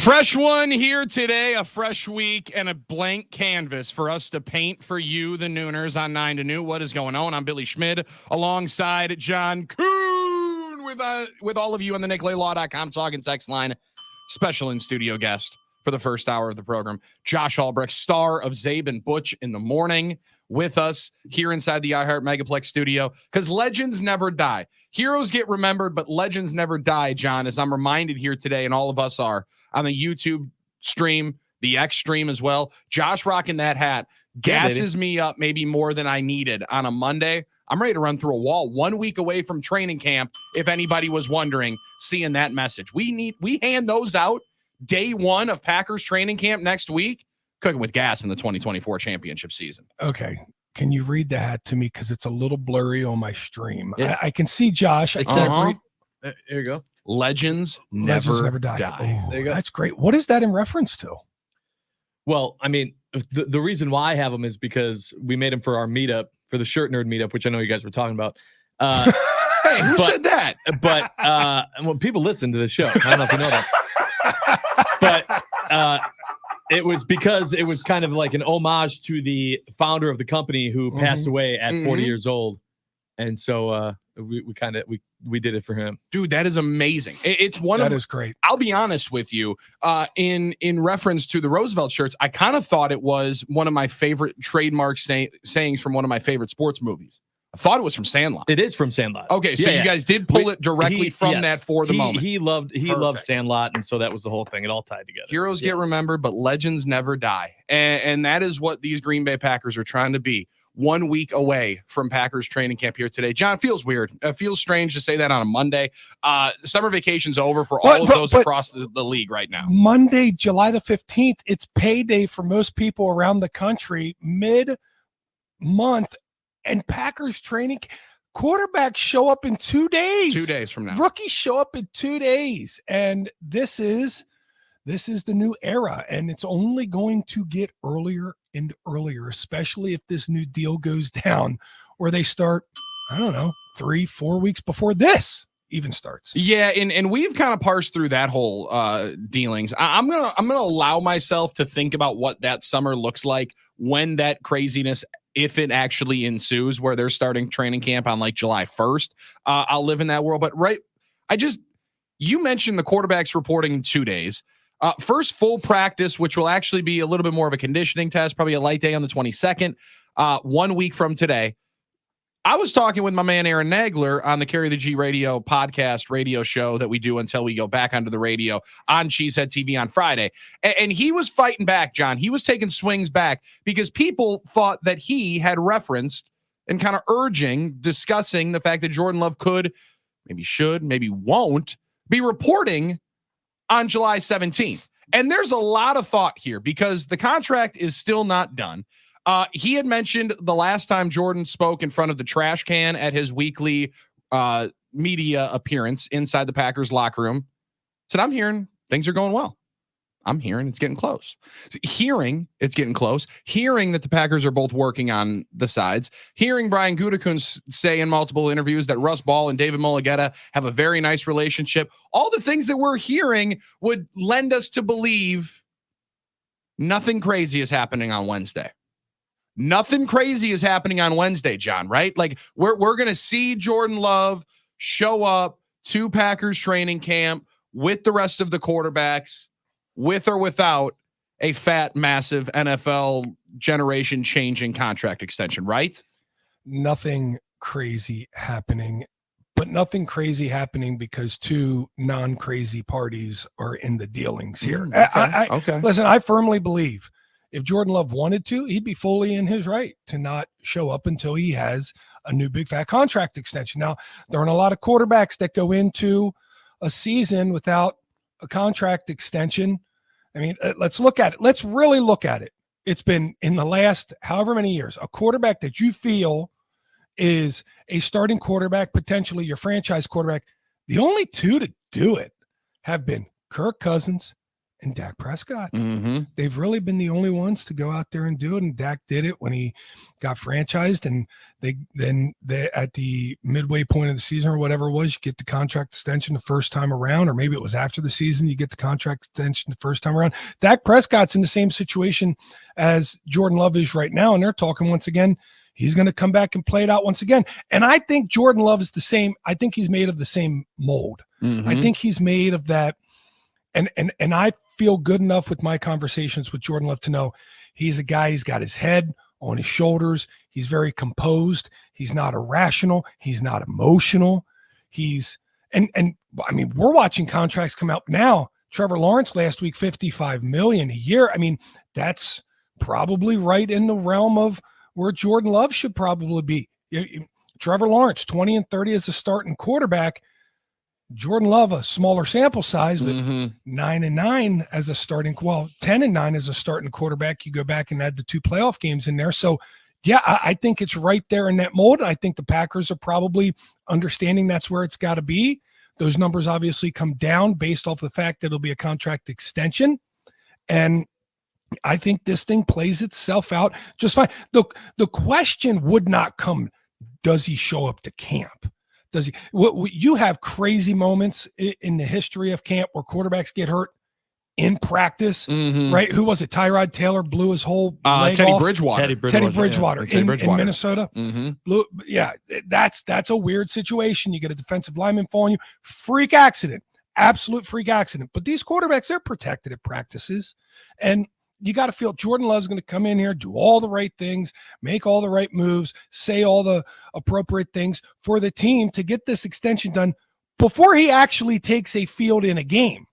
fresh one here today, a fresh week, and a blank canvas for us to paint for you, the Nooners, on 9 to Noon. What is going on? I'm Billy Schmid, alongside John Kuhn, with all of you on the NickLayLaw.com talking text line. Special in-studio guest for the first hour of the program, Josh Albrecht, star of Zabe and Butch in the Morning, with us here inside the iHeart Megaplex studio, because legends never die. Heroes get remembered, but legends never die, John, as I'm reminded here today, and all of us are, on the YouTube stream, the X stream as well. Josh rocking that hat gasses me up maybe more than I needed on a Monday. I'm ready to run through a wall 1 week away from training camp, if anybody was wondering, seeing that message. We hand those out day one of Packers training camp next week, cooking with gas in the 2024 championship season. Okay. Can you read that to me? Because it's a little blurry on my stream. Yeah. I can see Josh. I can't read. Here you go. Legends never die. Oh, there you go. That's great. What is that in reference to? Well, I mean, the reason why I have them is because we made them for our meetup, for the Shirt Nerd meetup, which I know you guys were talking about. Hey, who said that? But well, people listen to the show. I don't know if you know that. But it was because it was kind of like an homage to the founder of the company who passed away at 40 years old. And so we did it for him. Dude, that is amazing. It's one that of is great. I'll be honest with you. In reference to the Roosevelt shirts, I kind of thought it was one of my favorite trademark sayings from one of my favorite sports movies. I thought it was from Sandlot. It is from Sandlot. Okay, so you guys did pull it directly from that for the moment. He loved Sandlot, and so that was the whole thing. It all tied together. Heroes get remembered, but legends never die. And that is what these Green Bay Packers are trying to be. 1 week away from Packers training camp here today. John, it feels weird. It feels strange to say that on a Monday. Summer vacation's over for all of those across the league right now. Monday, July the 15th, it's payday for most people around the country, mid-month, and Packers training. Quarterbacks show up in 2 days. 2 days from now. Rookies show up in 2 days. And this is the new era, and it's only going to get earlier and earlier, especially if this new deal goes down where they start, I don't know, 3-4 weeks before this even starts. Yeah, and we've kind of parsed through that whole dealings. I'm gonna allow myself to think about what that summer looks like when that craziness, if it actually ensues, where they're starting training camp on like July 1st. I'll live in that world. But you mentioned the quarterbacks reporting in 2 days. First full practice, which will actually be a little bit more of a conditioning test, probably a light day on the 22nd, 1 week from today. I was talking with my man Aaron Nagler on the Carry the G Radio podcast radio show that we do until we go back onto the radio on Cheesehead TV on Friday. And he was fighting back, John. He was taking swings back because people thought that he had referenced and kind of discussing the fact that Jordan Love could, maybe should, maybe won't be reporting on July 17th. And there's a lot of thought here because the contract is still not done. He had mentioned the last time Jordan spoke in front of the trash can at his weekly media appearance inside the Packers locker room, said, I'm hearing things are going well. I'm hearing it's getting close. Hearing it's getting close. Hearing that the Packers are both working on the sides. Hearing Brian Gutekunst say in multiple interviews that Russ Ball and David Mulligetta have a very nice relationship. All the things that we're hearing would lend us to believe nothing crazy is happening on Wednesday. Nothing crazy is happening on Wednesday, John, right? Like we're going to see Jordan Love show up to Packers training camp with the rest of the quarterbacks, with or without a fat, massive NFL generation changing contract extension, right? Nothing crazy happening, but nothing crazy happening because two non-crazy parties are in the dealings here. Okay. Listen, I firmly believe if Jordan Love wanted to, he'd be fully in his right to not show up until he has a new big fat contract extension. Now, there aren't a lot of quarterbacks that go into a season without a contract extension. I mean, let's look at it. Let's really look at it. It's been in the last however many years, a quarterback that you feel is a starting quarterback, potentially your franchise quarterback. The only two to do it have been Kirk Cousins and Dak Prescott. Mm-hmm. They've really been the only ones to go out there and do it. And Dak did it when he got franchised. And they at the midway point of the season or whatever it was, you get the contract extension the first time around, or maybe it was after the season, you get the contract extension the first time around. Dak Prescott's in the same situation as Jordan Love is right now. And they're talking once again, he's going to come back and play it out once again. And I think Jordan Love is the same. I think he's made of the same mold. Mm-hmm. I think he's made of that. And I feel good enough with my conversations with Jordan Love to know he's a guy, he's got his head on his shoulders. He's very composed. He's not irrational. He's not emotional. And I mean, we're watching contracts come out now. Trevor Lawrence last week, $55 million a year. I mean, that's probably right in the realm of where Jordan Love should probably be. Trevor Lawrence, 20 and 30 as a starting quarterback. Jordan Love, a smaller sample size, but 9-9 as a starting, 10-9 as a starting quarterback. You go back and add the 2 playoff games in there. So, yeah, I think it's right there in that mold. I think the Packers are probably understanding that's where it's got to be. Those numbers obviously come down based off the fact that it'll be a contract extension. And I think this thing plays itself out just fine. The question would not come, does he show up to camp? Does he? You have crazy moments in the history of camp where quarterbacks get hurt in practice, right? Who was it? Tyrod Taylor blew his whole leg Teddy off. Bridgewater. Teddy Bridgewater in Minnesota. Mm-hmm. That's a weird situation. You get a defensive lineman falling you. Freak accident. Absolute freak accident. But these quarterbacks, they're protected at practices. And you got to feel Jordan Love's going to come in here, do all the right things, make all the right moves, say all the appropriate things for the team to get this extension done before he actually takes a field in a game.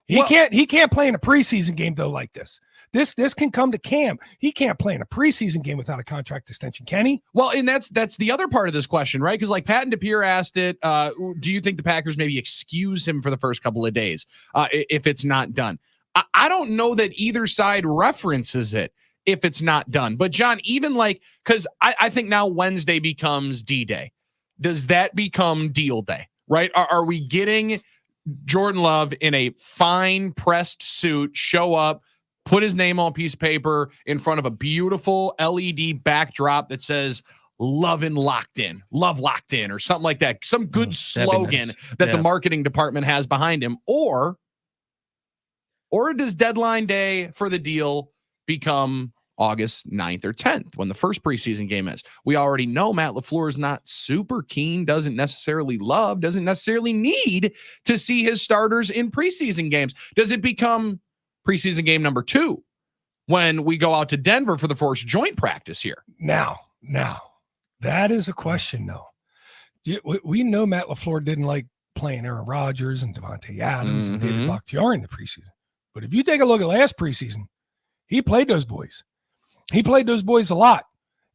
He can't play in a preseason game though like this. This can come to Cam. He can't play in a preseason game without a contract extension, can he? Well, and that's the other part of this question, right? Because like Patton DePere asked it, do you think the Packers maybe excuse him for the first couple of days if it's not done? I don't know that either side references it if it's not done. But John, even because I think now Wednesday becomes D-Day. Does that become deal day, right? Are we getting Jordan Love in a fine pressed suit, show up, put his name on a piece of paper in front of a beautiful LED backdrop that says love locked in, or something like that. Some good slogan that the marketing department has behind him, or does deadline day for the deal become August 9th or 10th when the first preseason game is? We already know Matt LaFleur is not super keen, doesn't necessarily need to see his starters in preseason games. Does it become preseason game number 2 when we go out to Denver for the first joint practice here? Now, that is a question, though. We know Matt LaFleur didn't like playing Aaron Rodgers and Devontae Adams and David Bakhtiari in the preseason. But if you take a look at last preseason, he played those boys. He played those boys a lot.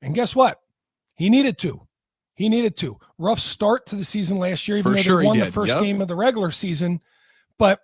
And guess what? He needed to. Rough start to the season last year, even though they won the first game of the regular season. But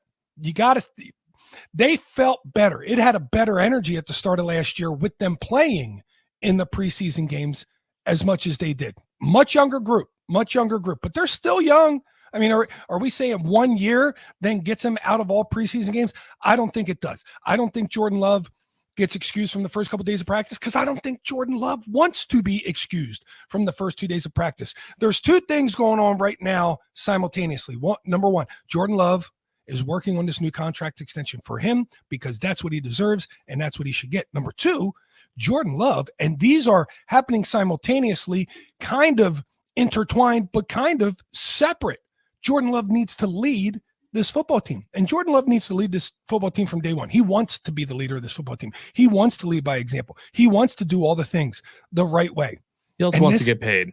they felt better. It had a better energy at the start of last year with them playing in the preseason games as much as they did. Much younger group, but they're still young. I mean, are we saying 1 year then gets him out of all preseason games? I don't think it does. I don't think Jordan Love gets excused from the first couple of days of practice because I don't think Jordan Love wants to be excused from the first 2 days of practice. There's 2 things going on right now simultaneously. Number one, Jordan Love is working on this new contract extension for him because that's what he deserves and that's what he should get. Number 2, Jordan Love, and these are happening simultaneously, kind of intertwined, but kind of separate. Jordan Love needs to lead this football team. And Jordan Love needs to lead this football team from day one. He wants to be the leader of this football team. He wants to lead by example. He wants to do all the things the right way. He also wants to get paid.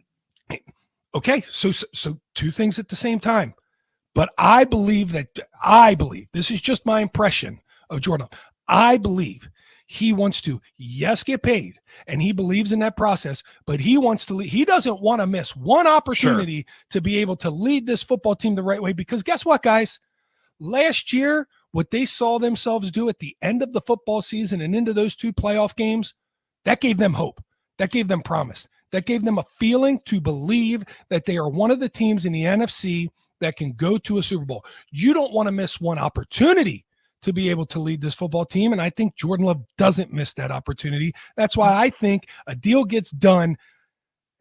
Okay, so 2 things at the same time. But I believe this is just my impression of Jordan Love. I believe he wants to, yes, get paid, and he believes in that process, but he wants to lead. He doesn't want to miss one opportunity to be able to lead this football team the right way, because guess what, guys? Last year, what they saw themselves do at the end of the football season and into those 2 playoff games, that gave them hope. That gave them promise. That gave them a feeling to believe that they are one of the teams in the NFC that can go to a Super Bowl. You don't want to miss one opportunity to be able to lead this football team. And I think Jordan Love doesn't miss that opportunity. That's why I think a deal gets done.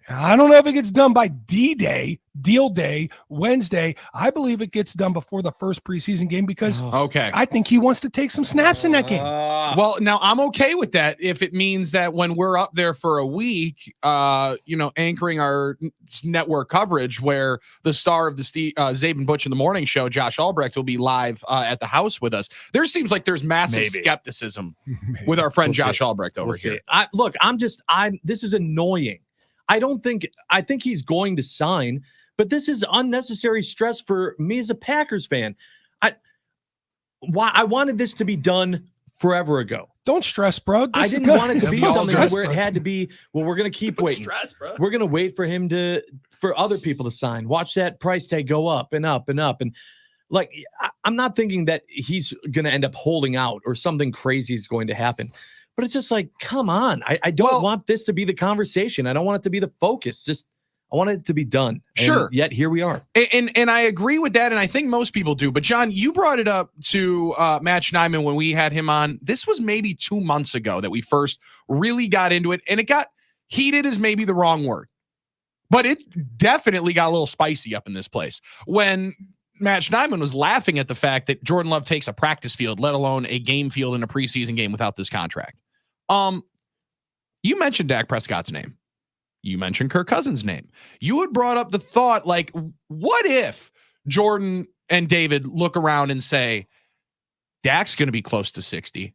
I don't know if it gets done by deal day, Wednesday. I believe it gets done before the first preseason game because Okay. I think he wants to take some snaps in that game. Well, now I'm okay with that if it means that when we're up there for a week, anchoring our network coverage, where the star of the Zabin Butch in the Morning Show, Josh Albrecht, will be live at the house with us. There seems like there's massive skepticism with our friend Josh Albrecht over here. This is annoying. I think he's going to sign, but this is unnecessary stress for me as a Packers fan. I wanted this to be done forever ago. Don't stress, bro. I didn't want it to be something where it had to be, well, we're going to keep waiting. Stress, bro. We're going to wait for him for other people to sign. Watch that price tag go up and up and up. And like, I'm not thinking that he's going to end up holding out or something crazy is going to happen. But it's just like, come on. I don't want this to be the conversation. I don't want it to be the focus. I want it to be done. Sure. And yet here we are. And I agree with that. And I think most people do. But John, you brought it up to Matt Schneidman when we had him on. This was maybe 2 months ago that we first really got into it. And it got heated is maybe the wrong word. But it definitely got a little spicy up in this place. When Matt Schneidman was laughing at the fact that Jordan Love takes a practice field, let alone a game field in a preseason game without this contract. You mentioned Dak Prescott's name. You mentioned Kirk Cousins' name. You had brought up the thought, like, what if Jordan and David look around and say, Dak's going to be close to 60.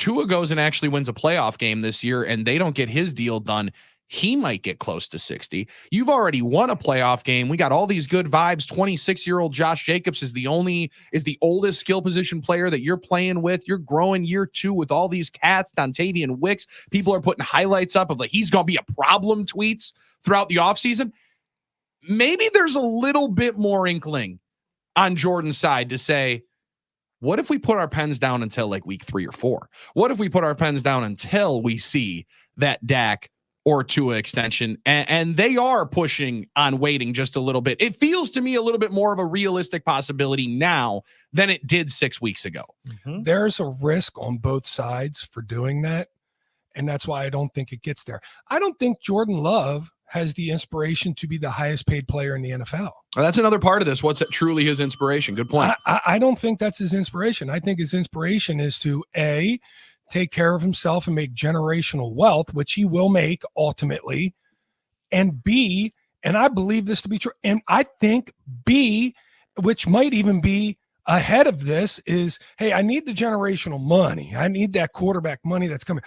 Tua goes and actually wins a playoff game this year, and they don't get his deal done. He might get close to 60. You've already won a playoff game. We got all these good vibes. 26-year-old Josh Jacobs is the oldest skill position player that you're playing with. You're growing year 2 with all these cats, Dontavian Wicks. People are putting highlights up of like, he's going to be a problem tweets throughout the offseason. Maybe there's a little bit more inkling on Jordan's side to say, what if we put our pens down until like week 3 or 4? What if we put our pens down until we see that Dak or Tua extension, and they are pushing on waiting just a little bit. It feels to me a little bit more of a realistic possibility now than it did 6 weeks ago. Mm-hmm. There's a risk on both sides for doing that, and that's why I don't think it gets there. I don't think Jordan Love has the inspiration to be the highest paid player in the NFL. Well, that's another part of this. What's truly his inspiration? Good point. I don't think that's his inspiration. I think his inspiration is to, A, take care of himself and make generational wealth, which he will make ultimately, and B, and I believe this to be true, and I think B, which might even be ahead of this, is, hey, I need the generational money. I need that quarterback money that's coming.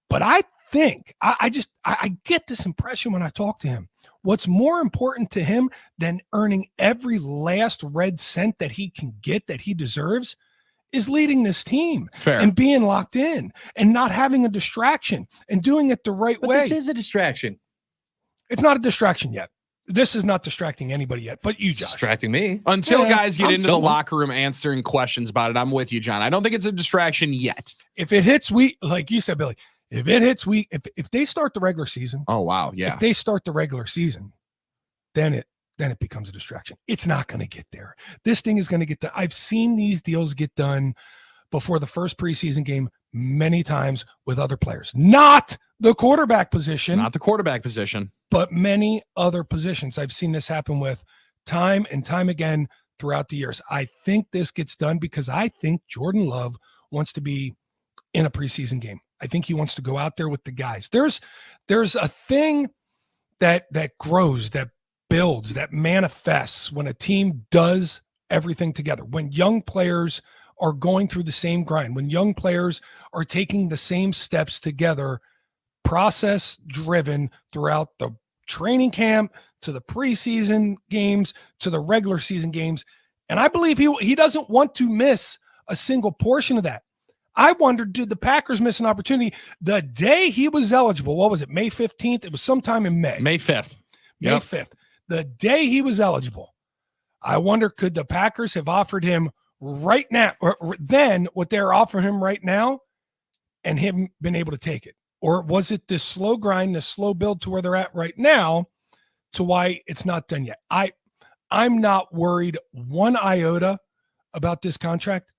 But I think, I get this impression when I talk to him. What's more important to him than earning every last red cent that he can get that he deserves is leading this team. Fair. And being locked in and not having a distraction and doing it the right way. This is a distraction. It's not a distraction yet. This is not distracting anybody yet, but you, Josh. Distracting me. Until guys get into the locker room answering questions about it, I'm with you, John. I don't think it's a distraction yet. If it hits week, like you said, Billy, if it hits week, if they start the regular season. Oh, wow. Yeah. If they start the regular season, then it becomes a distraction. It's not going to get there. This thing is going to get done. I've seen these deals get done before the first preseason game many times with other players. Not the quarterback position. Not the quarterback position. But many other positions. I've seen this happen with time and time again throughout the years. I think this gets done because I think Jordan Love wants to be in a preseason game. I think he wants to go out there with the guys. There's a thing that grows, that builds, that manifests when a team does everything together. When young players are going through the same grind, when young players are taking the same steps together, process driven throughout the training camp to the preseason games to the regular season games. And I believe he doesn't want to miss a single portion of that. I wondered, did the Packers miss an opportunity the day he was eligible? What was it? May 15th? It was sometime in May. May 5th. May 5th. The day he was eligible. I wonder, could the Packers have offered him right now, or then what they're offering him right now, and him been able to take it? Or was it this slow grind, this slow build to where they're at right now to why it's not done yet? I'm not worried one iota about this contract,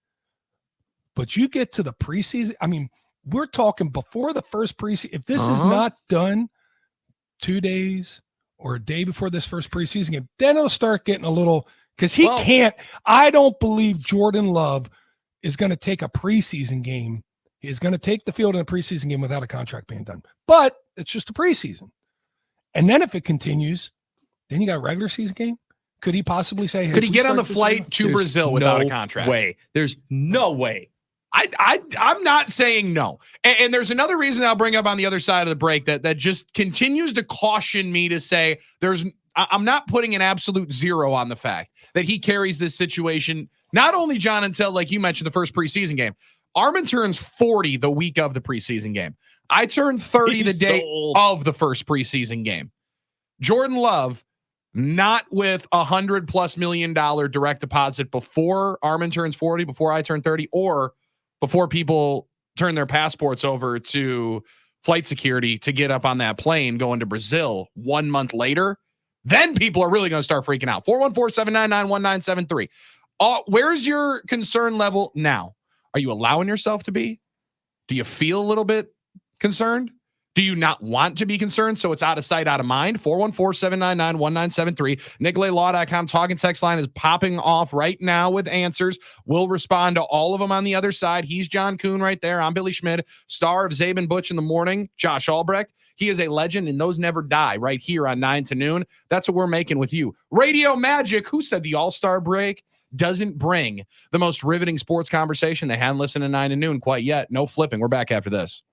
But you get to the preseason. I mean, we're talking before the first preseason. If this is Uh-huh. not done 2 days or a day before this first preseason game, then it'll start getting a little, because he can't. I don't believe Jordan Love is going to take a preseason game. He's going to take the field in a preseason game without a contract being done. But it's just a preseason. And then if it continues, then you got a regular season game. Could he possibly say, hey, could he get on the flight to Brazil without a contract? Way. There's no way. I'm not saying no. And there's another reason I'll bring up on the other side of the break that just continues to caution me to say I'm not putting an absolute zero on the fact that he carries this situation. Not only, John, until, like you mentioned, the first preseason game. Armin turns 40 the week of the preseason game. I turned 30 the day of the first preseason game. Jordan Love, not with $100+ million direct deposit before Armin turns 40, before I turn 30, or before people turn their passports over to flight security to get up on that plane going to Brazil 1 month later, then people are really going to start freaking out. 414-799-1973. Where's your concern level now? Are you allowing yourself to be? Do you feel a little bit concerned? Do you not want to be concerned? So it's out of sight, out of mind. 414-799-1973. NicolaLaw.com talking text line is popping off right now with answers. We'll respond to all of them on the other side. He's John Kuhn right there. I'm Billy Schmid, star of Zabin Butch in the Morning. Josh Albrecht. He is a legend, and those never die right here on 9 to noon. That's what we're making with you. Radio Magic. Who said the All-Star break doesn't bring the most riveting sports conversation? They hadn't listened to 9 to noon quite yet. No flipping. We're back after this.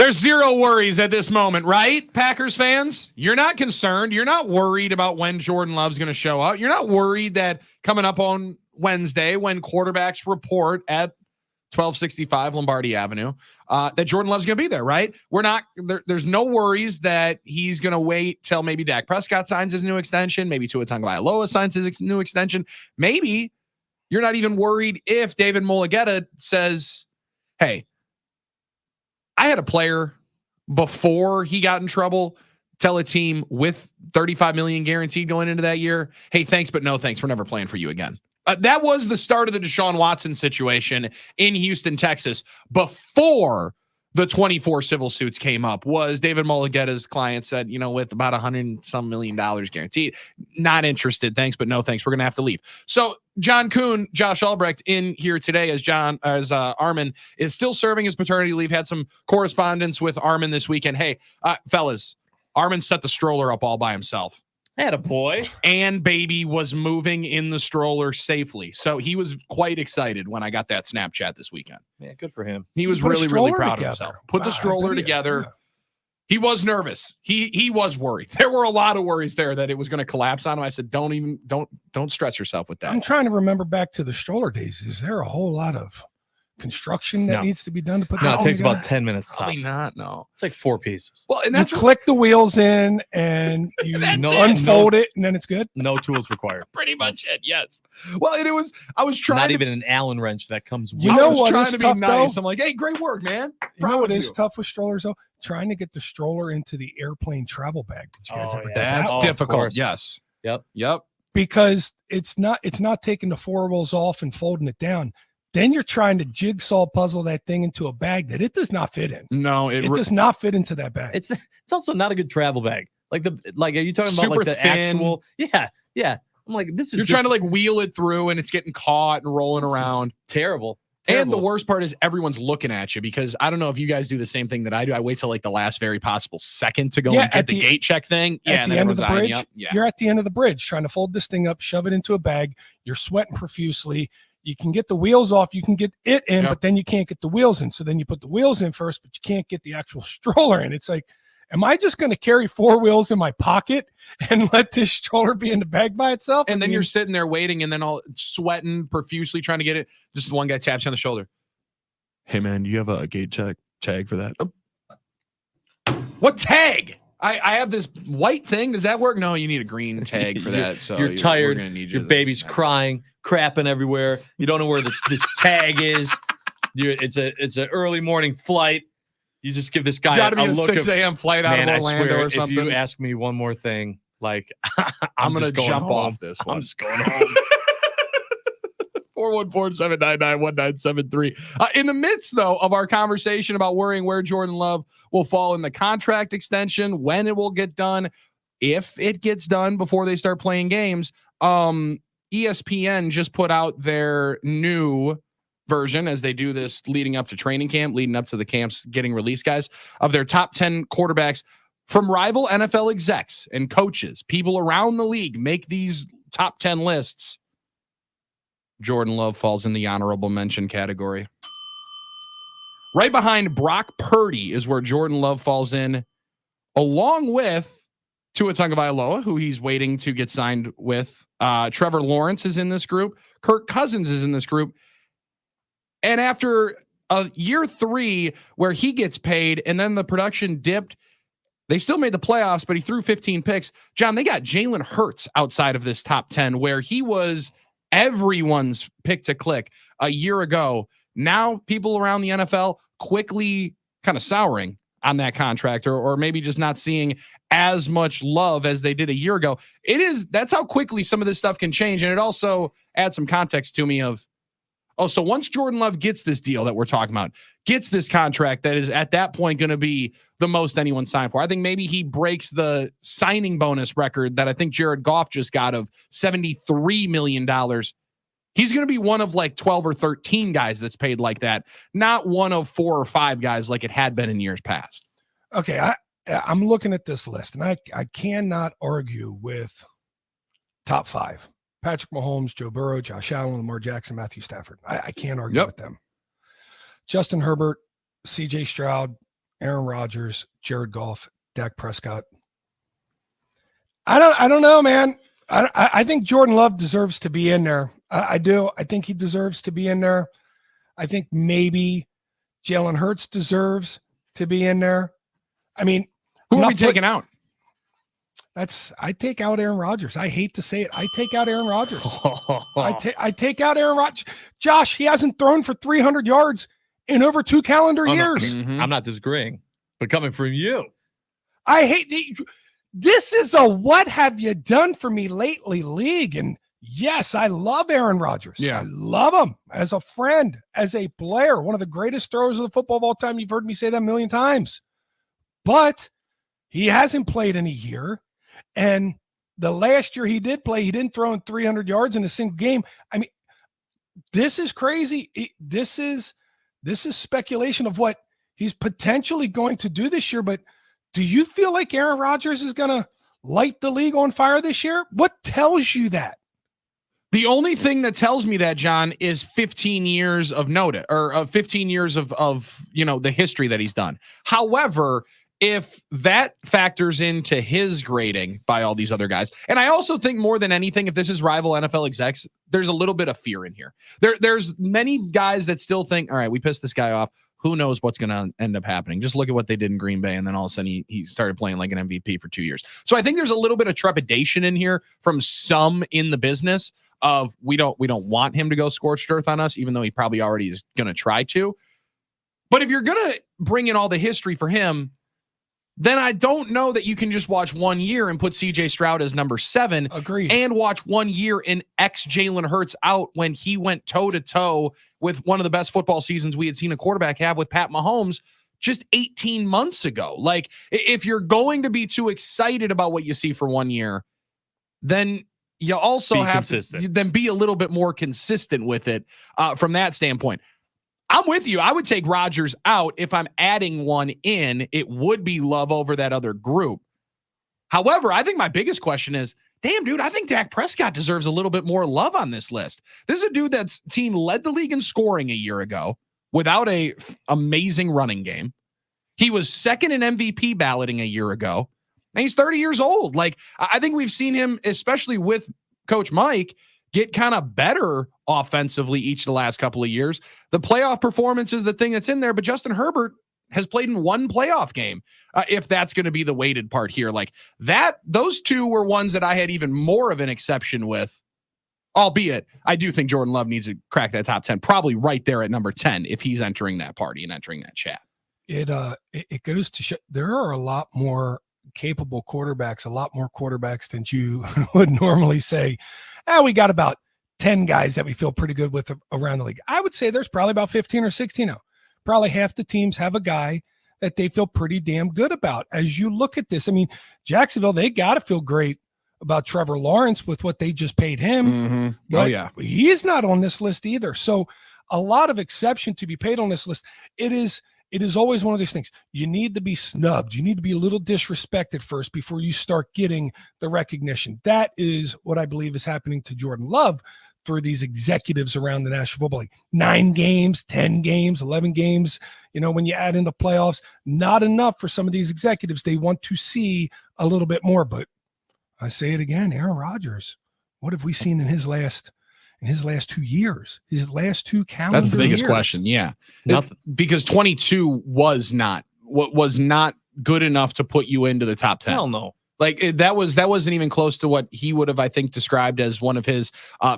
There's zero worries at this moment, right? Packers fans, you're not concerned. You're not worried about when Jordan Love's going to show up. You're not worried that coming up on Wednesday when quarterbacks report at 1265 Lombardi Avenue, that Jordan Love's going to be there, right? We're not there's no worries that he's going to wait till maybe Dak Prescott signs his new extension, maybe Tua Tagovailoa signs his new extension. Maybe you're not even worried if David Mulugheta says, hey, I had a player before he got in trouble tell a team with $35 million guaranteed going into that year, hey, thanks, but no thanks. We're never playing for you again. That was the start of the Deshaun Watson situation in Houston, Texas, before the 24 civil suits came up. Was David Mulugheta's client said, with about $100 million guaranteed, not interested. Thanks, but no thanks. We're going to have to leave. So John Kuhn, Josh Albrecht in here today as Armin is still serving his paternity leave. Had some correspondence with Armin this weekend. Hey, fellas, Armin set the stroller up all by himself. Had a boy. And baby was moving in the stroller safely. So he was quite excited when I got that Snapchat this weekend. Yeah, good for him. He was really, really proud of himself. Put the stroller together. He was nervous. He was worried. There were a lot of worries there that it was going to collapse on him. I said, don't stress yourself with that. I'm trying to remember back to the stroller days. Is there a whole lot of construction that needs to be done to put that it takes about 10 minutes. Probably not. No, it's like 4 pieces. Well, and that's you click the wheels in and you unfold it, and then it's good. No tools required. Pretty much it. Yes. Well, and I was trying. Not even an Allen wrench that comes with. You know what is to tough, be nice. though? I'm like, hey, great work, man. You know what is tough with strollers though? Trying to get the stroller into the airplane travel bag. Did you guys ever do that? That's difficult. Yes. Yep. Because it's not taking the 4 wheels off and folding it down. Then you're trying to jigsaw puzzle that thing into a bag that it does not fit in. No, it does not fit into that bag. It's also not a good travel bag. Are you talking about super the thin. actual? Yeah. I'm like, this is. You're trying to wheel it through, and it's getting caught and rolling around. Terrible. And the worst part is everyone's looking at you, because I don't know if you guys do the same thing that I do. I wait till the last very possible second to go and get the gate check thing. At the end of the bridge, you're at the end of the bridge trying to fold this thing up, shove it into a bag. You're sweating profusely. You can get the wheels off, you can get it in, but then you can't get the wheels in. So then you put the wheels in first, but you can't get the actual stroller in. It's like, am I just going to carry 4 wheels in my pocket and let this stroller be in the bag by itself? And then you're sitting there waiting and then all sweating profusely trying to get it. Just one guy taps you on the shoulder. Hey, man, do you have a gate tag for that? What tag? I have this white thing. Does that work? No, you need a green tag for that. So you're tired. Need your baby's crying, crapping everywhere. You don't know where this tag is. It's an early morning flight. You just give this guy got to be a look 6 a.m. flight out of Orlando or something. If you ask me one more thing, I'm going to jump off this one. I'm just going home. 414-799-1973. In the midst, though, of our conversation about worrying where Jordan Love will fall in the contract extension, when it will get done, if it gets done before they start playing games, ESPN just put out their new version, as they do this leading up to training camp, leading up to the camps getting released, guys, of their top 10 quarterbacks from rival NFL execs and coaches. People around the league make these top 10 lists. Jordan Love falls in the honorable mention category. Right behind Brock Purdy is where Jordan Love falls in, along with Tua Tagovailoa, who he's waiting to get signed with. Trevor Lawrence is in this group. Kirk Cousins is in this group. And after a year 3 where he gets paid and then the production dipped, they still made the playoffs, but he threw 15 picks. John, they got Jalen Hurts outside of this top 10, where he was everyone's pick to click a year ago. Now people around the NFL quickly kind of souring on that contract, or maybe just not seeing as much love as they did a year ago. That's how quickly some of this stuff can change. And it also adds some context to me of, so once Jordan Love gets this deal that we're talking about, gets this contract that is at that point going to be the most anyone signed for, I think maybe he breaks the signing bonus record that I think Jared Goff just got of $73 million. He's going to be one of 12 or 13 guys that's paid like that, not one of 4 or 5 guys like it had been in years past. Okay, I'm looking at this list, and I cannot argue with top 5. Patrick Mahomes, Joe Burrow, Josh Allen, Lamar Jackson, Matthew Stafford. I can't argue with them. Justin Herbert, CJ Stroud, Aaron Rodgers, Jared Goff, Dak Prescott. I don't know, man. I think Jordan Love deserves to be in there. I do. I think he deserves to be in there. I think maybe Jalen Hurts deserves to be in there. I mean, who are we taking out? I take out Aaron Rodgers. I hate to say it. I take out Aaron Rodgers. I take out Aaron Rodgers. Josh, he hasn't thrown for 300 yards in over 2 calendar years. No. I'm not disagreeing, but coming from you, I hate this is a what have you done for me lately league. And yes, I love Aaron Rodgers. Yeah. I love him as a friend, as a player, one of the greatest throwers of the football of all time. You've heard me say that a million times, but he hasn't played in a year. And the last year he did play, he didn't throw in 300 yards in a single game. I mean, this is crazy. This is speculation of what he's potentially going to do this year. But do you feel like Aaron Rodgers is going to light the league on fire this year? What tells you that? The only thing that tells me that, John, is 15 years of notice, or 15 years of the history that he's done. However, if that factors into his grading by all these other guys, and I also think more than anything, if this is rival NFL execs, there's a little bit of fear in here. There's many guys that still think, all right, we pissed this guy off. Who knows what's going to end up happening? Just look at what they did in Green Bay, and then all of a sudden he started playing like an MVP for 2 years. So I think there's a little bit of trepidation in here from some in the business of we don't want him to go scorched earth on us, even though he probably already is going to try to. But if you're going to bring in all the history for him, then I don't know that you can just watch 1 year and put CJ Stroud as number 7. Agreed. And watch 1 year in X Jalen Hurts out when he went toe to toe with one of the best football seasons we had seen a quarterback have with Pat Mahomes just 18 months ago. Like, if you're going to be too excited about what you see for 1 year, then you also have to then be a little bit more consistent with it from that standpoint. I'm with you. I would take Rodgers out. If I'm adding one in, it would be Love over that other group. However, I think my biggest question is, damn, dude, I think Dak Prescott deserves a little bit more love on this list. This is a dude that's team led the league in scoring a year ago without a amazing running game. He was second in MVP balloting a year ago, and he's 30 years old. Like, I think we've seen him, especially with Coach Mike, get kind of better offensively each of the last couple of years. The playoff performance is the thing that's in there, but Justin Herbert has played in one playoff game. If that's going to be the weighted part here, like that, those two were ones that I had even more of an exception with, albeit I do think Jordan Love needs to crack that top 10, probably right there at number 10, if he's entering that party and entering that chat. It goes to show there are a lot more capable quarterbacks, a lot more quarterbacks than you would normally say. We got about 10 guys that we feel pretty good with around the league. I would say there's probably about 15 or 16 now. Probably half the teams have a guy that they feel pretty damn good about. As you look at this, I mean, Jacksonville, they got to feel great about Trevor Lawrence with what they just paid him. Mm-hmm. Oh, yeah. He's not on this list either. So a lot of exception to be paid on this list. It is always one of these things. You need to be snubbed. You need to be a little disrespected first before you start getting the recognition. That is what I believe is happening to Jordan Love through these executives around the National Football League. 9 games, 10 games, 11 games. When you add into playoffs, not enough for some of these executives. They want to see a little bit more. But I say it again, Aaron Rodgers, what have we seen in his last 2 years, his last 2 calendar years? That's the biggest question. Yeah. Because 22 was not good enough to put you into the top 10. Hell no. Like that wasn't even close to what he would have, I think, described as one of his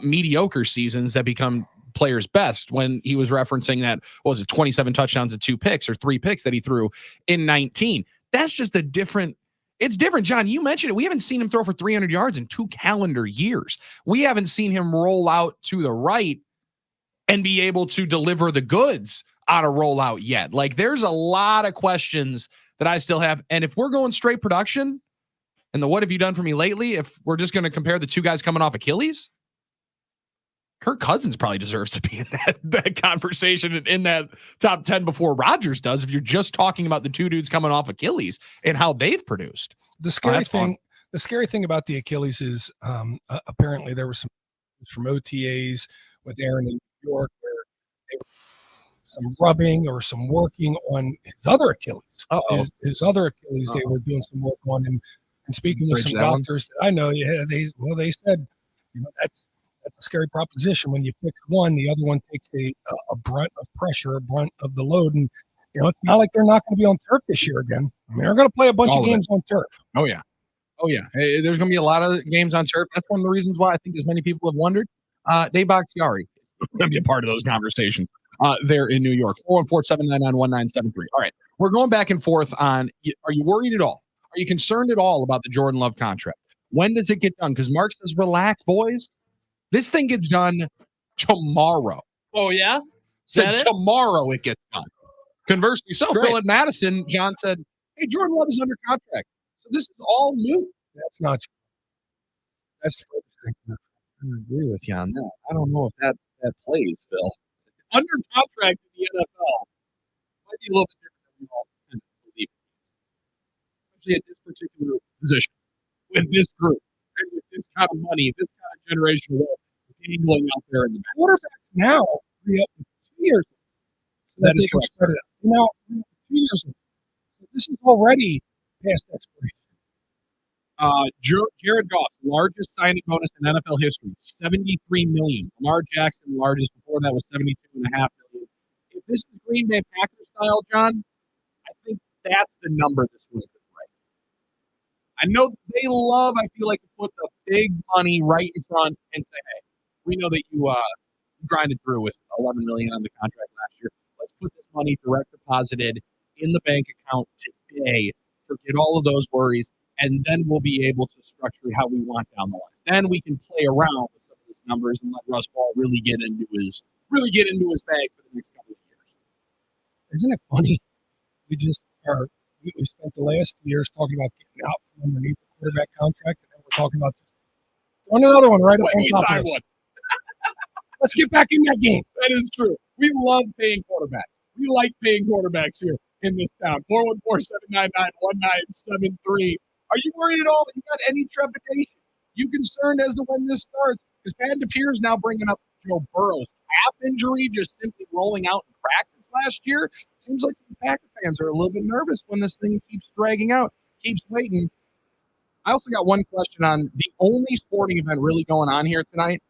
mediocre seasons that become players' best, when he was referencing that, what was it, 27 touchdowns and 2 picks or 3 picks that he threw in 19. That's just it's different, John. You mentioned it. We haven't seen him throw for 300 yards in 2 calendar years. We haven't seen him roll out to the right and be able to deliver the goods on a rollout yet. Like, there's a lot of questions that I still have. And if we're going straight production and the what have you done for me lately, if we're just going to compare the 2 guys coming off Achilles, Kirk Cousins probably deserves to be in that conversation in that top 10 before Rodgers does, if you're just talking about the 2 dudes coming off Achilles and how they've produced. The scary thing about the Achilles is apparently there were some from OTAs with Aaron in New York where some rubbing or some working on his other Achilles. Uh-oh. His other Achilles, they were doing some work on him. And speaking with Bridge some that one? doctors that I know, they said, that's a scary proposition. When you fix one, the other one takes a brunt of pressure, a brunt of the load. And, it's not like they're not going to be on turf this year again. I mean, they're going to play a bunch All of of it. games on turf. Oh yeah. There's going to be a lot of games on turf. That's one of the reasons why I think as many people have wondered. Dave Bakhtiari is going to be a part of those conversations there in New York. 414-799-1973. All right. We're going back and forth on, are you worried at all? Are you concerned at all about the Jordan Love contract? When does it get done? Because Mark says, relax, boys. This thing gets done tomorrow. Oh, yeah? Said tomorrow it gets done. Conversely, Great. Phil at Madison, John said, hey, Jordan Love is under contract. So this is all new. That's not true. That's the first thing. I agree with you on that. I don't know if that plays, Phil. Under contract in the NFL might be a little bit different than we all tend to believe. Especially at this particular position, with this group, and with this kind of money, this kind of generational wealth dangling out there in the back. Quarterbacks now free up to 2 years. So That is they can correct. spread it out. Now, 2 years ago. So this is already past expiration. Jared Goff, largest signing bonus in NFL history, $73 million. Lamar Jackson, largest before that was $72.5 million. If this is Green Bay Packers style, John, I think that's the number this week is right. I know they love, I feel like, to put the big money right in front and say, hey, we know that you grinded through with $11 million on the contract last year. Let's put this money direct deposited in the bank account today. Forget all of those worries, and then we'll be able to structure how we want down the line. Then we can play around with some of these numbers and let Russ Ball really get into his bag for the next couple of years. Isn't it funny? We spent the last 2 years talking about getting out from underneath the quarterback contract, and then we're talking about just throwing another one right up on top of us. Let's get back in that game. That is true. We love paying quarterbacks. We like paying quarterbacks here in this town. 414-799-1973. Are you worried at all? You got any trepidation? You concerned as to when this starts? Because Pat DePierre's now bringing up Joe Burrow's calf injury, just simply rolling out in practice last year. Seems like some Packer fans are a little bit nervous when this thing keeps dragging out, keeps waiting. I also got one question on the only sporting event really going on here tonight.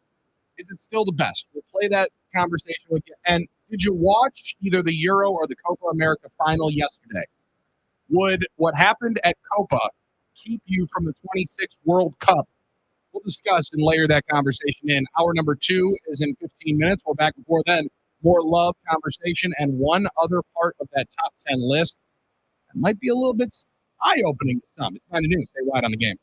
Is it still the best? We'll play that conversation with you. And did you watch either the Euro or the Copa America final yesterday? Would what happened at Copa keep you from the 26th World Cup? We'll discuss and layer that conversation in. Hour number 2 is in 15 minutes. We're back before then. More love, conversation, and one other part of that top 10 list that might be a little bit eye-opening to some. It's kind of new. Stay right on the game.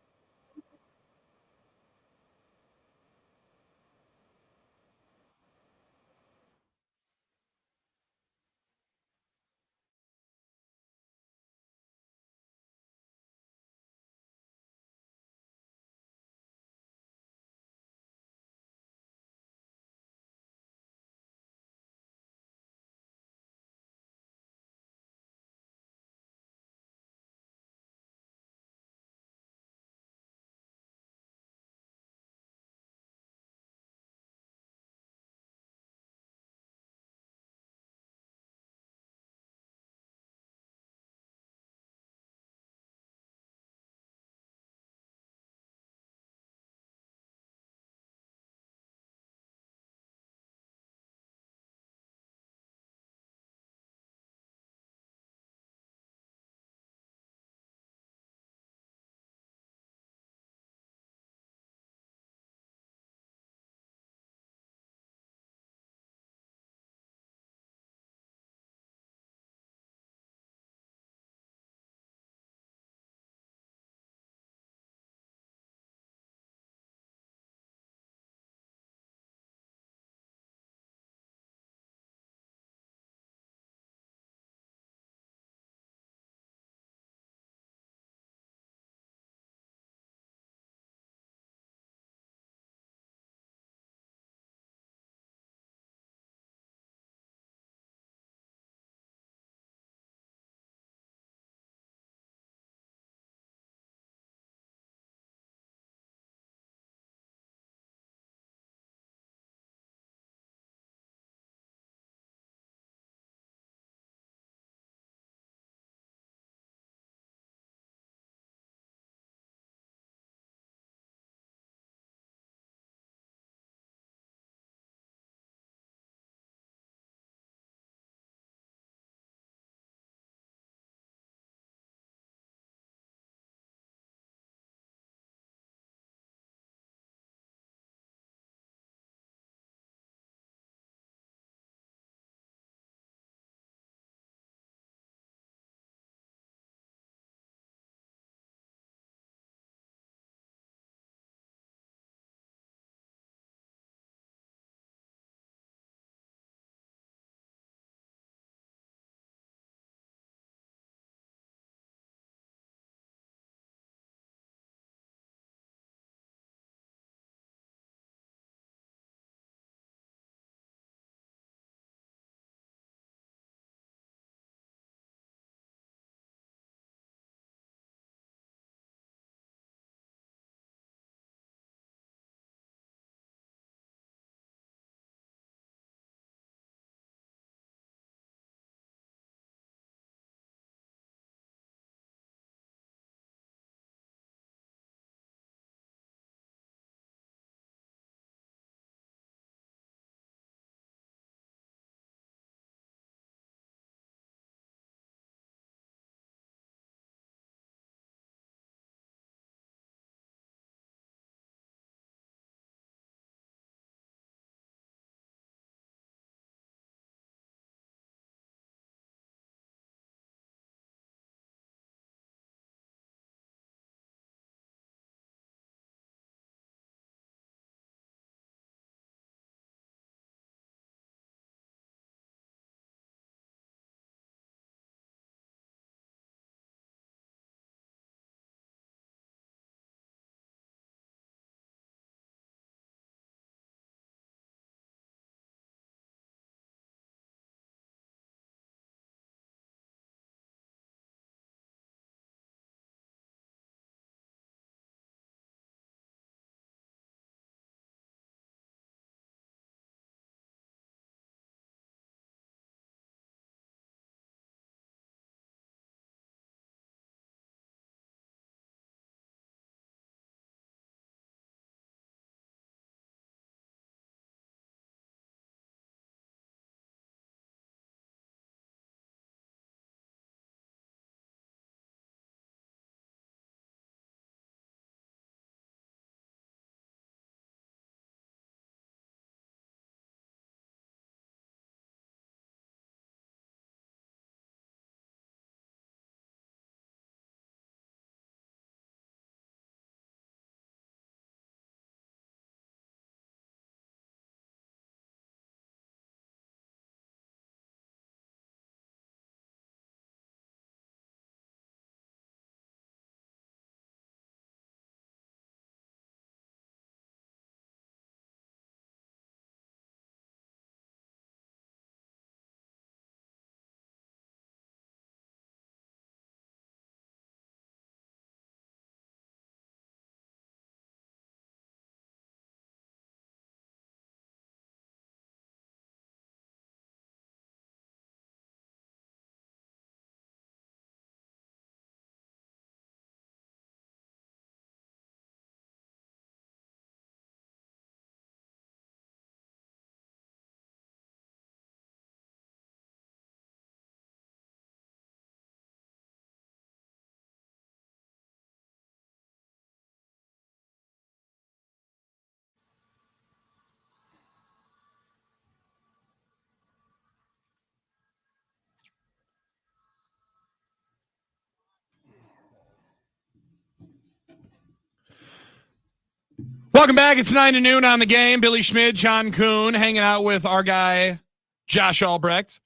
Welcome back. It's 9 to noon on The Game. Billy Schmid, John Kuhn, hanging out with our guy, Josh Albrecht,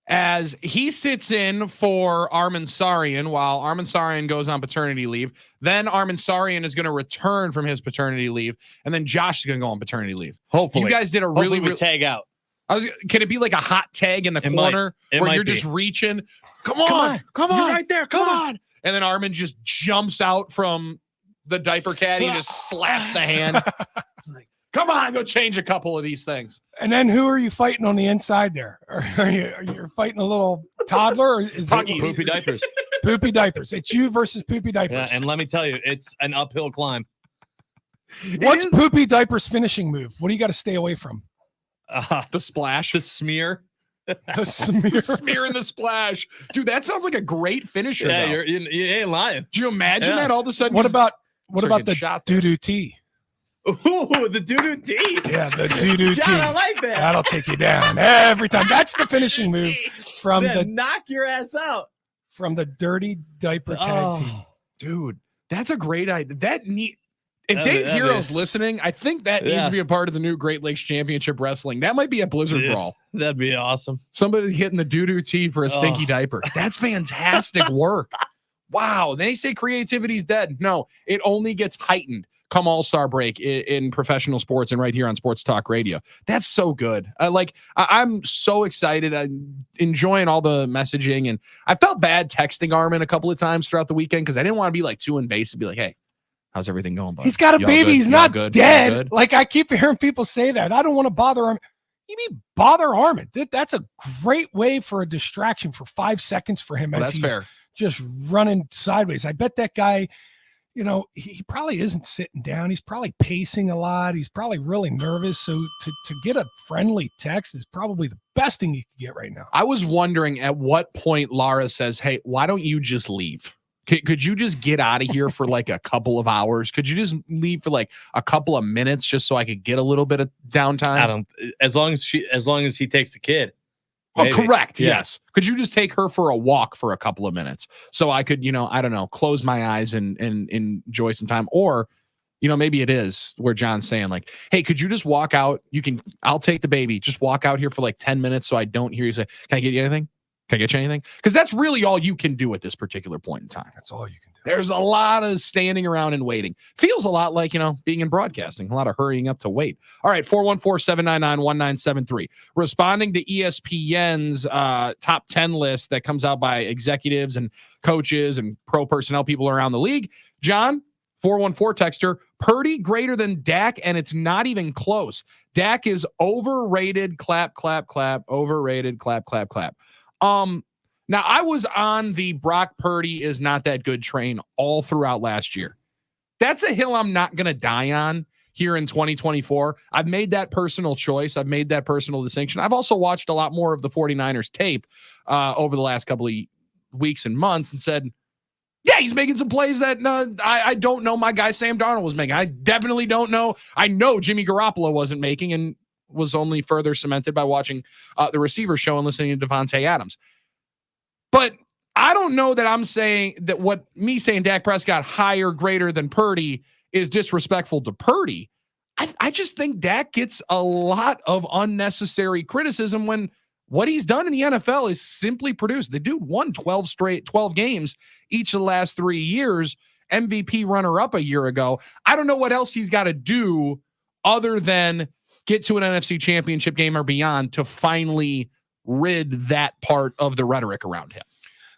as he sits in for Armin Sarian while Armin Sarian goes on paternity leave. Then Armin Sarian is going to return from his paternity leave, and then Josh is going to go on paternity leave. Hopefully. You guys did a Hopefully really, we tag out. Can it be like a hot tag in the corner where you're just reaching? Come on. You're right there. Come on. And then Armin just jumps out from the diaper caddy and just slaps the hand. Like, come on, go change a couple of these things. And then who are you fighting on the inside there? Are you fighting a little toddler? Or is Puggies. Poopy diapers. Poopy diapers. It's you versus poopy diapers. Yeah, and let me tell you, it's an uphill climb. What's poopy diapers' finishing move? What do you got to stay away from? The splash. The smear. The smear. Smear and the splash. Dude, that sounds like a great finisher. Yeah, though. you ain't lying. Do you imagine that all of a sudden? What about start the getting shot there. doo-doo tea? Ooh, the doo-doo tea. Yeah, the doo-doo tea. John, I like that. That'll take you down every time. That's the finishing move from knock your ass out. from the dirty diaper tag team. Dude, that's a great idea. If That'd Dave be- Hero's listening, I think that needs to be a part of the new Great Lakes Championship Wrestling. That might be a Blizzard Brawl. That'd be awesome. Somebody hitting the doo-doo tea for a stinky diaper. That's fantastic work. Wow. They say creativity's dead. No, it only gets heightened come All-Star break in professional sports and right here on Sports Talk Radio. That's so good. I'm so excited. I'm enjoying all the messaging, and I felt bad texting Armin a couple of times throughout the weekend because I didn't want to be like too invasive, be like, hey, how's everything going, bud? He's got a You all baby. good? He's You all not good? You all dead. good? Like I keep hearing people say that. I don't want to bother Armin. You mean bother Armin? That's a great way for a distraction for 5 seconds for him Well, as that's he's fair. just running sideways. I bet that guy, he probably isn't sitting down. He's probably pacing a lot. He's probably really nervous. So to get a friendly text is probably the best thing you can get right now. I was wondering at what point Lara says, hey, why don't you just leave? Could you just get out of here for like a couple of hours? Could you just leave for like a couple of minutes just so I could get a little bit of downtime? As long as he takes the kid. Oh, Maybe. correct. Yeah. Yes. Could you just take her for a walk for a couple of minutes so I could, I don't know, close my eyes and enjoy some time? Or, maybe it is where John's saying like, hey, could you just walk out? I'll take the baby. Just walk out here for like 10 minutes so I don't hear you say, can I get you anything? Can I get you anything? Because that's really all you can do at this particular point in time. That's all you can do. There's a lot of standing around and waiting. Feels a lot like, being in broadcasting, a lot of hurrying up to wait. All right, 414-799-1973. Responding to ESPN's top 10 list that comes out by executives and coaches and pro personnel people around the league. John, 414 texter, Purdy greater than Dak, and it's not even close. Dak is overrated, clap, clap, clap, overrated, clap, clap, clap. Now I was on the Brock Purdy is not that good train all throughout last year. That's a hill I'm not going to die on here in 2024. I've made that personal choice. I've made that personal distinction. I've also watched a lot more of the 49ers tape over the last couple of weeks and months and said, yeah, he's making some plays that I don't know my guy Sam Darnold was making. I definitely don't know. I know Jimmy Garoppolo wasn't making, and was only further cemented by watching the receiver show and listening to Devontae Adams. But I don't know that I'm saying that what me saying Dak Prescott higher, greater than Purdy is disrespectful to Purdy. I just think Dak gets a lot of unnecessary criticism when what he's done in the NFL is simply produced. The dude won 12 games each of the last 3 years, MVP runner-up a year ago. I don't know what else he's got to do other than get to an NFC championship game or beyond to finally rid that part of the rhetoric around him.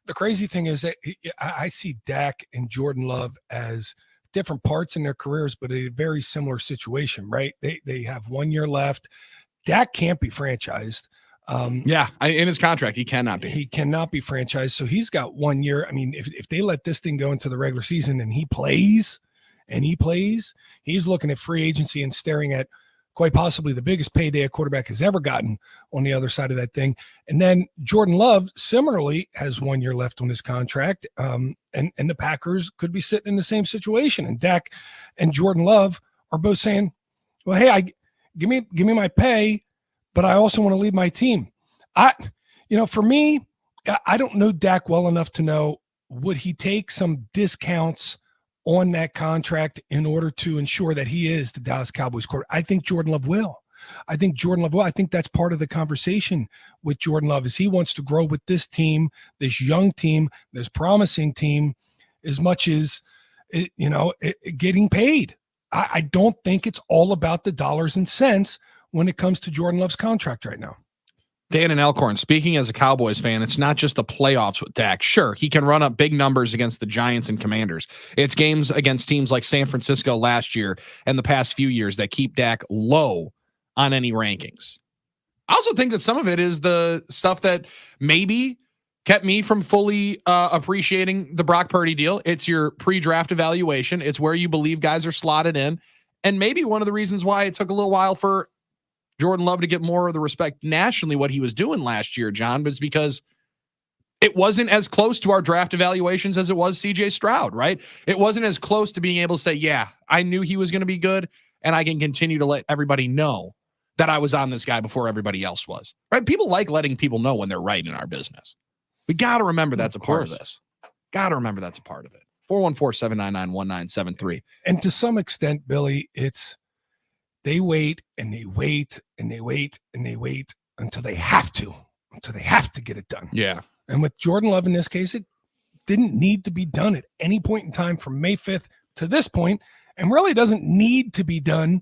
The crazy thing is that I see Dak and Jordan Love as different parts in their careers, but a very similar situation, right? They have 1 year left. Dak can't be franchised. In his contract, he cannot be. He cannot be franchised. So he's got 1 year. I mean, if they let this thing go into the regular season and he plays, he's looking at free agency and staring at quite possibly the biggest payday a quarterback has ever gotten on the other side of that thing. And then Jordan Love similarly has 1 year left on his contract. And the Packers could be sitting in the same situation. And Dak and Jordan Love are both saying, well, hey, give me my pay, but I also want to lead my team. For me, I don't know Dak well enough to know, would he take some discounts on that contract in order to ensure that he is the Dallas Cowboys quarterback. I think Jordan Love will. I think that's part of the conversation with Jordan Love is he wants to grow with this team, this young team, this promising team, as much as, getting paid. I don't think it's all about the dollars and cents when it comes to Jordan Love's contract right now. Dan and Elkhorn, speaking as a Cowboys fan, it's not just the playoffs with Dak. Sure, he can run up big numbers against the Giants and Commanders. It's games against teams like San Francisco last year and the past few years that keep Dak low on any rankings. I also think that some of it is the stuff that maybe kept me from fully appreciating the Brock Purdy deal. It's your pre-draft evaluation. It's where you believe guys are slotted in. And maybe one of the reasons why it took a little while for Jordan Love to get more of the respect nationally, what he was doing last year, John, was because it wasn't as close to our draft evaluations as it was CJ Stroud, right? It wasn't as close to being able to say, yeah, I knew he was going to be good and I can continue to let everybody know that I was on this guy before everybody else was, right? People like letting people know when they're right in our business. We got to remember that's a part of this. Got to remember that's a part of it. 414-799-1973. And to some extent, Billy, it's they wait and they wait and they wait and they wait until they have to get it done. Yeah. And with Jordan Love in this case, it didn't need to be done at any point in time from May 5th to this point, and really doesn't need to be done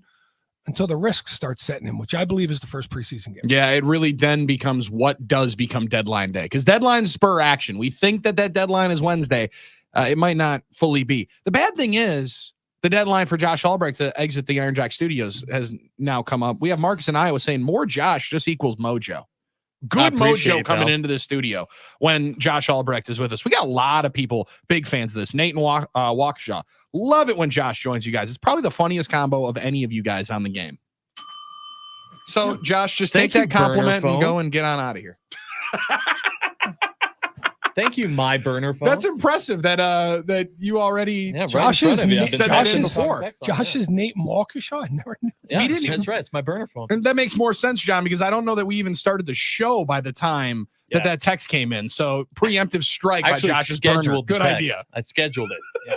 until the risks start setting in, which I believe is the first preseason game. Yeah, it really then becomes what does become deadline day, because deadlines spur action. We think that deadline is Wednesday. It might not fully be. The bad thing is the deadline for Josh Albrecht to exit the Iron Jack Studios has now come up. We have Marcus in Iowa saying more Josh just equals mojo. Good mojo coming into the studio when Josh Albrecht is with us. We got a lot of people, big fans of this. Nate and Waukesha. Love it when Josh joins you guys. It's probably the funniest combo of any of you guys on the game. So, Josh, just take that compliment and go and get on out of here. Thank you, my burner phone. That's impressive that that you already Josh's said that before. Josh's Nate Waukesha. I never knew. Yeah, that's right. It's my burner phone. And that makes more sense, John, because I don't know that we even started the show by the time that text came in. So preemptive strike by Josh's burner. Good idea. I scheduled it. Yeah.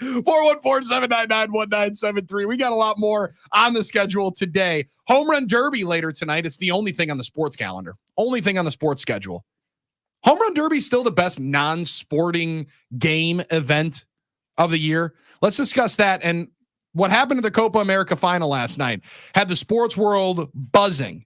414-799-1973. We got a lot more on the schedule today. Home Run Derby later tonight. It's the only thing on the sports calendar. Only thing on the sports schedule. Home Run Derby is still the best non-sporting game event of the year. Let's discuss that and what happened to the Copa America final last night. Had the sports world buzzing.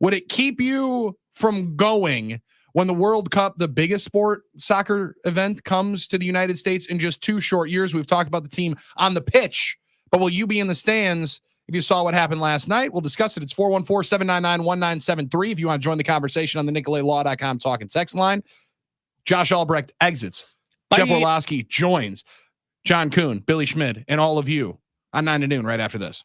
Would it keep you from going when the World Cup, the biggest sport soccer event, comes to the United States in just 2 short years? We've talked about the team on the pitch, but will you be in the stands if you saw what happened last night? We'll discuss it. It's 414-799-1973. If you want to join the conversation on the NicoletLaw.com talk and text line. Josh Albrecht exits. Bye. Jeff Orlowski joins. John Kuhn, Billy Schmid, and all of you on 9 to noon right after this.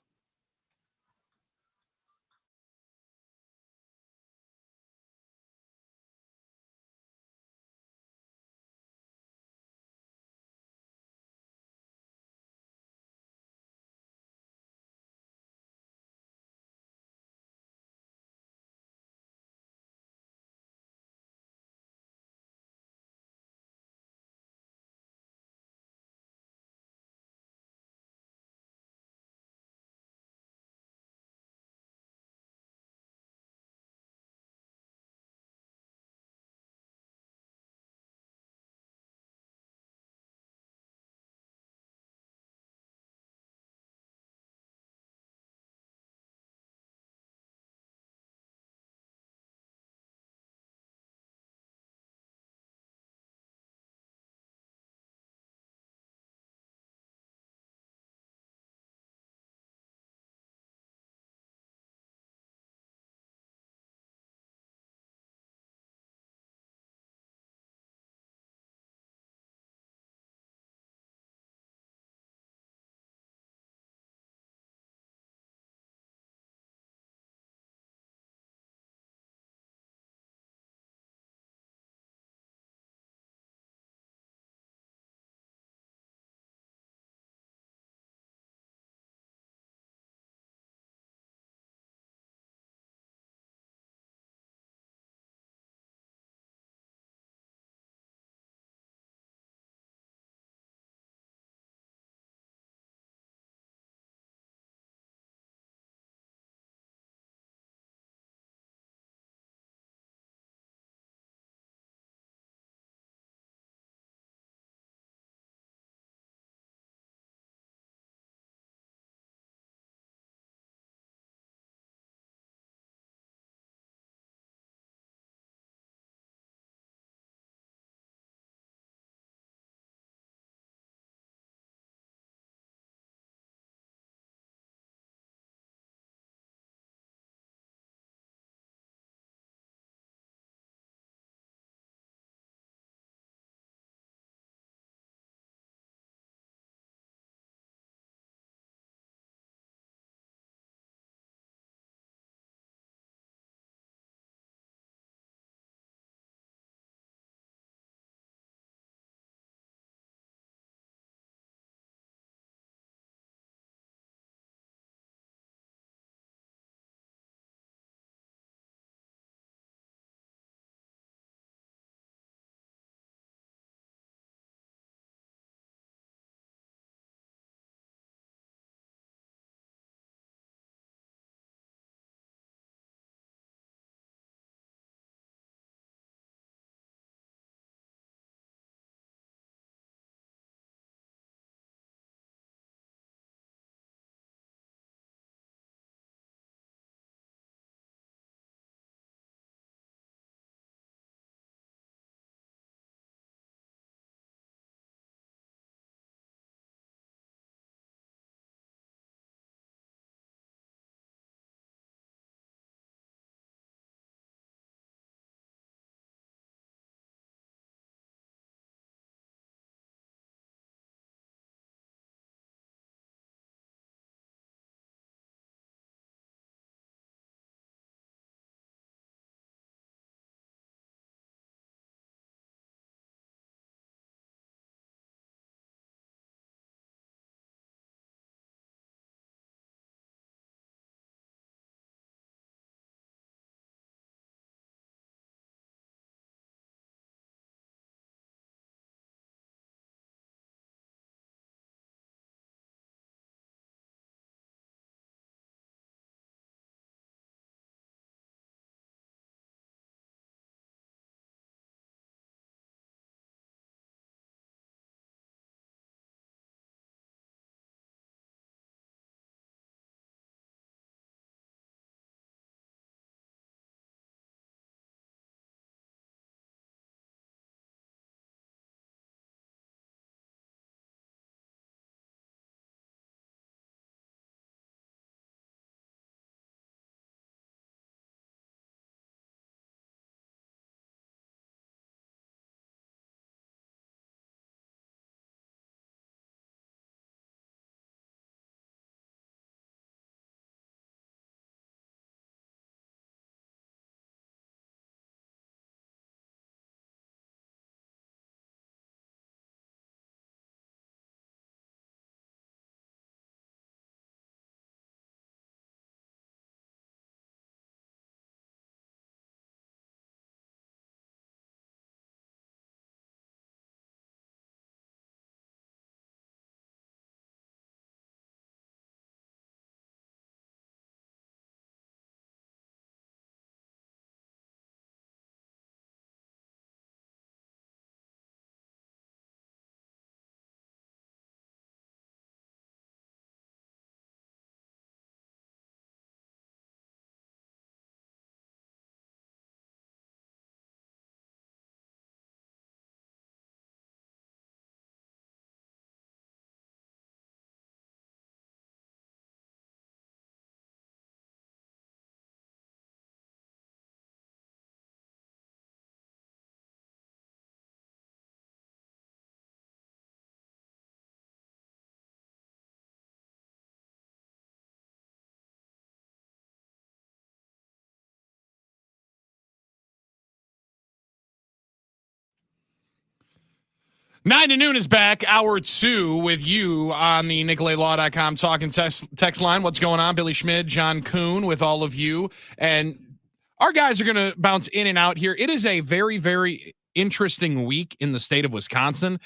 9 to noon is back. Hour 2 with you on the NicoletLaw.com talking text line. What's going on? Billy Schmid, John Kuhn with all of you. And our guys are going to bounce in and out here. It is a very, very interesting week in the state of Wisconsin.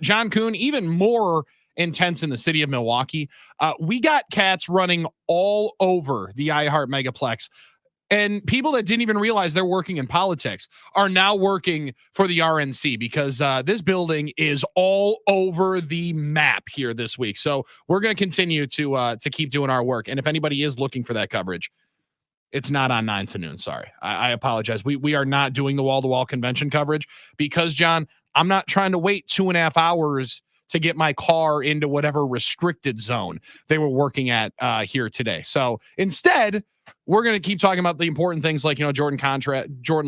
John Kuhn, even more intense in the city of Milwaukee. We got cats running all over the iHeart Megaplex. And people that didn't even realize they're working in politics are now working for the RNC because this building is all over the map here this week. So we're going to continue to keep doing our work. And if anybody is looking for that coverage, it's not on 9 to noon. Sorry. I apologize. We are not doing the wall-to-wall convention coverage because, John, I'm not trying to wait 2.5 hours to get my car into whatever restricted zone they were working at here today. So instead, we're going to keep talking about the important things like, Jordan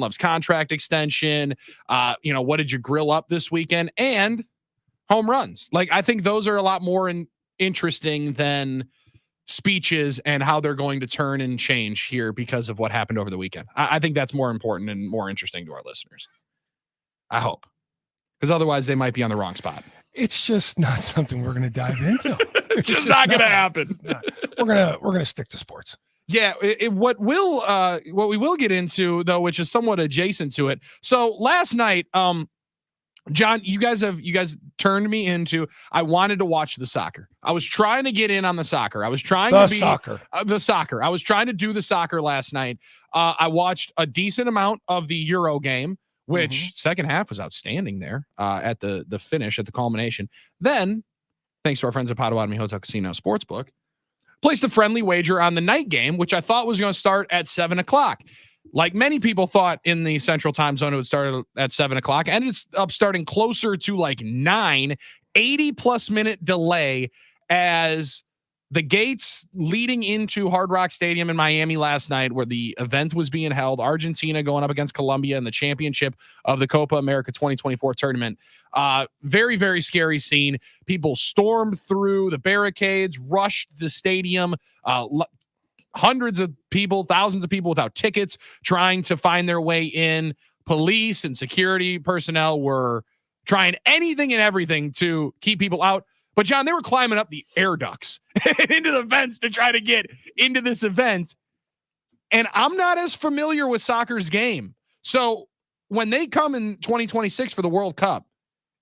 Love's contract extension. What did you grill up this weekend, and home runs? Like, I think those are a lot more interesting than speeches and how they're going to turn and change here because of what happened over the weekend. I think that's more important and more interesting to our listeners. I hope, because otherwise they might be on the wrong spot. It's just not something we're going to dive into. It's just not going to happen. We're going to stick to sports. Yeah, what we will get into though, which is somewhat adjacent to it. So last night, John, you guys turned me into. I wanted to watch the soccer. I was trying to get in on the soccer. I was trying the to be the soccer. I was trying to do the soccer last night. I watched a decent amount of the Euro game, which second half was outstanding there at the finish, at the culmination. Then, thanks to our friends at Potawatomi Hotel Casino Sportsbook, placed a friendly wager on the night game, which I thought was going to start at 7:00. Like many people thought in the Central Time Zone, it would start at 7:00, and it's up starting closer to like 9, 80+ minute delay as the gates leading into Hard Rock Stadium in Miami last night, where the event was being held, Argentina going up against Colombia in the championship of the Copa America 2024 tournament. Very, very scary scene. People stormed through the barricades, rushed the stadium, hundreds of people, thousands of people without tickets trying to find their way in. Police and security personnel were trying anything and everything to keep people out. But, John, they were climbing up the air ducts into the vents to try to get into this event. And I'm not as familiar with soccer's game. So when they come in 2026 for the World Cup,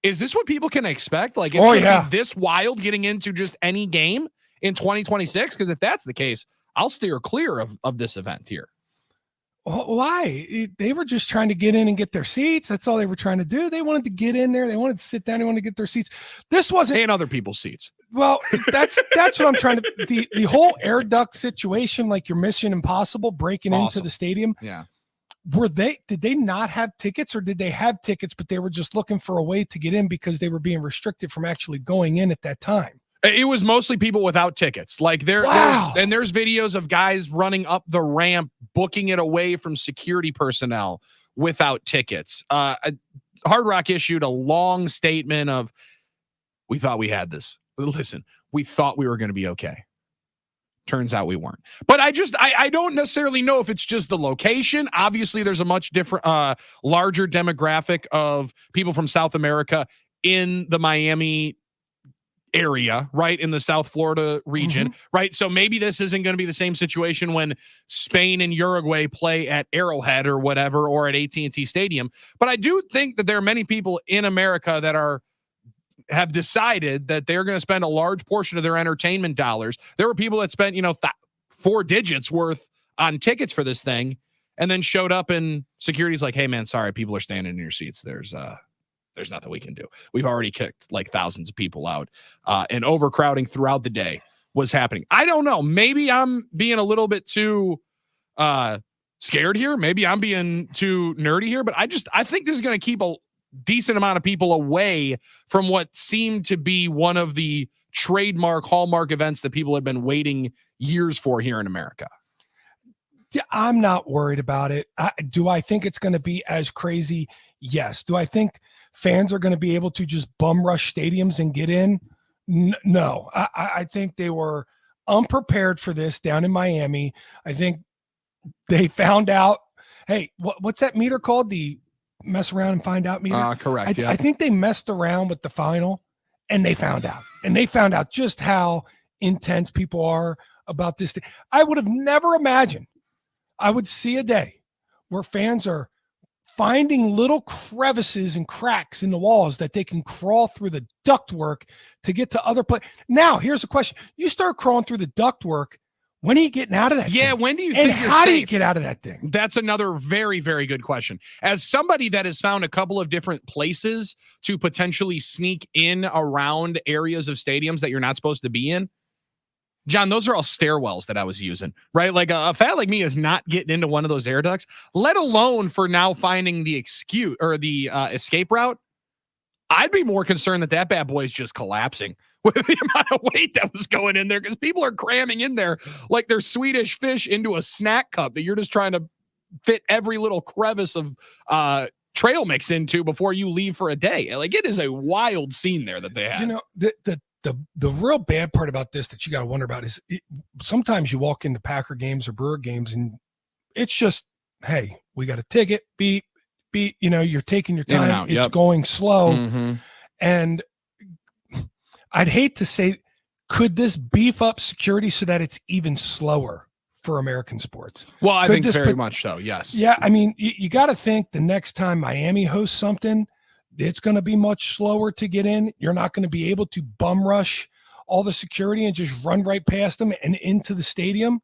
is this what people can expect? Like, it's going to be this wild getting into just any game in 2026? Because if that's the case, I'll steer clear of this event here. Why? They were just trying to get in and get their seats. That's all they were trying to do. They wanted to get in there. They wanted to sit down. They wanted to get their seats. This wasn't and other people's seats. Well, that's what I'm trying to. The whole air duct situation, like your Mission Impossible breaking into the stadium. Yeah. Did they not have tickets, or did they have tickets, but they were just looking for a way to get in because they were being restricted from actually going in at that time? It was mostly people without tickets. Like there's videos of guys running up the ramp, booking it away from security personnel without tickets. Hard Rock issued a long statement of, we thought we had this. Listen, we thought we were going to be okay. Turns out we weren't. But I don't necessarily know if it's just the location. Obviously, there's a much different, larger demographic of people from South America in the Miami area, right, in the South Florida region, right? So maybe this isn't going to be the same situation when Spain and Uruguay play at Arrowhead or whatever, or at AT&T Stadium. But I do think that there are many people in America that have decided that they're going to spend a large portion of their entertainment dollars. There were people that spent, 4 digits worth on tickets for this thing, and then showed up and security's like, hey man, sorry, people are standing in your seats. There's nothing we can do. We've already kicked like thousands of people out, and overcrowding throughout the day was happening. I don't know. Maybe I'm being a little bit too scared here. Maybe I'm being too nerdy here, but I think this is going to keep a decent amount of people away from what seemed to be one of the trademark hallmark events that people have been waiting years for here in America. Yeah, I'm not worried about it. Do I think it's going to be as crazy? Yes. Do I think fans are going to be able to just bum rush stadiums and get in? No. I think they were unprepared for this down in Miami. I think they found out, hey, what's that meter called? The mess around and find out meter? Correct. I think they messed around with the final and they found out. And they found out just how intense people are about this thing. I would have never imagined I would see a day where fans are finding little crevices and cracks in the walls that they can crawl through the ductwork to get to other places. Now, here's a question. You start crawling through the ductwork, when are you getting out of that thing? When do you and think you're how do you safe? get out of that thing? That's another very, very good question. As somebody that has found a couple of different places to potentially sneak in around areas of stadiums that you're not supposed to be in, John, those are all stairwells that I was using, right? Like a fat like me is not getting into one of those air ducts, let alone for now finding the excuse or the escape route. I'd be more concerned that bad boy is just collapsing with the amount of weight that was going in there, because people are cramming in there like they're Swedish fish into a snack cup that you're just trying to fit every little crevice of trail mix into before you leave for a day. Like, it is a wild scene there that they have. You know, the real bad part about this that you got to wonder about is sometimes you walk into Packer games or Brewer games and it's just, hey, we got a ticket, beep, you know, you're taking your time. It's going slow. Mm-hmm. And I'd hate to say, could this beef up security so that it's even slower for American sports? Well, I think very much so. Yes. Yeah. I mean, you got to think the next time Miami hosts something, it's going to be much slower to get in. You're not going to be able to bum rush all the security and just run right past them and into the stadium.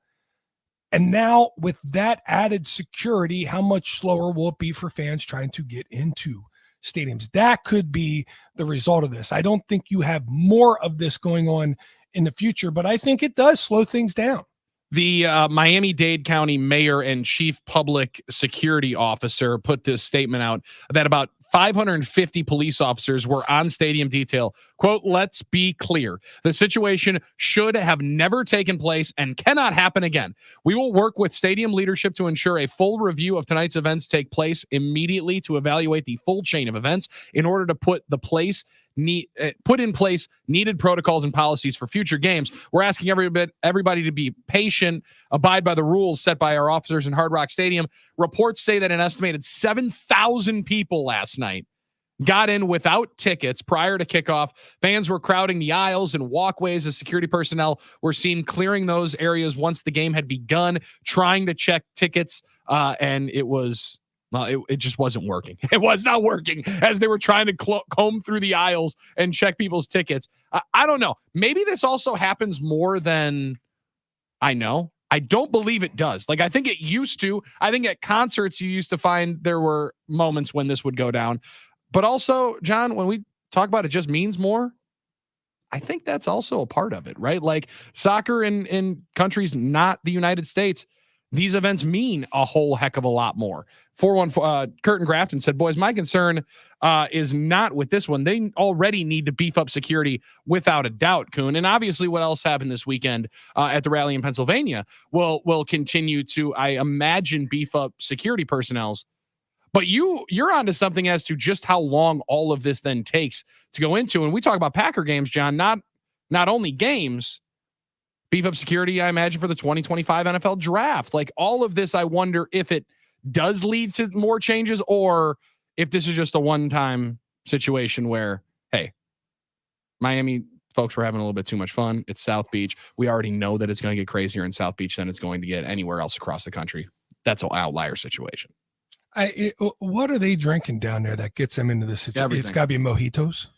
And now with that added security, how much slower will it be for fans trying to get into stadiums? That could be the result of this. I don't think you have more of this going on in the future, but I think it does slow things down. The Miami-Dade County mayor and chief public security officer put this statement out that about 550 police officers were on stadium detail. Quote, let's be clear. The situation should have never taken place and cannot happen again. We will work with stadium leadership to ensure a full review of tonight's events take place immediately to evaluate the full chain of events in order to put in place needed protocols and policies for future games. We're asking everybody to be patient, abide by the rules set by our officers in Hard Rock Stadium. Reports say that an estimated 7,000 people last night got in without tickets prior to kickoff. Fans were crowding the aisles and walkways as security personnel were seen clearing those areas once the game had begun, trying to check tickets, and it was... Well, it just wasn't working. It was not working as they were trying to comb through the aisles and check people's tickets. I don't know. Maybe this also happens more than I know. I don't believe it does. Like, I think it used to. I think at concerts, you used to find there were moments when this would go down. But also, John, when we talk about it just means more, I think that's also a part of it, right? Like, soccer in countries not the United States, these events mean a whole heck of a lot more. 414 Curtin Grafton said, boys, my concern is not with this one. They already need to beef up security without a doubt, Kuhn. And obviously what else happened this weekend at the rally in Pennsylvania will continue to, I imagine, beef up security personnel's. But you're onto something as to just how long all of this then takes to go into. And we talk about Packer games, John, not only games, beef up security, I imagine, for the 2025 NFL draft. Like, all of this, I wonder if it does lead to more changes or if this is just a one-time situation where, hey, Miami folks were having a little bit too much fun. It's South Beach. We already know that it's going to get crazier in South Beach than it's going to get anywhere else across the country. That's an outlier situation. What are they drinking down there that gets them into this situation? Everything. It's got to be mojitos,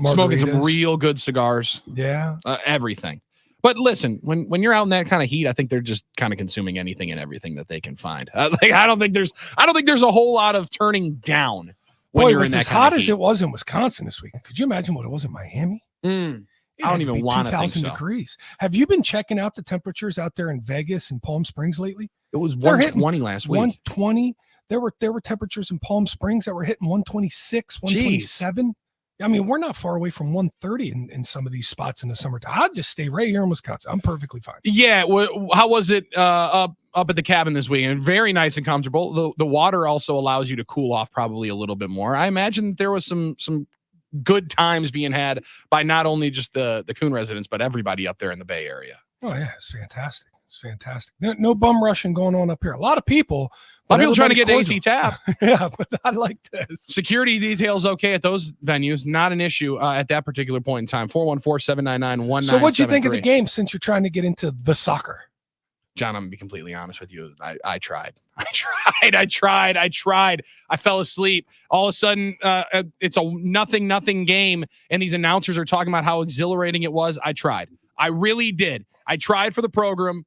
smoking some real good cigars. Yeah. Everything. But listen, when you're out in that kind of heat, I think they're just kind of consuming anything and everything that they can find. I don't think there's a whole lot of turning down when you're in that as kind hot of as heat. it was in Wisconsin this weekend. Could you imagine what it was in Miami? I don't even want to think so. 2,000 degrees. Have you been checking out the temperatures out there in Vegas and Palm Springs lately? It was 120 last week. 120. There were temperatures in Palm Springs that were hitting 126, 127. Jeez. I mean, we're not far away from 130 in some of these spots in the summertime. I'll just stay right here in Wisconsin. I'm perfectly fine. Yeah. How was it up at the cabin this weekend? Very nice and comfortable. The water also allows you to cool off probably a little bit more. I imagine there was some good times being had by not only just the Kuhn residents, but everybody up there in the Bay Area. Oh, yeah. It's fantastic. It's fantastic. No bum rushing going on up here. A lot of people A lot of people trying to everybody get cordial. AC Tap. Yeah, but not like this. Security details okay at those venues. Not an issue at that particular point in time. 414-799-1973. So what'd you think of the game since you're trying to get into the soccer? John, I'm gonna be completely honest with you. I tried. I tried. I fell asleep. All of a sudden, it's a nothing game, and these announcers are talking about how exhilarating it was. I tried. I really did. I tried for the program.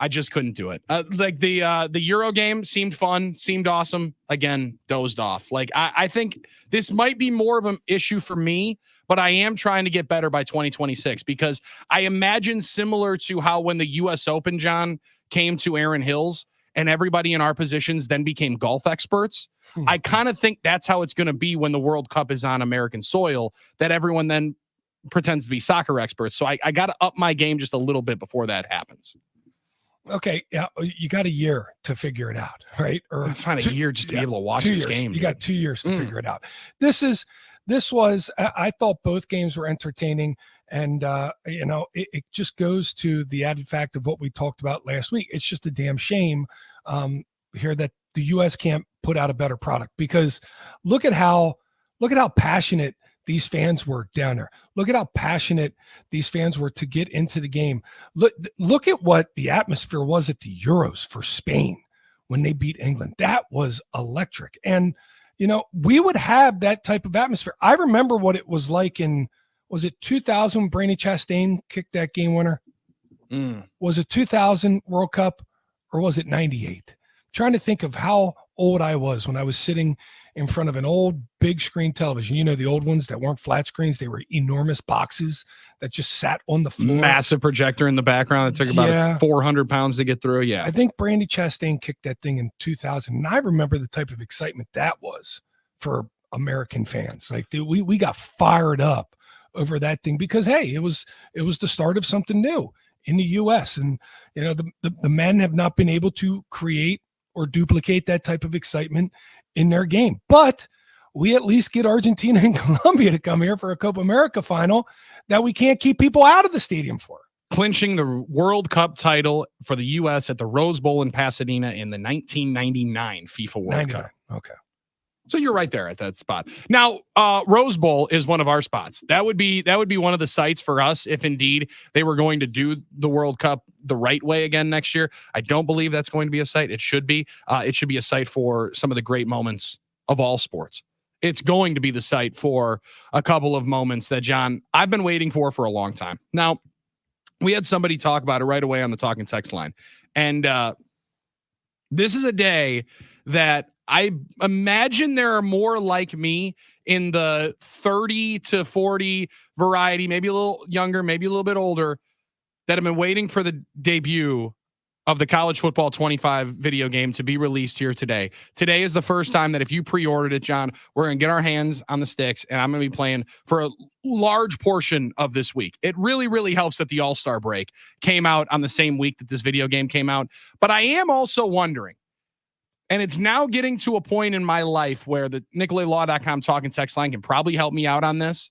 I just couldn't do it. Like the Euro game seemed fun, seemed awesome. Again, dozed off. Like I think this might be more of an issue for me, but I am trying to get better by 2026 because I imagine similar to how when the U.S. Open, John, came to Aaron Hills and everybody in our positions then became golf experts. I kind of think that's how it's going to be when the World Cup is on American soil, that everyone then pretends to be soccer experts. So I got to up my game just a little bit before that happens. Okay, yeah, you got a year to figure it out, right? Or find a year just to be able to watch 2 this years. game. You got 2 years to figure it out. This was. I thought both games were entertaining, and it just goes to the added fact of what we talked about last week. It's just a damn shame here that the U.S. can't put out a better product because look at how passionate these fans were down there. Look at how passionate these fans were to get into the game. Look at what the atmosphere was at the Euros for Spain when they beat England. That was electric. And, we would have that type of atmosphere. I remember what it was like was it 2000 when Brandi Chastain kicked that game winner? Was it 2000 World Cup or was it 98? Trying to think of how old I was when I was sitting in front of an old big screen television. The old ones that weren't flat screens. They were enormous boxes that just sat on the floor. Massive projector in the background. It took about 400 pounds to get through. Yeah. I think Brandi Chastain kicked that thing in 2000. And I remember the type of excitement that was for American fans. Like, dude, we got fired up over that thing because, hey, it was the start of something new in the U.S. And, the men have not been able to create or duplicate that type of excitement in their game. But we at least get Argentina and Colombia to come here for a Copa America final that we can't keep people out of the stadium for. Clinching the World Cup title for the U.S. at the Rose Bowl in Pasadena in the 1999 FIFA World 99. Cup. Okay. So you're right there at that spot. Now, Rose Bowl is one of our spots. That would be one of the sites for us if indeed they were going to do the World Cup the right way again next year. I don't believe that's going to be a site. It should be. It should be a site for some of the great moments of all sports. It's going to be the site for a couple of moments that, John, I've been waiting for a long time. Now, we had somebody talk about it right away on the talking text line. And this is a day that I imagine there are more like me in the 30 to 40 variety, maybe a little younger, maybe a little bit older, that have been waiting for the debut of the College Football 25 video game to be released here today. Today is the first time that if you pre-ordered it, John, we're going to get our hands on the sticks, and I'm going to be playing for a large portion of this week. It really, really helps that the All-Star break came out on the same week that this video game came out. But I am also wondering, and it's now getting to a point in my life where the NicolaLaw.com talking text line can probably help me out on this.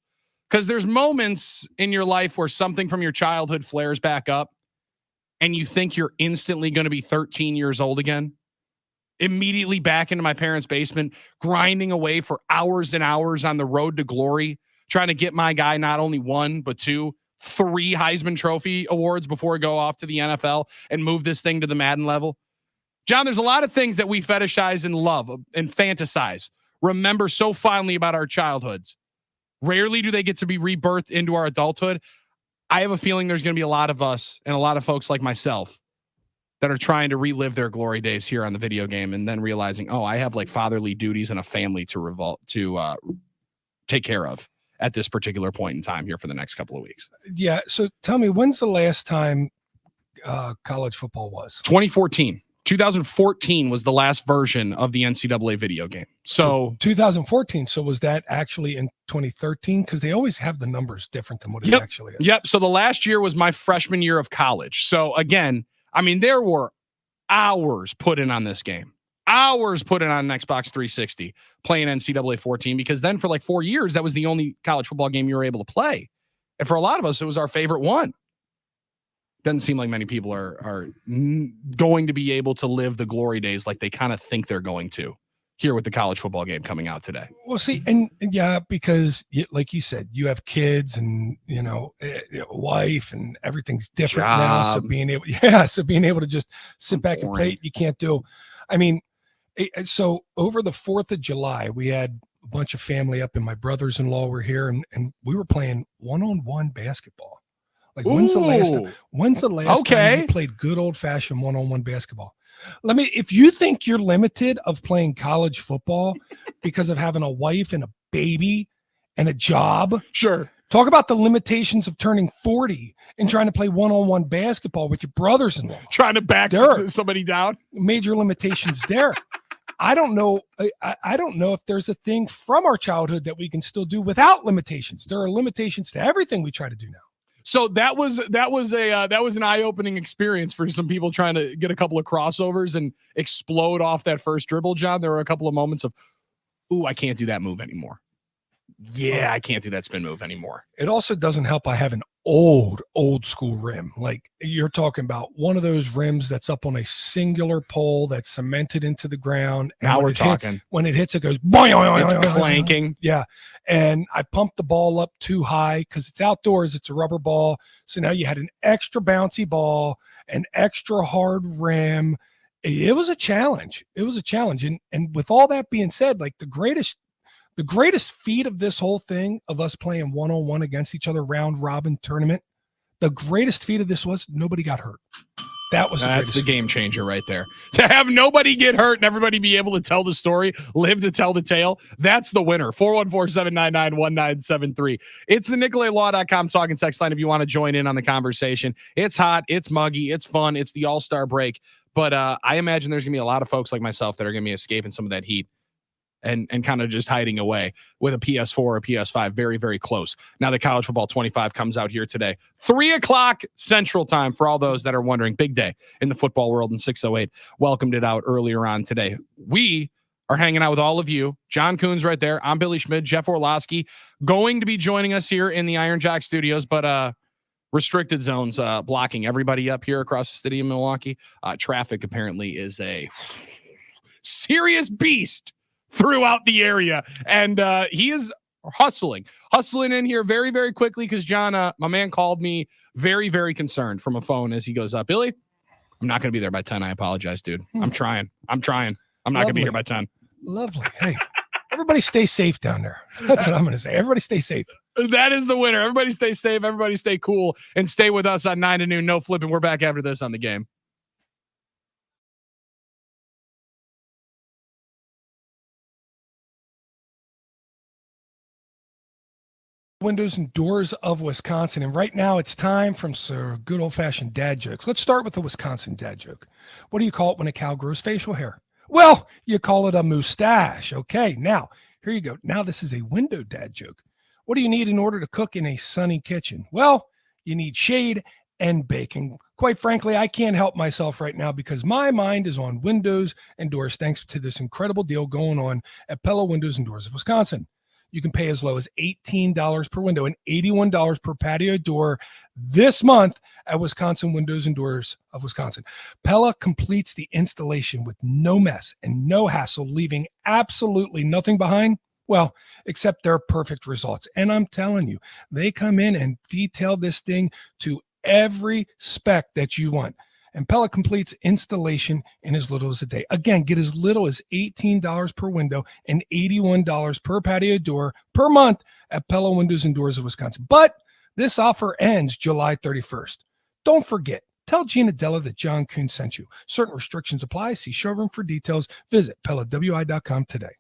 Because there's moments in your life where something from your childhood flares back up and you think you're instantly going to be 13 years old again. Immediately back into my parents' basement, grinding away for hours and hours on the road to glory, trying to get my guy not only one, but two, 3 Heisman Trophy awards before we go off to the NFL and move this thing to the Madden level. John, there's a lot of things that we fetishize and love and fantasize, remember so fondly about our childhoods. Rarely do they get to be rebirthed into our adulthood. I have a feeling there's going to be a lot of us and a lot of folks like myself that are trying to relive their glory days here on the video game and then realizing, I have like fatherly duties and a family to take care of at this particular point in time here for the next couple of weeks. Yeah. So tell me, when's the last time college football was? 2014. 2014 was the last version of the NCAA video game. So 2014. So was that actually in 2013? Because they always have the numbers different than what it actually is. Yep. So the last year was my freshman year of college. So again, I mean, there were hours put in on this game. Hours put in on an Xbox 360 playing NCAA 14, because then for like 4 years, that was the only college football game you were able to play. And for a lot of us, it was our favorite one. doesn't seem like many people are going to be able to live the glory days like they kind of think they're going to here with the college football game coming out today. Well, see, and yeah, because like you said, you have kids and, wife and everything's different now. So being able to just sit back and play, you can't do. I mean, so over the 4th of July, we had a bunch of family up and my brothers-in-law were here and we were playing one-on-one basketball. Like when's the last time you played good old-fashioned one-on-one basketball? If you think you're limited of playing college football because of having a wife and a baby and a job, sure. Talk about the limitations of turning 40 and trying to play one-on-one basketball with your brothers-in-law. Trying to back somebody down. Major limitations there. I don't know. I don't know if there's a thing from our childhood that we can still do without limitations. There are limitations to everything we try to do now. So that was an eye-opening experience for some people trying to get a couple of crossovers and explode off that first dribble, John. There were a couple of moments of, ooh, I can't do that move anymore. Yeah, I can't do that spin move anymore. It also doesn't help I have an old school rim. Like you're talking about one of those rims that's up on a singular pole that's cemented into the ground. And now we're talking. When it hits, it goes boing. It's clanking. Yeah. And I pumped the ball up too high because it's outdoors. It's a rubber ball. So now you had an extra bouncy ball, an extra hard rim. It was a challenge. And with all that being said, like the greatest feat of this whole thing of us playing one-on-one against each other, round robin tournament, the greatest feat of this was nobody got hurt. That's the game changer right there. To have nobody get hurt and everybody be able to tell the story, live to tell the tale, that's the winner. 414-799-1973. It's the NicolaLaw.com talking text line if you want to join in on the conversation. It's hot, it's muggy, it's fun, it's the All-Star break. But I imagine there's going to be a lot of folks like myself that are going to be escaping some of that heat and kind of just hiding away with a PS4 or a PS5 very, very close. Now the College Football 25 comes out here today. 3:00 Central Time for all those that are wondering. Big day in the football world, and 608 welcomed it out earlier on today. We are hanging out with all of you. John Coons right there. I'm Billy Schmid, Jeff Orlowski, going to be joining us here in the Iron Jock Studios, but restricted zones blocking everybody up here across the city of Milwaukee. Traffic apparently is a serious beast throughout the area, and he is hustling in here very, very quickly because John, my man, called me very, very concerned from a phone as he goes up. Billy, I'm not going to be there by 10. I apologize, dude. I'm trying. I'm not going to be here by 10. Lovely. Hey, everybody stay safe down there. That's what I'm going to say. Everybody stay safe. That is the winner. Everybody stay safe. Everybody stay cool and stay with us on 9 to noon. No flipping. We're back after this on the game. Windows and doors of Wisconsin. And right now it's time for some good old-fashioned dad jokes. Let's start with the Wisconsin dad joke. What do you call it when a cow grows facial hair? Well, you call it a mustache. Okay, now, here you go. Now this is a window dad joke. What do you need in order to cook in a sunny kitchen? Well, you need shade and bacon. Quite frankly, I can't help myself right now because my mind is on windows and doors thanks to this incredible deal going on at Pella Windows and Doors of Wisconsin. You can pay as low as $18 per window and $81 per patio door this month at Wisconsin Windows and Doors of Wisconsin. Pella completes the installation with no mess and no hassle, leaving absolutely nothing behind. Well, except their perfect results. And I'm telling you, they come in and detail this thing to every spec that you want. And Pella completes installation in as little as a day. Again, get as little as $18 per window and $81 per patio door per month at Pella Windows and Doors of Wisconsin. But this offer ends July 31st. Don't forget, tell Gina Della that John Coon sent you. Certain restrictions apply. See showroom for details. Visit PellaWI.com today.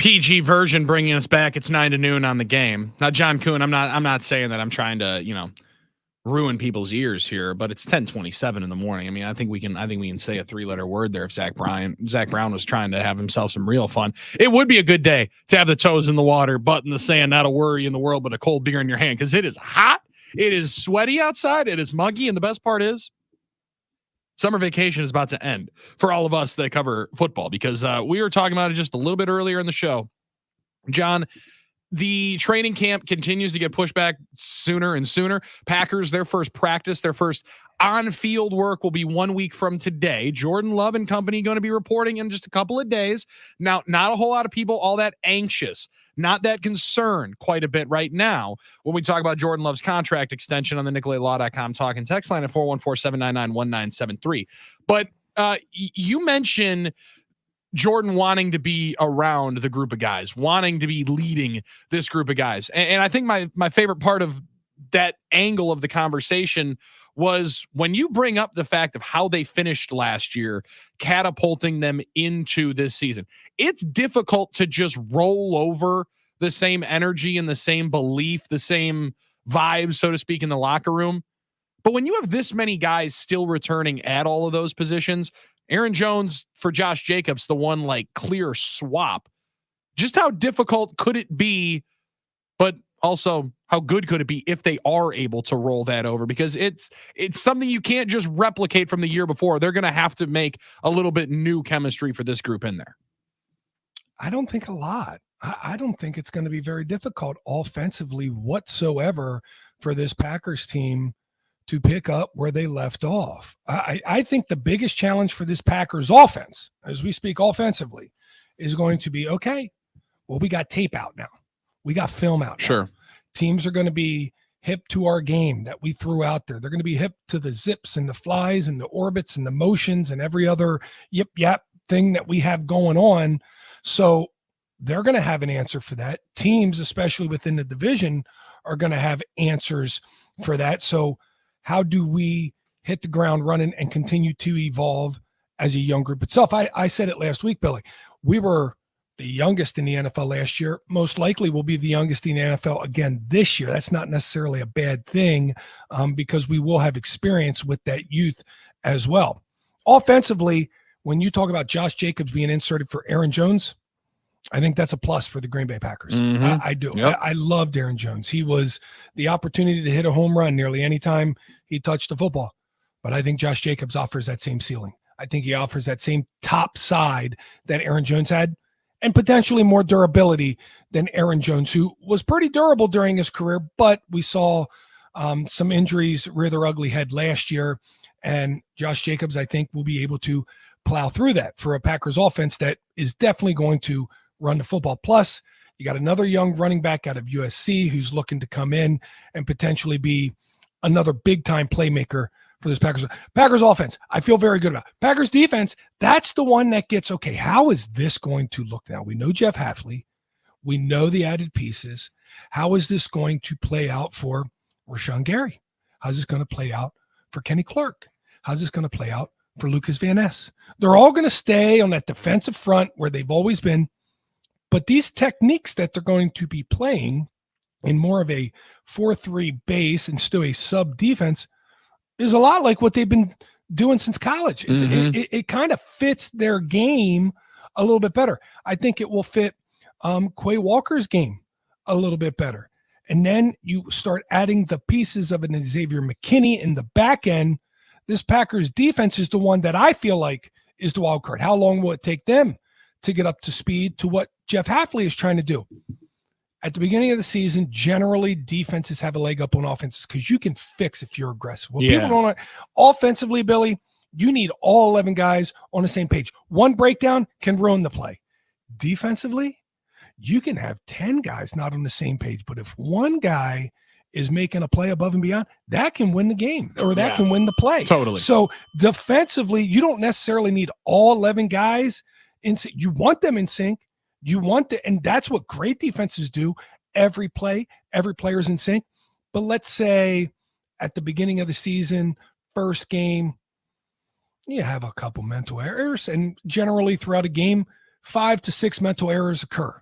PG version bringing us back. It's 9 to noon on the game. Now, John Kuhn, I'm not saying that I'm trying to, ruin people's ears here, but it's 10:27 in the morning. I mean, I think we can say a 3-letter word there if Zach Brown was trying to have himself some real fun. It would be a good day to have the toes in the water, butt in the sand, not a worry in the world, but a cold beer in your hand, because it is hot. It is sweaty outside. It is muggy. And the best part is summer vacation is about to end for all of us that cover football, because we were talking about it just a little bit earlier in the show. John, the training camp continues to get pushed back sooner and sooner. Packers, their first practice, their first on-field work will be 1 week from today. Jordan Love and company going to be reporting in just a couple of days. Now, not a whole lot of people all that anxious, not that concerned quite a bit right now when we talk about Jordan Love's contract extension on the NicolaitLaw.com talk and text line at 414-799-1973. But you mentioned Jordan wanting to be around the group of guys, wanting to be leading this group of guys. And I think my favorite part of that angle of the conversation was when you bring up the fact of how they finished last year, catapulting them into this season. It's difficult to just roll over the same energy and the same belief, the same vibe, so to speak, in the locker room. But when you have this many guys still returning at all of those positions, Aaron Jones for Josh Jacobs, the one like clear swap. Just how difficult could it be, but also how good could it be if they are able to roll that over? Because it's something you can't just replicate from the year before. They're going to have to make a little bit new chemistry for this group in there. I don't think a lot. I don't think it's going to be very difficult offensively whatsoever for this Packers team to pick up where they left off. I think the biggest challenge for this Packers offense, as we speak offensively, is going to be, okay, well, we got tape out now. We got film out now. Sure. Teams are going to be hip to our game that we threw out there. They're going to be hip to the zips and the flies and the orbits and the motions and every other yip yap thing that we have going on. So they're going to have an answer for that. Teams, especially within the division, are going to have answers for that. So how do we hit the ground running and continue to evolve as a young group itself? I said it last week, Billy. We were the youngest in the NFL last year. Most likely will be the youngest in the NFL again this year. That's not necessarily a bad thing because we will have experience with that youth as well. Offensively, when you talk about Josh Jacobs being inserted for Aaron Jones, I think that's a plus for the Green Bay Packers. Mm-hmm. I do. Yep. I loved Aaron Jones. He was the opportunity to hit a home run nearly any time he touched the football. But I think Josh Jacobs offers that same ceiling. I think he offers that same top side that Aaron Jones had and potentially more durability than Aaron Jones, who was pretty durable during his career, but we saw some injuries rear their ugly head last year. And Josh Jacobs, I think, will be able to plow through that for a Packers offense that is definitely going to run the football. Plus, you got another young running back out of USC who's looking to come in and potentially be another big-time playmaker for this Packers offense. I feel very good about Packers defense. That's the one that gets, okay, how is this going to look now? We know Jeff Hafley. We know the added pieces. How is this going to play out for Rashawn Gary? How's this going to play out for Kenny Clark? How's this going to play out for Lucas Van Ness? They're all going to stay on that defensive front where they've always been. But these techniques that they're going to be playing in more of a 4-3 base and still a sub defense is a lot like what they've been doing since college. It kind of fits their game a little bit better. I think it will fit Quay Walker's game a little bit better. And then you start adding the pieces of an Xavier McKinney in the back end. This Packers defense is the one that I feel like is the wild card. How long will it take them to get up to speed to what Jeff Hafley is trying to do? At the beginning of the season, generally defenses have a leg up on offenses because you can fix if you're aggressive. What people don't offensively, Billy, you need all 11 guys on the same page. One breakdown can ruin the play. Defensively, you can have 10 guys not on the same page, but if one guy is making a play above and beyond, that can win the game or that can win the play. Totally. So defensively, you don't necessarily need all 11 guys in sync. You want them in sync. You want to, and that's what great defenses do. Every play, every player's in sync. But let's say at the beginning of the season, first game, you have a couple mental errors, and generally throughout a game, 5 to 6 mental errors occur.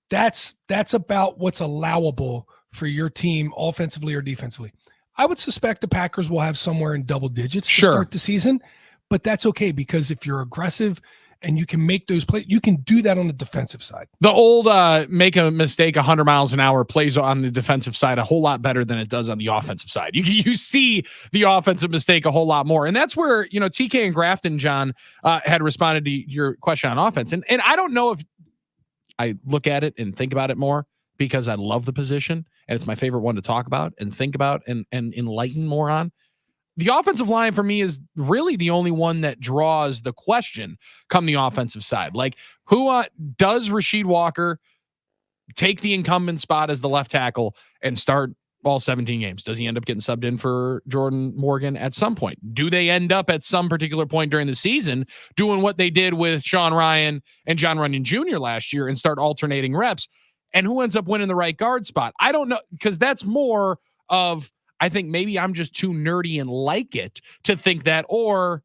that's about what's allowable for your team offensively or defensively. I would suspect the Packers will have somewhere in double digits to start the season, but that's okay because if you're aggressive and you can make those plays, you can do that on the defensive side. The old make a mistake 100 miles an hour plays on the defensive side a whole lot better than it does on the offensive side. You see the offensive mistake a whole lot more. And that's where, TK and Grafton, John, had responded to your question on offense. And I don't know if I look at it and think about it more because I love the position and it's my favorite one to talk about and think about and enlighten more on. The offensive line for me is really the only one that draws the question come the offensive side. Like, who does Rasheed Walker take the incumbent spot as the left tackle and start all 17 games? Does he end up getting subbed in for Jordan Morgan at some point? Do they end up at some particular point during the season doing what they did with Sean Ryan and John Runyon Jr. last year and start alternating reps? And who ends up winning the right guard spot? I don't know, because that's more of, I think maybe I'm just too nerdy and like it to think that, or,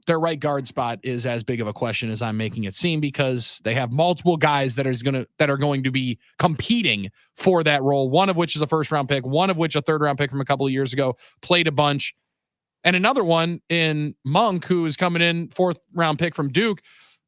their right guard spot is as big of a question as I'm making it seem because they have multiple guys that are going to be competing for that role. One of which is a first round pick, one of which a third round pick from a couple of years ago, played a bunch. And another one in Monk, who is coming in fourth round pick from Duke,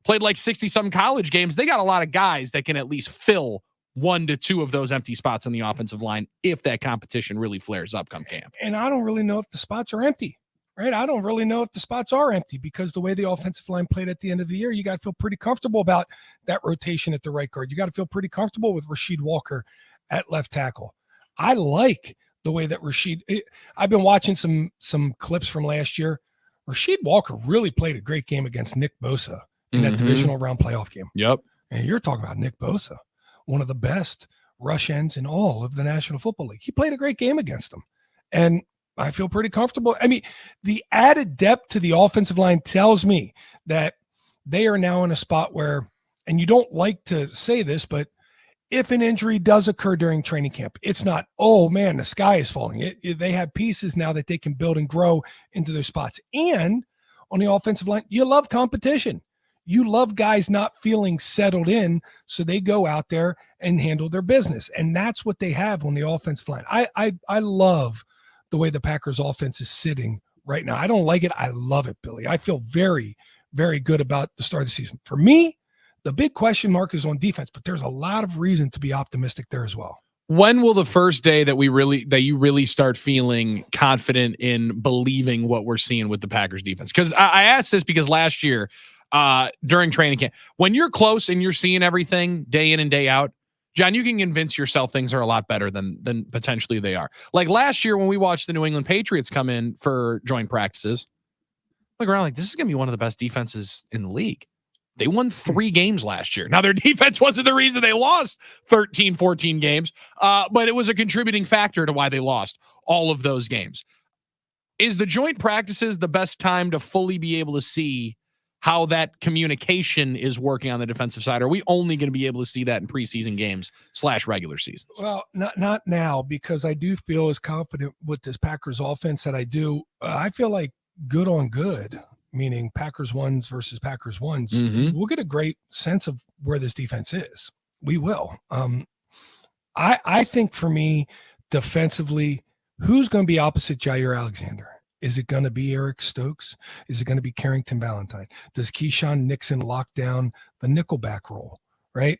played like 60 some college games. They got a lot of guys that can at least fill 1 to 2 of those empty spots on the offensive line if that competition really flares up come camp. And I don't really know if the spots are empty, right? I don't really know if the spots are empty because the way the offensive line played at the end of the year, you got to feel pretty comfortable about that rotation at the right guard. You got to feel pretty comfortable with Rasheed Walker at left tackle. I like the way that I've been watching some clips from last year. Rasheed Walker really played a great game against Nick Bosa in that divisional round playoff game. Yep. And you're talking about Nick Bosa, one of the best rush ends in all of the National Football League. He played a great game against them. And I feel pretty comfortable. I mean, the added depth to the offensive line tells me that they are now in a spot where, and you don't like to say this, but if an injury does occur during training camp, it's not, oh man, the sky is falling. They have pieces now that they can build and grow into their spots. And on the offensive line, you love competition. You love guys not feeling settled in, so they go out there and handle their business. And that's what they have on the offensive line. I love the way the Packers offense is sitting right now. I don't like it. I love it, Billy. I feel very, very good about the start of the season. For me, the big question mark is on defense, but there's a lot of reason to be optimistic there as well. When will the first day that you really start feeling confident in believing what we're seeing with the Packers defense? Because I asked this because last year, during training camp, when you're close and you're seeing everything day in and day out, John, you can convince yourself things are a lot better than potentially they are. Like last year when we watched the New England Patriots come in for joint practices, look around like this is going to be one of the best defenses in the league. They won 3 games last year. Now their defense wasn't the reason they lost 13, 14 games, but it was a contributing factor to why they lost all of those games. Is the joint practices the best time to fully be able to see how that communication is working on the defensive side? Are we only going to be able to see that in preseason games / regular seasons? Well, not now, because I do feel as confident with this Packers offense that I do. I feel like good on good, meaning Packers ones versus Packers ones. We'll get a great sense of where this defense is. We will. I think for me, defensively, who's going to be opposite Jair Alexander? Is it going to be Eric Stokes? Is it going to be Carrington Valentine? Does Keyshawn Nixon lock down the nickelback role, right?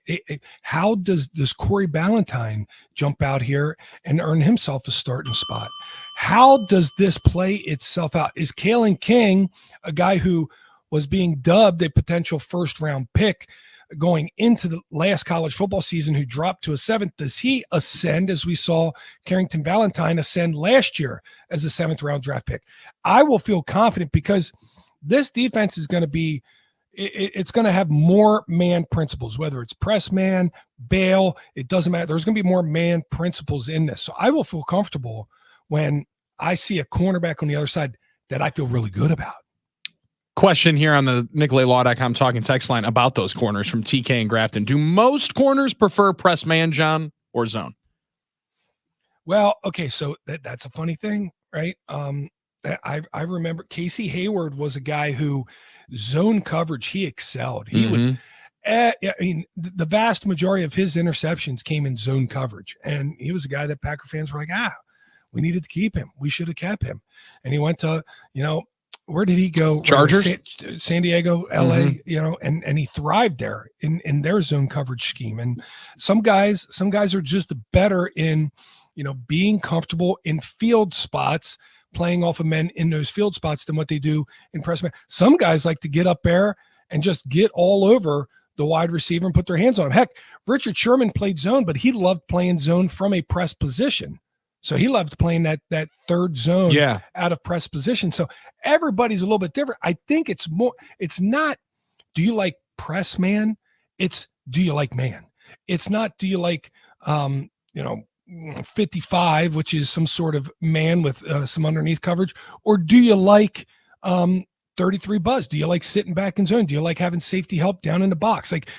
How does Corey Ballantyne jump out here and earn himself a starting spot? How does this play itself out? Is Kalen King, a guy who was being dubbed a potential first-round pick going into the last college football season, who dropped to a 7th, does he ascend as we saw Carrington Valentine ascend last year as a 7th round draft pick? I will feel confident because this defense is going to be, it's going to have more man principles, whether it's press man, bail, it doesn't matter. There's going to be more man principles in this. So I will feel comfortable when I see a cornerback on the other side that I feel really good about. Question here on the NicolaLaw.com talking text line about those corners from TK and Grafton. Do most corners prefer press man, John, or zone? Well, okay, so that's a funny thing, right? I remember Casey Hayward was a guy who zone coverage, he excelled. He would Yeah, I mean, the vast majority of his interceptions came in zone coverage, and he was a guy that Packer fans were like, we needed to keep him. We should have kept him. And he went to, where did he go? Chargers, San Diego, LA, and he thrived there in their zone coverage scheme. And some guys are just better in, being comfortable in field spots, playing off of men in those field spots than what they do in press man. Some guys like to get up there and just get all over the wide receiver and put their hands on him. Heck, Richard Sherman played zone, but he loved playing zone from a press position. So he loved playing that third zone out of press position. So everybody's a little bit different. I think it's not, do you like press man? It's, do you like man? It's not, do you like, 55, which is some sort of man with some underneath coverage, or do you like 33 buzz? Do you like sitting back in zone? Do you like having safety help down in the box? Like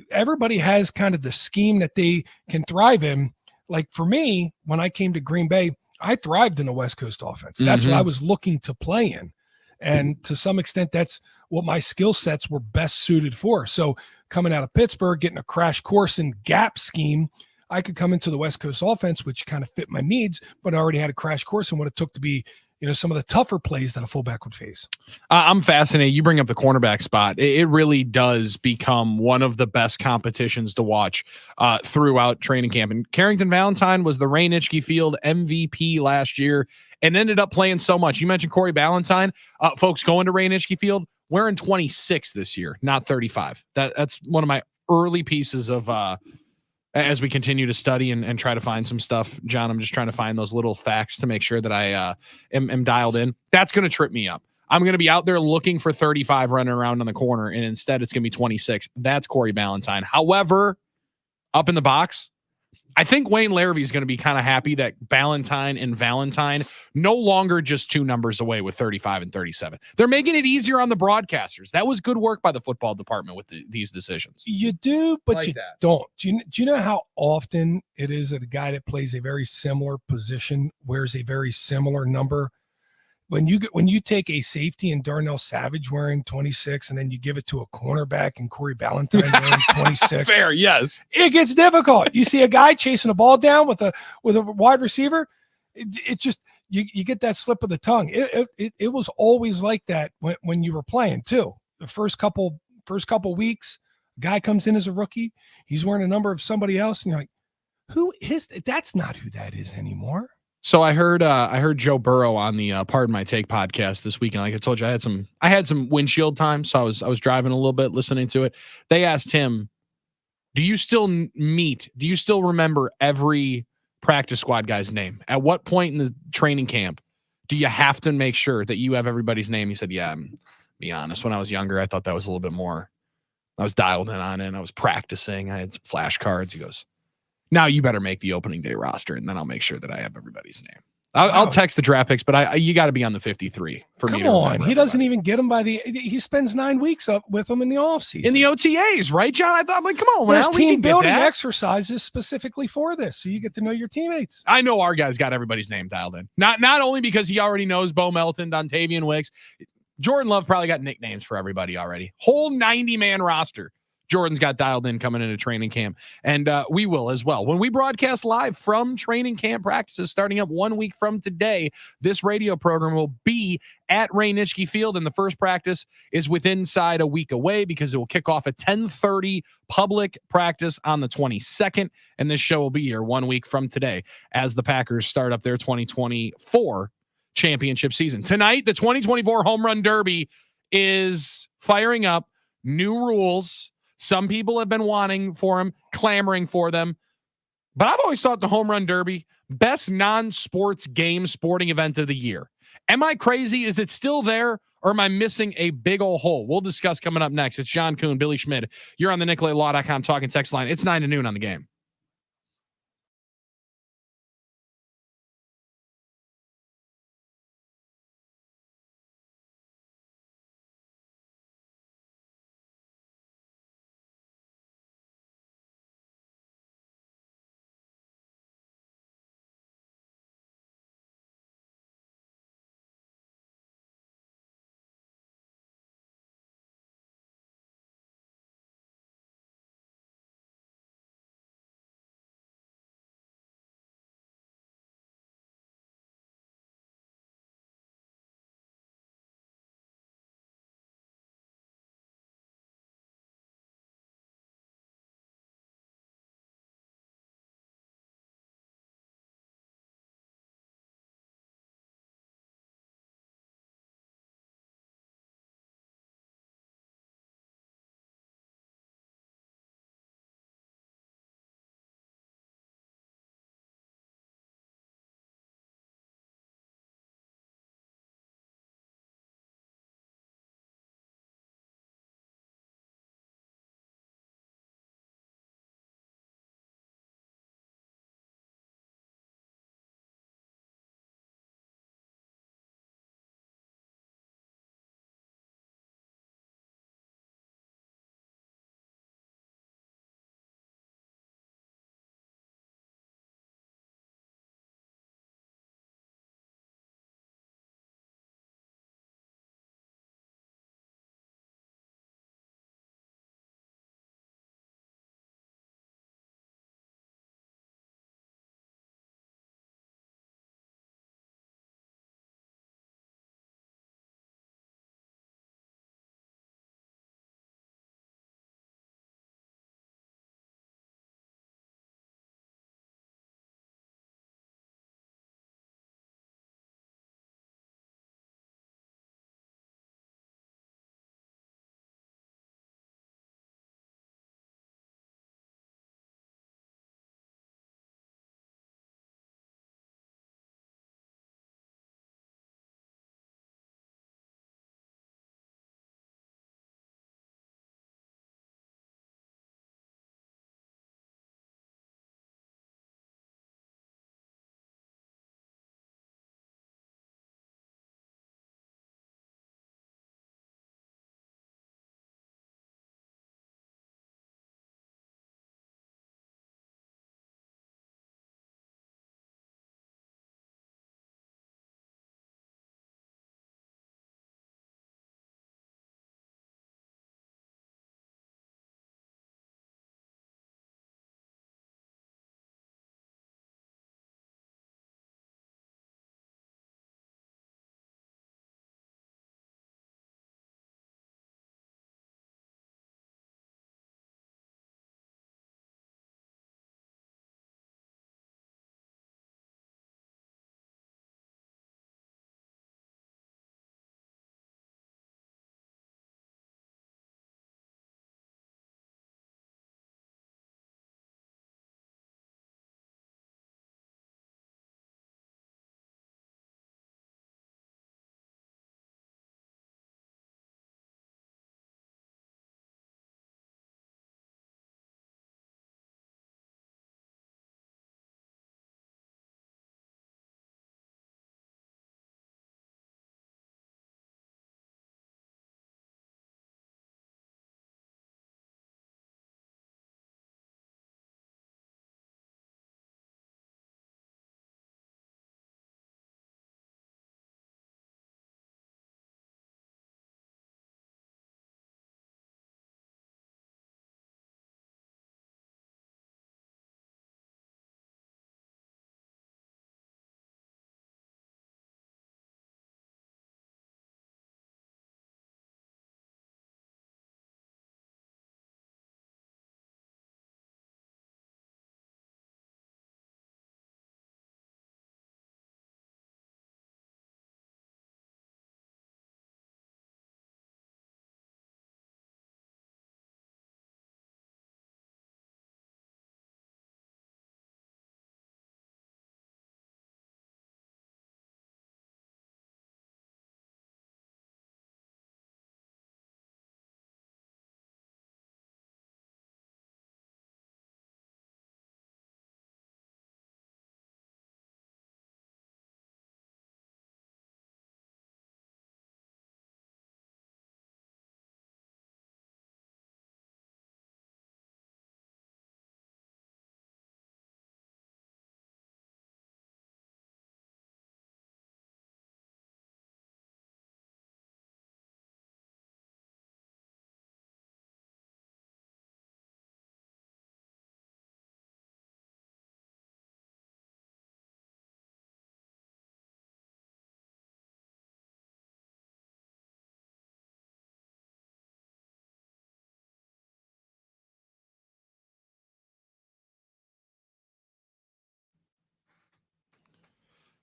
everybody has kind of the scheme that they can thrive in. Like for me, when I came to Green Bay, I thrived in a West Coast offense. That's what I was looking to play in. And to some extent, that's what my skill sets were best suited for. So coming out of Pittsburgh, getting a crash course in gap scheme, I could come into the West Coast offense, which kind of fit my needs, but I already had a crash course in what it took to be, some of the tougher plays that a fullback would face. I'm fascinated. You bring up the cornerback spot. It really does become one of the best competitions to watch throughout training camp. And Carrington Valentine was the Ray Nitschke Field MVP last year and ended up playing so much. You mentioned Corey Ballantyne. Folks going to Ray Nitschke Field, wearing 26 this year, not 35. That's one of my early pieces of as we continue to study and try to find some stuff. John, I'm just trying to find those little facts to make sure that I am dialed in. That's going to trip me up. I'm going to be out there looking for 35 running around on the corner, and instead it's going to be 26. That's Corey Ballantyne. However, up in the box, I think Wayne Larrivee is going to be kind of happy that Ballantyne and Valentine no longer just two numbers away with 35 and 37. They're making it easier on the broadcasters. That was good work by the football department with these decisions. You do, but you don't. Do you know how often it is that a guy that plays a very similar position wears a very similar number? When you take a safety and Darnell Savage wearing 26 and then you give it to a cornerback and Corey Ballantyne wearing 26. Fair, yes. It gets difficult. You see a guy chasing a ball down with a wide receiver, it just you get that slip of the tongue. It was always like that when you were playing too. The first couple weeks, a guy comes in as a rookie, he's wearing a number of somebody else, and you're like, who is that's not who that is anymore. So I heard Joe Burrow on the Pardon My Take podcast this weekend. Like I told you, I had some windshield time, so I was driving a little bit, listening to it. They asked him, do you still remember every practice squad guy's name? At what point in the training camp do you have to make sure that you have everybody's name? He said, yeah, be honest. When I was younger, I thought that was a little bit more, I was dialed in on it, and I was practicing. I had some flashcards. He goes, now you better make the opening day roster, and then I'll make sure that I have everybody's name. I'll text the draft picks, but you got to be on the 53 for me. Come on, he doesn't even get them he spends 9 weeks up with them in the offseason. In the OTAs, right, John? I'm like, come on, there's team building exercises specifically for this, so you get to know your teammates. I know our guy's got everybody's name dialed in. Not only because he already knows Bo Melton, Dontavian Wicks. Jordan Love probably got nicknames for everybody already. Whole 90-man roster. Jordan's got dialed in coming into training camp, and we will as well. When we broadcast live from training camp practices starting up 1 week from today, this radio program will be at Ray Nitschke Field, and the first practice is inside a week away because it will kick off at 10:30 public practice on the 22nd, and this show will be here 1 week from today as the Packers start up their 2024 championship season. Tonight, the 2024 Home Run Derby is firing up. New rules. Some people have been wanting for him, clamoring for them. But I've always thought the Home Run Derby, best non-sports game sporting event of the year. Am I crazy? Is it still there? Or am I missing a big old hole? We'll discuss coming up next. It's John Kuhn, Billy Schmid. You're on the NicolaLaw.com talking text line. It's 9 to noon on the Game.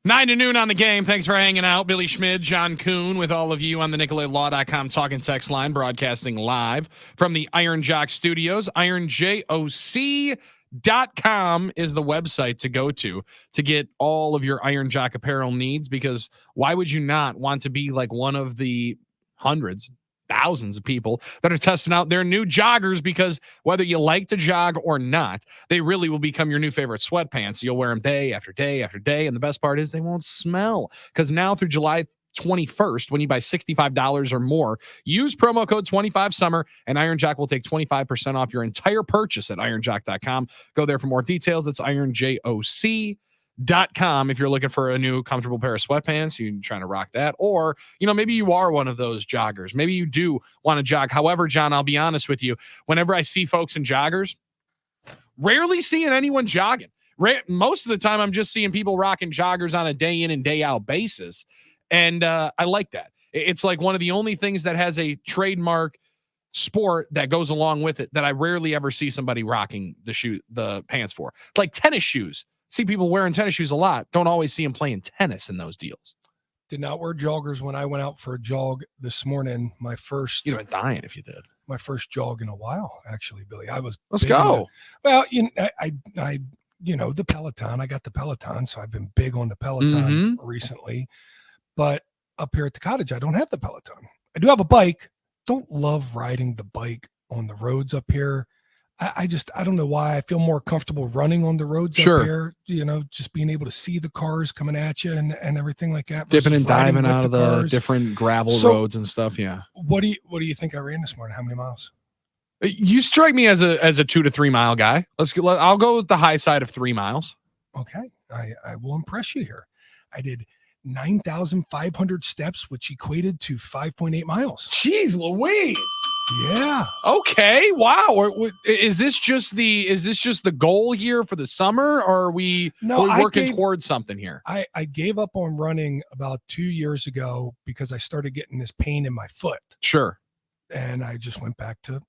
9 to noon on the game. Thanks for hanging out. Billy Schmid, John Kuhn with all of you on the NicolaLaw.com talking text line, broadcasting live from the Iron Jock Studios. IronJoc.com is the website to go to get all of your Iron Jock apparel needs, because why would you not want to be like one of the hundreds, thousands of people that are testing out their new joggers? Because whether you like to jog or not, they really will become your new favorite sweatpants. You'll wear them day after day after day. And the best part is they won't smell, because now through July 21st, when you buy $65 or more, use promo code 25summer and Iron Jock will take 25% off your entire purchase at ironjock.com. Go there for more details. That's ironjoc.com. If you're looking for a new comfortable pair of sweatpants, you're trying to rock that, or maybe you are one of those joggers, maybe you do want to jog. However, John, I'll be honest with you, whenever I see folks in joggers, rarely seeing anyone jogging. Most of the time I'm just seeing people rocking joggers on a day in and day out basis, and I like that. It's like one of the only things that has a trademark sport that goes along with it that I rarely ever see somebody rocking the pants for. It's like tennis shoes. See people wearing tennis shoes a lot. Don't always see them playing tennis in those deals. Did not wear joggers when I went out for a jog this morning. My first. You'd have been dying if you did. My first jog in a while, actually, Billy. I was. Let's go. Well, I the Peloton. I got the Peloton, so I've been big on the Peloton recently. But up here at the cottage, I don't have the Peloton. I do have a bike. Don't love riding the bike on the roads up here. I don't know why. I feel more comfortable running on the roads up here, just being able to see the cars coming at you and everything like that. Dipping and diving out of the different gravel roads and stuff. Yeah. What do you think I ran this morning? How many miles? You strike me as a 2 to 3 mile guy. I'll go with the high side of 3 miles. Okay. I will impress you here. I did 9,500 steps, which equated to 5.8 miles. Jeez Louise. Yeah. Okay. Wow. Is this just the goal here for the summer, or are we working towards something here? I gave up on running about 2 years ago because I started getting this pain in my foot. Sure. And I just went back to,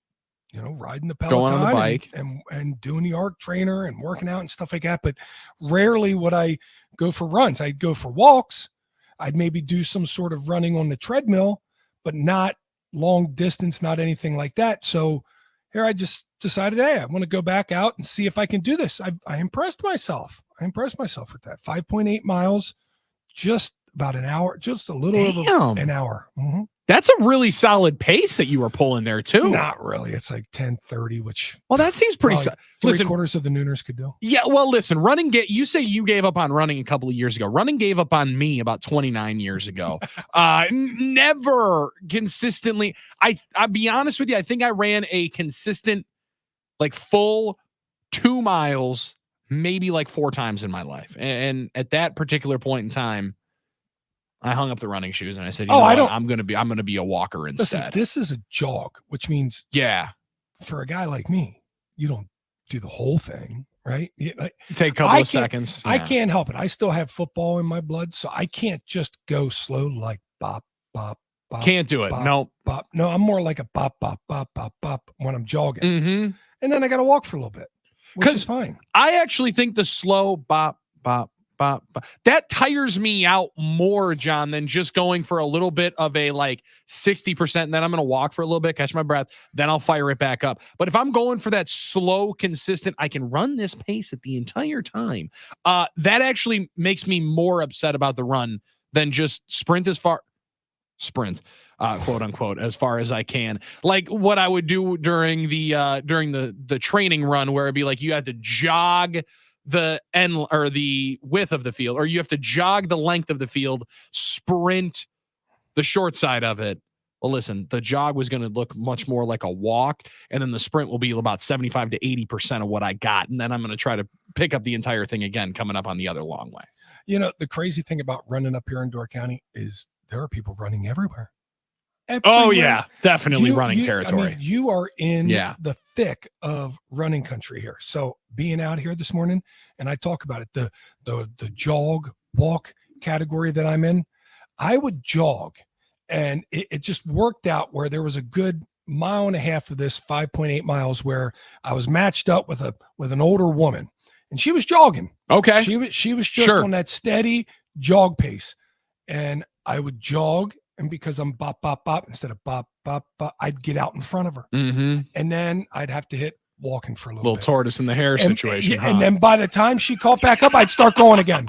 riding the Peloton, going on the bike and doing the ARC trainer and working out and stuff like that. But rarely would I go for runs. I'd go for walks. I'd maybe do some sort of running on the treadmill, but not long distance, not anything like that. So here I just decided, hey, I want to go back out and see if I can do this. I impressed myself. with that. 5.8 miles, just about an hour, just a little over an hour. Mm-hmm. That's a really solid pace that you were pulling there too. Not really. It's like 10:30, which that seems pretty solid. Listen, 3/4 of the nooners could do. Yeah. Well, listen, you say you gave up on running a couple of years ago. Running gave up on me about 29 years ago. Never consistently. I'll be honest with you. I think I ran a consistent, like full 2 miles, maybe like 4 times in my life. And at that particular point in time, I hung up the running shoes and I said, I'm going to be a walker instead. Listen, this is a jog, which means for a guy like me, you don't do the whole thing, right? Take a couple of seconds. I can't help it. I still have football in my blood, so I can't just go slow like bop, bop, bop. Can't do it. Bop, no. Bop. No, I'm more like a bop, bop, bop, bop, bop when I'm jogging. Mm-hmm. And then I got to walk for a little bit, which is fine. I actually think the slow bop, bop, that tires me out more, John, than just going for a little bit of a like 60%. And then I'm going to walk for a little bit, catch my breath. Then I'll fire it back up. But if I'm going for that slow, consistent, I can run this pace at the entire time. That actually makes me more upset about the run than just sprint, quote unquote, as far as I can. Like what I would do during the training run, where it'd be like, you have to jog the end or the width of the field, or you have to jog the length of the field, sprint the short side of it. Well, listen, the jog was going to look much more like a walk, and then the sprint will be about 75 to 80% of what I got. And then I'm going to try to pick up the entire thing again, coming up on the other long way. The crazy thing about running up here in Door County is there are people running everywhere. Oh yeah, definitely running territory. You are in the thick of running country here. So being out here this morning, and I talk about it, the jog walk category that I'm in, I would jog, and it just worked out where there was a good mile and a half of this 5.8 miles where I was matched up with an older woman, and she was jogging. Okay, she was just on that steady jog pace, and I would jog, and because I'm bop bop bop instead of bop bop bop, I'd get out in front of her, Mm-hmm. and then I'd have to hit walking for a little bit. tortoise in the hare situation. And, and then by the time she caught back up, I'd start going again.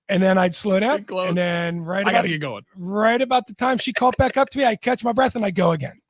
And then I'd slow down, and then I gotta get going. right about the time she caught back up to me, I'd catch my breath and I'd go again.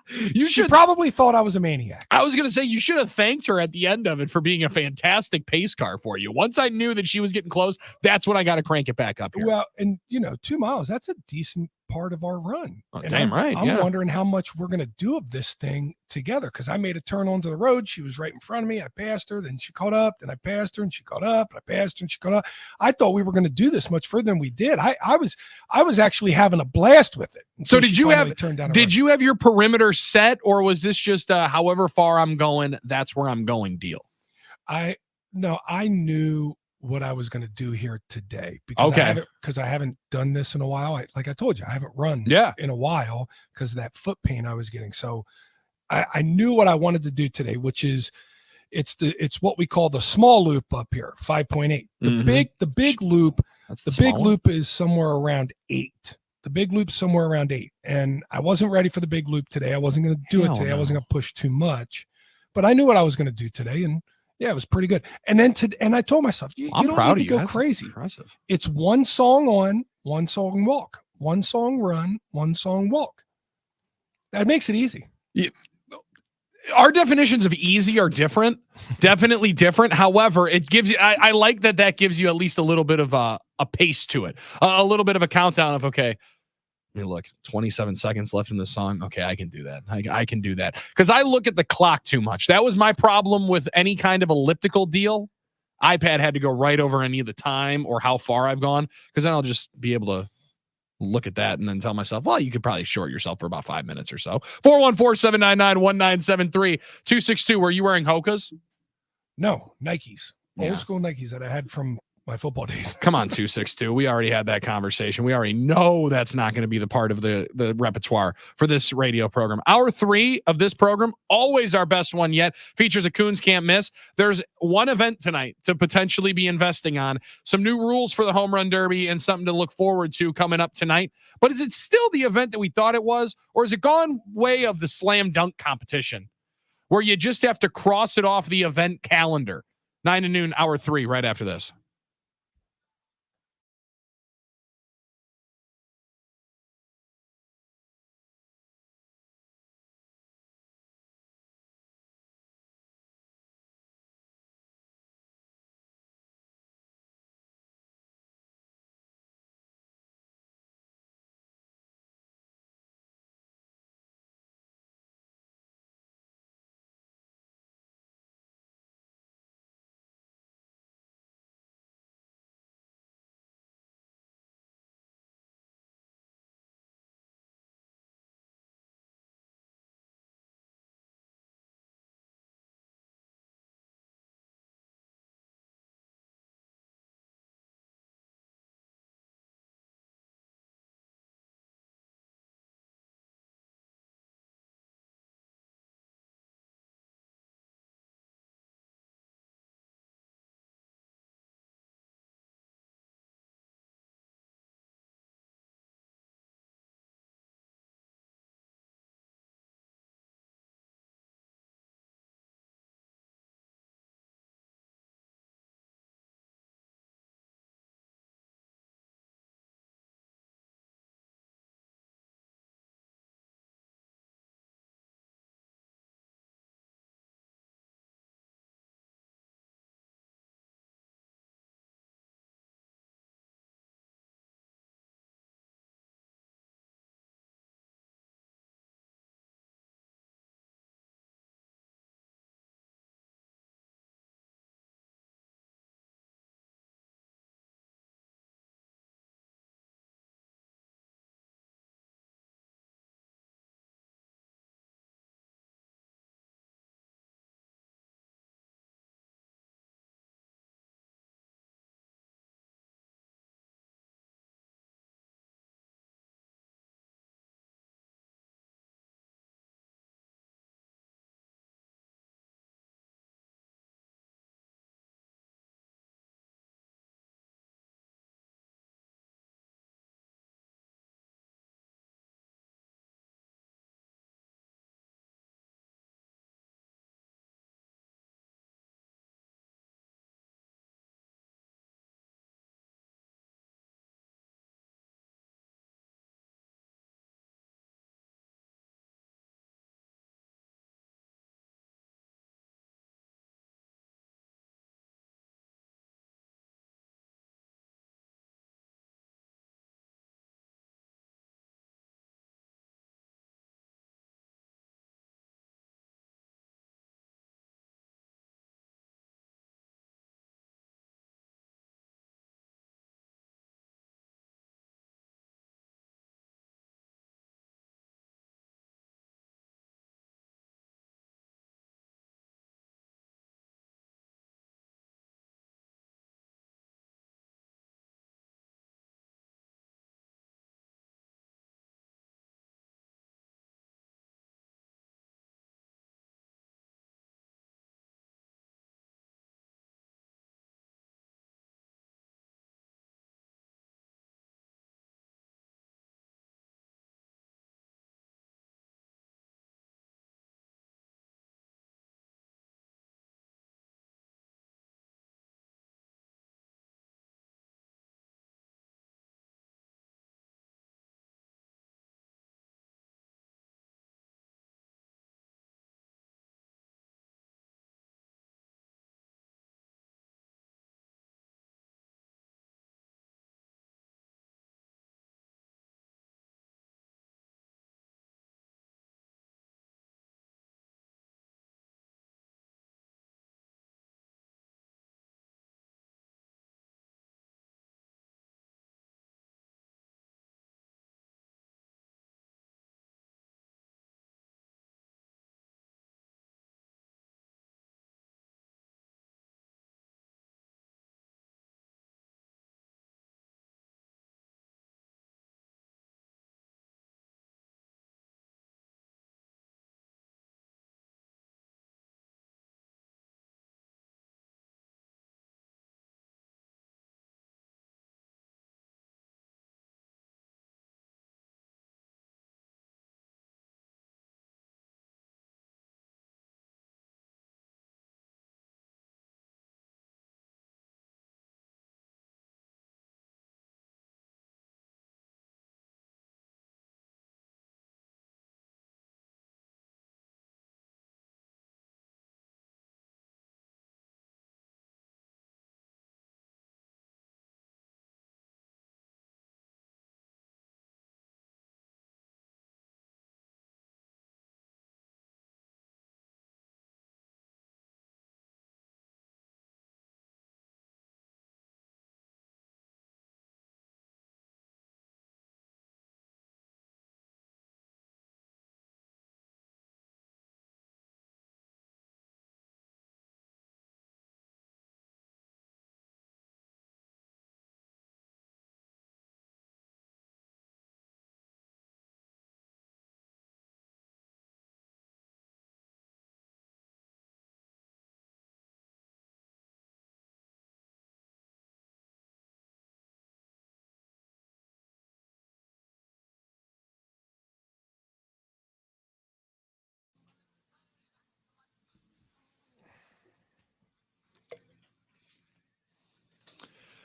You She should probably thought I was a maniac. I was going to say you should have thanked her at the end of it for being a fantastic pace car for you. Once I knew that she was getting close, that's when I got to crank it back up here. Well, and 2 miles, that's a decent part of our run. Oh, and damn right. I'm yeah. wondering how much we're going to do of this thing together, because I made a turn onto the road. She was right in front of me. I passed her, then she caught up, then I passed her and she caught up, and I passed her and she caught up. I thought we were going to do this much further than we did. I was actually having a blast with it. So until did she you finally have turned down a did road. you have your perimeter set, or was this just however far I'm going, that's where I'm going deal? I knew what I was going to do here today, because Okay. I haven't done this in a while. Like I told you, I haven't run Yeah. in a while because of that foot pain I was getting. So I knew what I wanted to do today, which is it's what we call the small loop up here, 5.8. Mhm. The big loop, That's the small big one. loop is somewhere around 8. The big loop's somewhere around 8. And I wasn't ready for the big loop today. I wasn't going to do Hell it today. I no. wasn't going to push too much, but I knew what I was going to do today. And yeah, it was pretty good. And then and I told myself, you I'm don't proud need of to you. go That's crazy. impressive. It's one song on, one song walk, one song run, one song walk. That makes it easy. Our definitions of easy are different, definitely different. However, it gives you, I like that gives you at least a little bit of a pace to it, a little bit of a countdown of, okay, I mean, look, 27 seconds left in the song. Okay, I can do that. I can do that. Because I look at the clock too much. That was my problem with any kind of elliptical deal. iPad had to go right over any of the time or how far I've gone, because then I'll just be able to look at that and then tell myself, well, you could probably short yourself for about 5 minutes or so. 414-799-1973, 262. Were you wearing Hoka's? No, Nikes, Yeah. old school Nikes that I had from my football days. Come on, 262. We already had that conversation. We already know that's not going to be the part of the repertoire for this radio program. Hour 3 of this program, always our best one yet, features a Coons Can't Miss. There's one event tonight to potentially be investing on, some new rules for the Home Run Derby, and something to look forward to coming up tonight. But is it still the event that we thought it was, or is it gone way of the slam dunk competition, where you just have to cross it off the event calendar? 9 to noon, hour 3, right after this.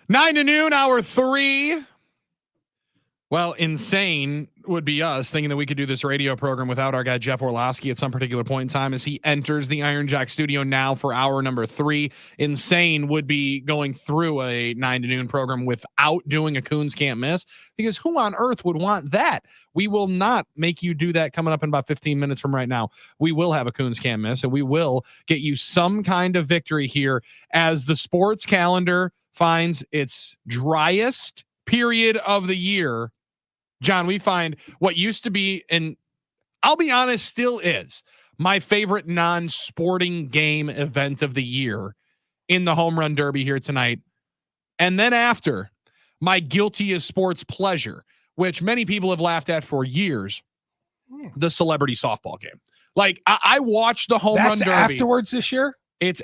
9 to noon, hour 3. Well, insane would be us thinking that we could do this radio program without our guy Jeff Orlowski at some particular point in time as he enters the Iron Jack studio now for hour number 3. Insane would be going through a 9 to noon program without doing a Coons Can't Miss, because who on earth would want that? We will not make you do that coming up in about 15 minutes from right now. We will have a Coons Can't Miss, and we will get you some kind of victory here as the sports calendar finds its driest period of the year. John, we find what used to be, and I'll be honest, still is my favorite non-sporting game event of the year in the Home Run Derby here tonight. And then after, my guilty as sports pleasure, which many people have laughed at for years, the celebrity softball game. Like I watched the Home Run Derby afterwards this year. They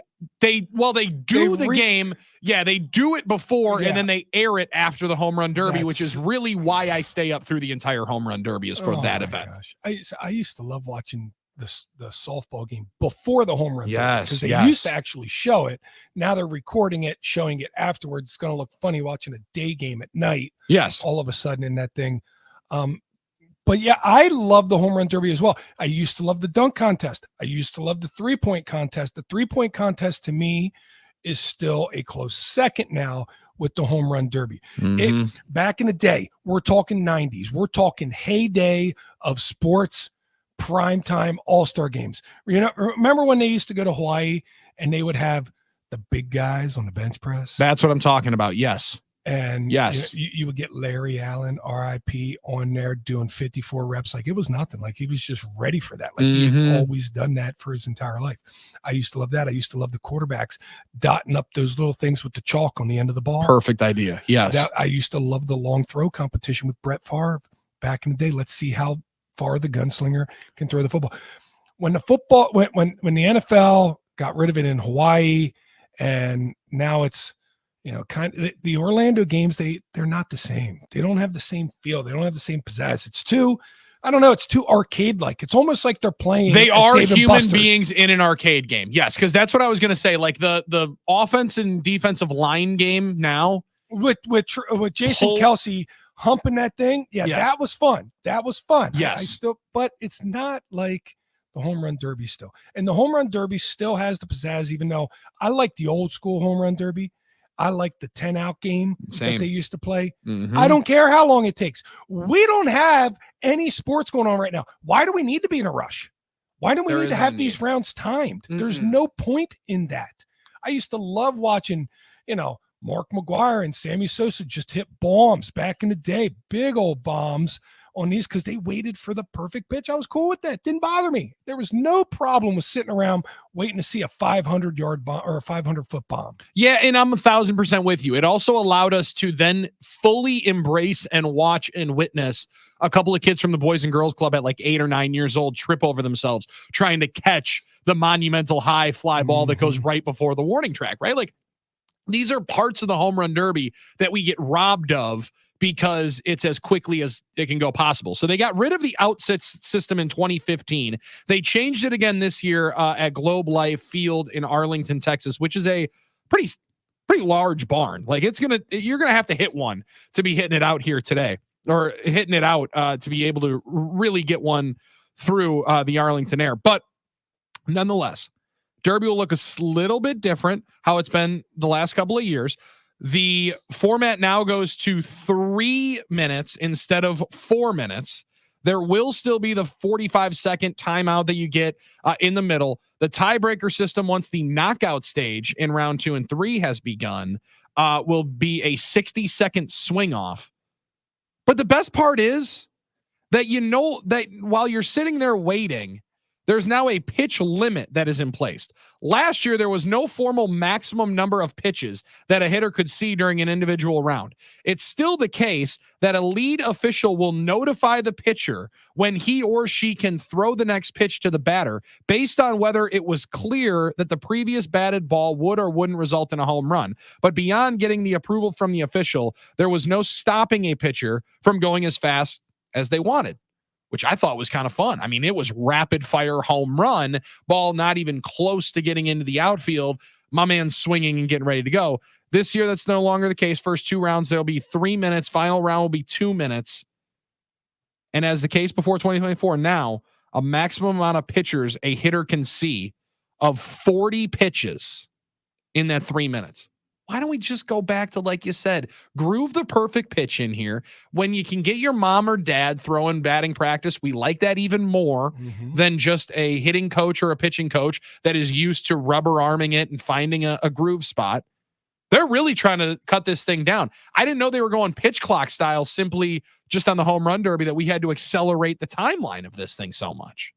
do the game. Yeah, they do it before and then they air it after the Home Run Derby, which is really why I stay up through the entire Home Run Derby is for that event. Gosh. I used to love watching the softball game before the Home Run Derby because they used to actually show it. Now they're recording it, showing it afterwards. It's going to look funny watching a day game at night. Yes. All of a sudden in that thing. But yeah, I love the Home Run Derby as well. I used to love the dunk contest. I used to love the 3-point contest. The 3-point contest to me is still a close second now with the Home Run Derby. Back in the day, we're talking 90s. We're talking heyday of sports, primetime all-star games. You know, remember when they used to go to Hawaii and they would have the big guys on the bench press? That's what I'm talking about. Yes. And you would get Larry Allen, RIP, on there doing 54 reps. Like it was nothing. Like he was just ready for that. Like he had always done that for his entire life. I used to love that. I used to love the quarterbacks dotting up those little things with the chalk on the end of the ball. Perfect idea. Yes. I used to love the long throw competition with Brett Favre back in the day. Let's see how far the gunslinger can throw the football. When the football, when the NFL got rid of it in Hawaii, and now it's, you know, kind of the Orlando games, they're not the same. They don't have the same feel. They don't have the same pizzazz. It's too arcade-like. It's almost like they're playing. They are human beings in an arcade game. Yes, because that's what I was going to say. Like the offense and defensive line game now with Jason Kelce humping that thing. Yeah, that was fun. That was fun. Yes, but it's not like the Home Run Derby still. And the Home Run Derby still has the pizzazz, even though I like the old school Home Run Derby. I like the 10-out game that they used to play. I don't care how long it takes. We don't have any sports going on right now. Why do we need to be in a rush? Why do we need to have these rounds timed? There's no point in that. I used to love watching, you know, Mark McGwire and Sammy Sosa just hit bombs back in the day, big old bombs on these because they waited for the perfect pitch. I was cool with that. Didn't bother me. There was no problem with sitting around waiting to see a 500-yard bomb or a 500-foot bomb. Yeah, and I'm 1,000% with you. It also allowed us to then fully embrace and watch and witness a couple of kids from the Boys and Girls Club at like 8 or 9 years old trip over themselves trying to catch the monumental high fly ball that goes right before the warning track, right? Like these are parts of the Home Run Derby that we get robbed of because it's as quickly as it can go possible. So they got rid of the outset system in 2015. They changed it again this year at Globe Life Field in Arlington, Texas, which is a pretty large barn. Like you're going to have to hit one to be hitting it out here today, or hitting it out to be able to really get one through the Arlington Air. But nonetheless, Derby will look a little bit different how it's been the last couple of years. The format now goes to 3 minutes instead of 4 minutes. There will still be the 45-second timeout that you get in the middle. The tiebreaker system, once the knockout stage in round 2 and 3 has begun, will be a 60-second swing off. But the best part is that you know that while you're sitting there waiting, there's now a pitch limit that is in place. Last year, there was no formal maximum number of pitches that a hitter could see during an individual round. It's still the case that a lead official will notify the pitcher when he or she can throw the next pitch to the batter based on whether it was clear that the previous batted ball would or wouldn't result in a home run. But beyond getting the approval from the official, there was no stopping a pitcher from going as fast as they wanted, which I thought was kind of fun. I mean, it was rapid fire home run, ball not even close to getting into the outfield. my man's swinging and getting ready to go. This year, that's no longer the case. First 2 rounds, there'll be 3 minutes. Final round will be 2 minutes. And as the case before 2024, now a maximum amount of pitchers a hitter can see of 40 pitches in that 3 minutes. Why don't we just go back to, like you said, groove the perfect pitch in here? When you can get your mom or dad throwing batting practice, we like that even more than just a hitting coach or a pitching coach that is used to rubber arming it and finding a groove spot. They're really trying to cut this thing down. I didn't know they were going pitch clock style simply just on the home run derby, that we had to accelerate the timeline of this thing so much.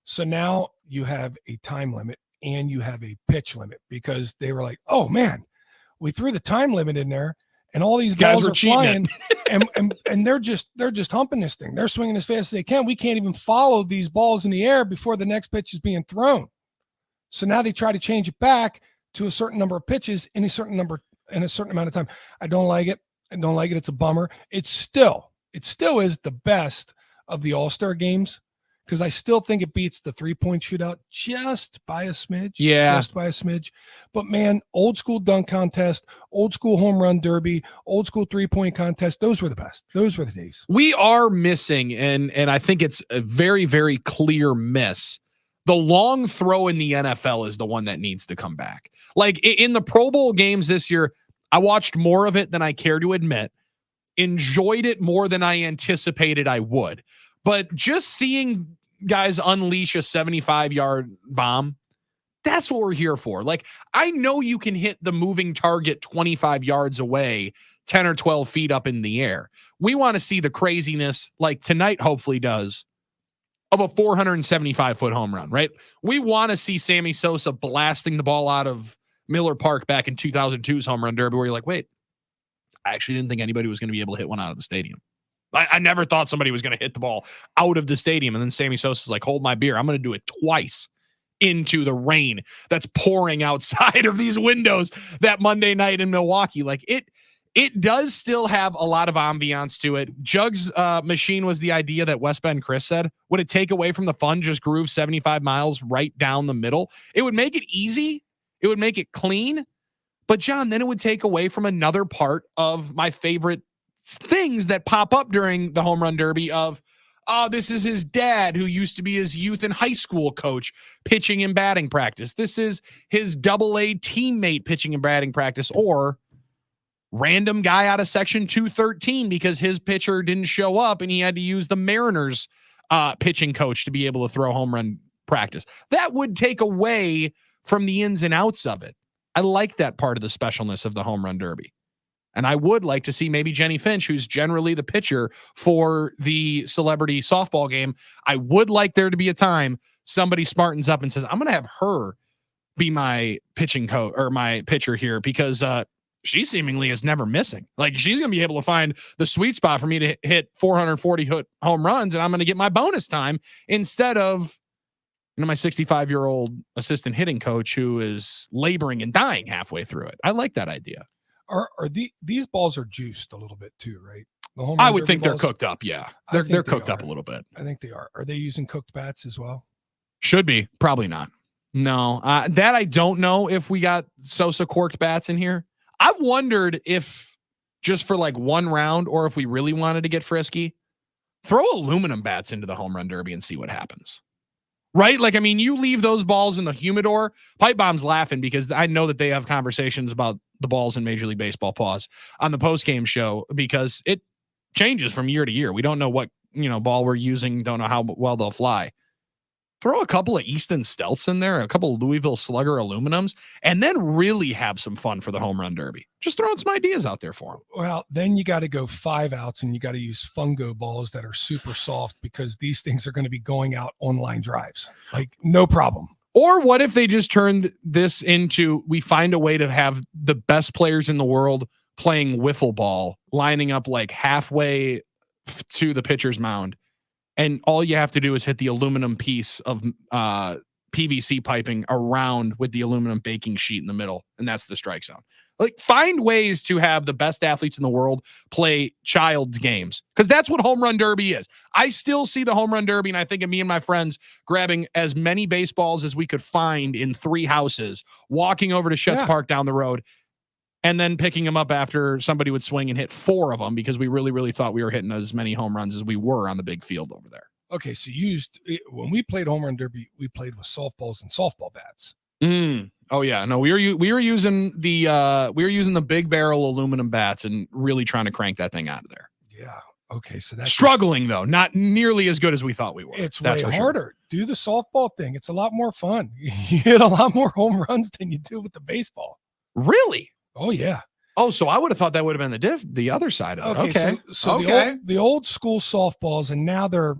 So now you have a time limit and you have a pitch limit, because they were like, oh man, we threw the time limit in there and all these balls are flying and they're just humping this thing. They're swinging as fast as they can. We can't even follow these balls in the air before the next pitch is being thrown. So now they try to change it back to a certain number of pitches in a certain amount of time. I don't like it. It's a bummer. It still is the best of the All-Star games, because I still think it beats the 3-point shootout just by a smidge. Yeah. Just by a smidge. But man, old school dunk contest, old school home run derby, old school 3-point contest, those were the best. Those were the days. We are missing, and I think it's a very, very clear miss. The long throw in the NFL is the one that needs to come back. Like in the Pro Bowl games this year, I watched more of it than I care to admit, enjoyed it more than I anticipated I would. But just seeing guys unleash a 75-yard bomb, that's what we're here for. Like, I know you can hit the moving target 25 yards away, 10 or 12 feet up in the air. We want to see the craziness, like tonight hopefully does, of a 475-foot home run, right? We want to see Sammy Sosa blasting the ball out of Miller Park back in 2002's home run derby, where you're like, wait, I actually didn't think anybody was going to be able to hit one out of the stadium. I never thought somebody was going to hit the ball out of the stadium. And then Sammy Sosa's like, hold my beer. I'm going to do it twice into the rain that's pouring outside of these windows that Monday night in Milwaukee. Like it does still have a lot of ambiance to it. Jug's machine was the idea that West Bend Chris said. Would it take away from the fun, just groove 75 miles right down the middle? It would make it easy. It would make it clean. But John, then it would take away from another part of my favorite things that pop up during the home run derby of, oh, this is his dad who used to be his youth and high school coach pitching and batting practice. This is his AA teammate pitching and batting practice, or random guy out of section 213 because his pitcher didn't show up and he had to use the Mariners pitching coach to be able to throw home run practice. That would take away from the ins and outs of it. I like that part of the specialness of the home run derby. And I would like to see maybe Jenny Finch, who's generally the pitcher for the celebrity softball game. I would like there to be a time somebody smartens up and says, I'm going to have her be my pitching coach or my pitcher here, because she seemingly is never missing. Like, she's going to be able to find the sweet spot for me to hit 440 home runs, and I'm going to get my bonus time instead of, my 65-year-old assistant hitting coach who is laboring and dying halfway through it. I like that idea. Are these balls are juiced a little bit too, right? I would think they're cooked up. Yeah, they're cooked up a little bit. I think they are. Are they using cooked bats as well? Should be. Probably not. No, that I don't know if we got Sosa corked bats in here. I wondered if just for like one round, or if we really wanted to get frisky, throw aluminum bats into the home run derby and see what happens. Right? Like, I mean, you leave those balls in the humidor. Pipe Bomb's laughing because I know that they have conversations about the balls in Major League Baseball on the post-game show, because it changes from year to year. We don't know what, ball we're using. Don't know how well they'll fly. Throw a couple of Easton Stealths in there, a couple of Louisville Slugger aluminums, and then really have some fun for the home run derby. Just throwing some ideas out there for them. Well, then you got to go 5 outs and you got to use fungo balls that are super soft, because these things are going to be going out on line drives. Like, no problem. Or what if they just turned this into, we find a way to have the best players in the world playing wiffle ball, lining up like halfway to the pitcher's mound. And all you have to do is hit the aluminum piece of PVC piping around with the aluminum baking sheet in the middle, and that's the strike zone. Like, find ways to have the best athletes in the world play child's games, because that's what home run derby is. I still see the home run derby, and I think of me and my friends grabbing as many baseballs as we could find in 3 houses, walking over to Shetz Park down the road, and then picking them up after somebody would swing and hit 4 of them, because we really, really thought we were hitting as many home runs as we were on the big field over there. Okay, so when we played home run derby, we played with softballs and softball bats. Oh yeah, no, we were using the big barrel aluminum bats and really trying to crank that thing out of there. Yeah. Okay, so that's struggling though, not nearly as good as we thought we were. It's way harder. Do the softball thing. It's a lot more fun. You hit a lot more home runs than you do with the baseball. Really? Oh yeah. Oh, so I would have thought that would have been the other side of it. Okay. So the old school softballs, and now they're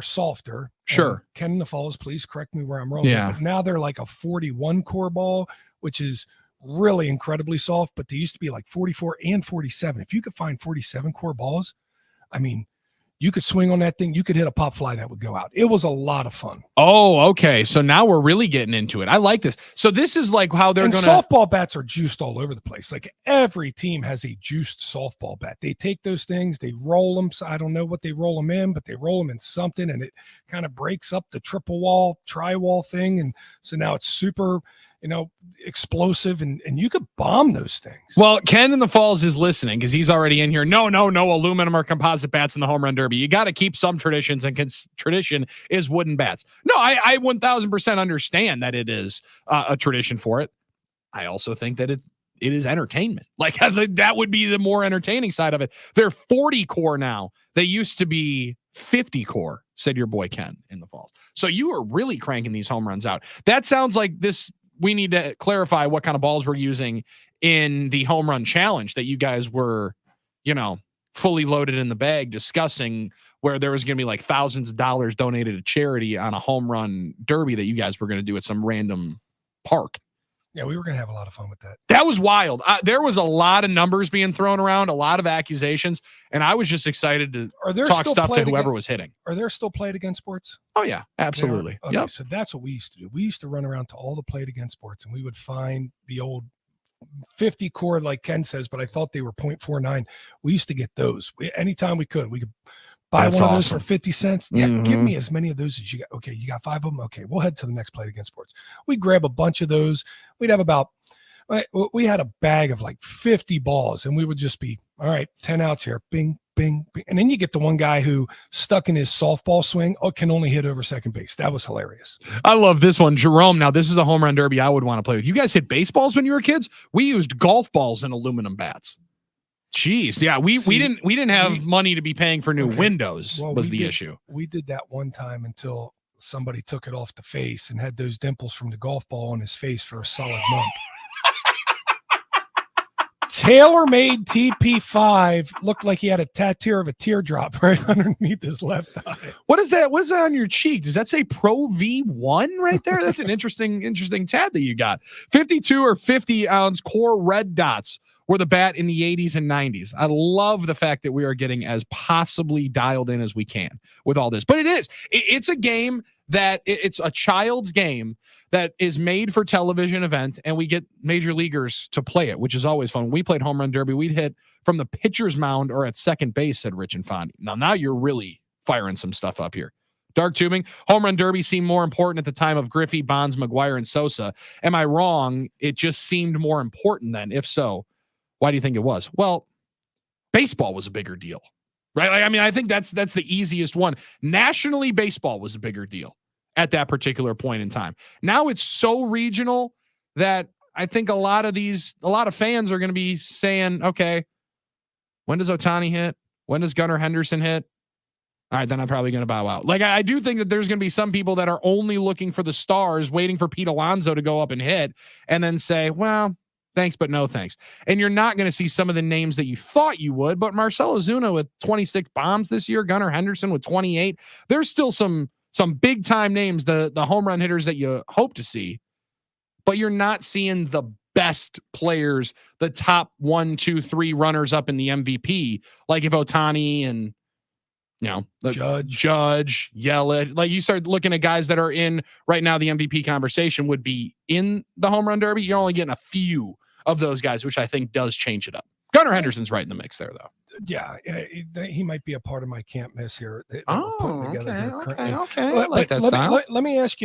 softer. Sure. Ken in the Falls, please correct me where I'm wrong. Yeah. But now they're like a 41 core ball, which is really incredibly soft, but they used to be like 44 and 47. If you could find 47 core balls, I mean, you could swing on that thing. You could hit a pop fly that would go out. It was a lot of fun. Oh, okay. So now we're really getting into it. I like this. So this is like how they're going to. Softball bats are juiced all over the place. Like, every team has a juiced softball bat. They take those things, they roll them. So I don't know what they roll them in, but they roll them in something, and it kind of breaks up the triple wall, tri-wall thing. And so now it's super, explosive, and you could bomb those things. Well, Ken in the Falls is listening, because he's already in here. No aluminum or composite bats in the home run derby. You got to keep some traditions, and tradition is wooden bats. No, I 1000% understand that it is a tradition for it. I also think that it is entertainment. Like, that would be the more entertaining side of it. They're 40 core now. They used to be 50 core, said your boy Ken in the Falls. So you are really cranking these home runs out. That sounds like this. We need to clarify what kind of balls we're using in the home run challenge that you guys were, fully loaded in the bag discussing, where there was going to be like thousands of dollars donated to charity on a home run derby that you guys were going to do at some random park. Yeah, we were going to have a lot of fun with that. That was wild. There was a lot of numbers being thrown around, a lot of accusations, and I was just excited to talk stuff to whoever was hitting. Are there still played against sports? Oh, yeah, absolutely. Okay, so that's what we used to do. We used to run around to all the played against sports, and we would find the old 50 core, like Ken says, but I thought they were 0.49. We used to get those. Anytime we could buy one of those for 50 cents. Yeah, give me as many of those as you got. Okay, you got 5 of them. Okay, we'll head to the next Played Against Sports. We'd grab a bunch of those. We'd have we had a bag of like 50 balls, and we would just be, all right, 10 outs here. Bing, bing, bing. And then you get the one guy who, stuck in his softball swing, can only hit over second base. That was hilarious. I love this one. Jerome, now this is a home run derby I would want to play with. You guys hit baseballs when you were kids? We used golf balls and aluminum bats. Jeez, yeah, we didn't have money to be paying for new windows. Was the issue. We did that one time until somebody took it off the face and had those dimples from the golf ball on his face for a solid month. TaylorMade TP5 looked like he had a tattoo of a teardrop right underneath his left eye. What is that? What's that on your cheek? Does that say Pro V1 right there? That's an interesting tat that you got. 52 or 50 ounce core red dots were the bat in the 80s and 90s. I love the fact that we are getting as possibly dialed in as we can with all this. But it's a game that it's a child's game that is made for television event, and we get major leaguers to play it, which is always fun. When we played home run derby, we'd hit from the pitcher's mound or at second base, said Rich and Fondy. Now you're really firing some stuff up here. Dark tubing, home run derby seemed more important at the time of Griffey, Bonds, McGuire, and Sosa. Am I wrong? It just seemed more important then. If so, why do you think it was? Well, baseball was a bigger deal, right? I think that's the easiest one. Nationally, baseball was a bigger deal at that particular point in time. Now it's so regional that I think a lot of fans are going to be saying, okay, when does Ohtani hit? When does Gunnar Henderson hit? All right, then I'm probably going to bow out. Like, I do think that there's going to be some people that are only looking for the stars, waiting for Pete Alonso to go up and hit, and then say, well, thanks, but no thanks. And you're not going to see some of the names that you thought you would, but Marcell Ozuna with 26 bombs this year, Gunnar Henderson with 28. There's still some big time names, the home run hitters that you hope to see, but you're not seeing the best players, the top 1, 2, 3 runners up in the MVP. Like if Ohtani and You know, Judge, Yelich. Like you start looking at guys that are in right now, the MVP conversation would be in the home run derby. You're only getting a few of those guys, which I think does change it up. Gunnar Henderson's right in the mix there, though. Yeah, he might be a part of my can't miss here. Okay. I like that style. Let me ask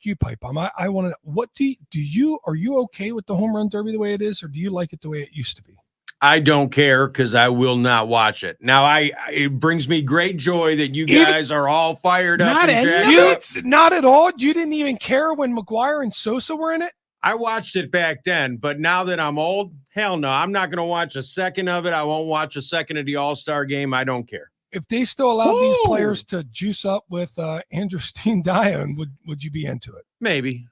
you, Pipe Bomb. I want to. What are you okay with the home run derby the way it is, or do you like it the way it used to be? I don't care because I will not watch it. Now, it brings me great joy that you guys are all fired up. Not at all. You didn't even care when McGuire and Sosa were in it. I watched it back then, but now that I'm old, hell no, I'm not going to watch a second of it. I won't watch a second of the All-Star game. I don't care. If they still allowed these players to juice up with Andrew Steen Dion, would you be into it? Maybe.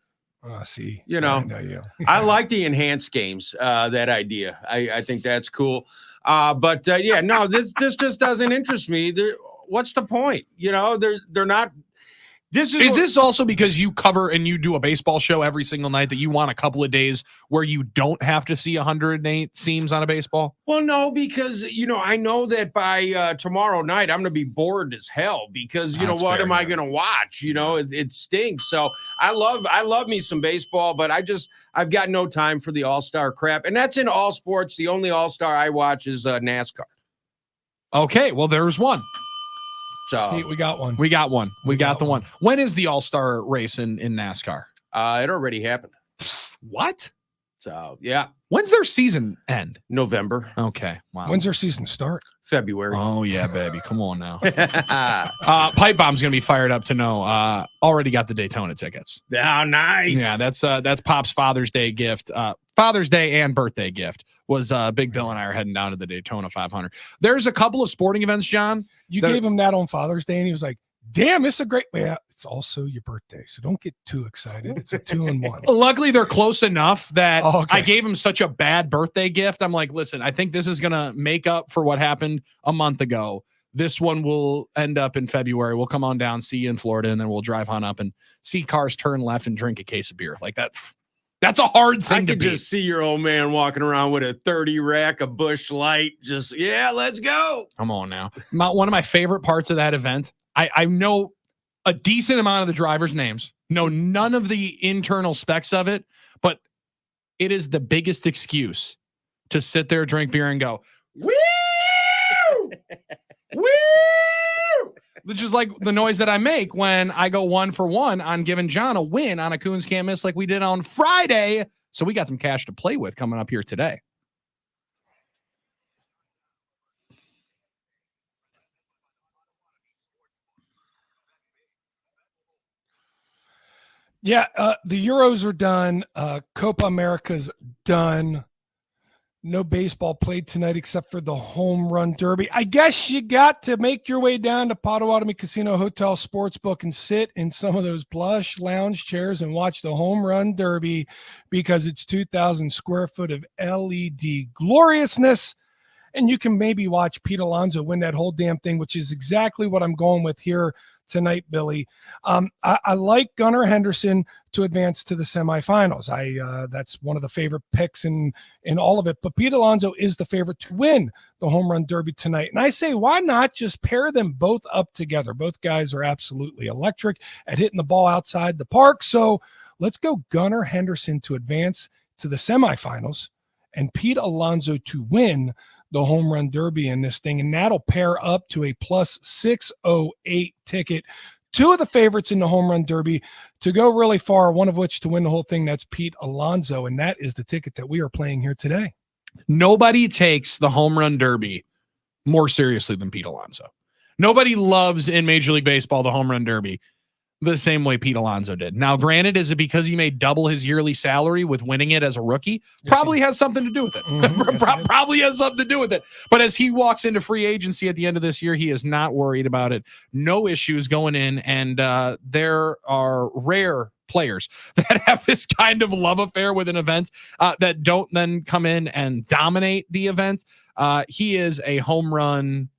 See, I know you. I like the enhanced games. That idea. I think that's cool. But this just doesn't interest me. What's the point? They're not. Is this also because you cover and you do a baseball show every single night that you want a couple of days where you don't have to see 108 seams on a baseball? Well, no, because, I know that by tomorrow night, I'm going to be bored as hell because, what am I going to watch? It stinks. So I love me some baseball, but I've got no time for the All-Star crap. And that's in all sports. The only All-Star I watch is NASCAR. Okay. Well, there's one. So Pete, we got one. We got the one. When is the All-Star race in NASCAR? It already happened. What? So, yeah. When's their season end? November. Okay. Wow. When's their season start? February. Oh, yeah, baby. Come on now. Pipe Bomb's going to be fired up to know. Already got the Daytona tickets. Oh, nice. Yeah, that's Pop's Father's Day gift. Father's Day and birthday gift was Big Bill and I are heading down to the Daytona 500. There's a couple of sporting events, John. You gave him that on Father's Day, and he was like, damn, this is a great way out. It's also your birthday, so don't get too excited. It's a 2-in-1. Luckily, they're close enough that okay. I gave him such a bad birthday gift. I'm like, listen, I think this is going to make up for what happened a month ago. This one will end up in February. We'll come on down, see you in Florida, and then we'll drive on up and see cars turn left and drink a case of beer. Like that. That's a hard thing to beat. I could just see your old man walking around with a 30 rack, a Busch Light. Just, let's go. Come on now. One of my favorite parts of that event, I know a decent amount of the drivers' names, know none of the internal specs of it, but it is the biggest excuse to sit there, drink beer, and go, woo! Woo! Which is like the noise that I make when I go 1 for 1 on giving John a win on a Coons Can't Miss like we did on Friday. So we got some cash to play with coming up here today. Yeah, the Euros are done. Copa America's done. No baseball played tonight except for the home run derby. I guess you got to make your way down to Potawatomi Casino Hotel Sportsbook and sit in some of those plush lounge chairs and watch the home run derby because it's 2,000 square foot of LED gloriousness. And you can maybe watch Pete Alonso win that whole damn thing, which is exactly what I'm going with here tonight, Billy. I like Gunnar Henderson to advance to the semifinals. That's one of the favorite picks in all of it. But Pete Alonso is the favorite to win the home run derby tonight. And I say, why not just pair them both up together? Both guys are absolutely electric at hitting the ball outside the park. So let's go Gunnar Henderson to advance to the semifinals and Pete Alonso to win the home run derby in this thing. And that'll pair up to a plus 608 ticket. Two of the favorites in the home run derby to go really far, one of which to win the whole thing. That's Pete Alonso. And that is the ticket that we are playing here today. Nobody takes the home run derby more seriously than Pete Alonso. Nobody loves in Major League Baseball the home run derby the same way Pete Alonso did. Now, granted, is it because he made double his yearly salary with winning it as a rookie? Yes, probably has something to do with it. Yes, probably has something to do with it. But as he walks into free agency at the end of this year, he is not worried about it. No issues going in. And there are rare players that have this kind of love affair with an event that don't then come in and dominate the event. He is a home run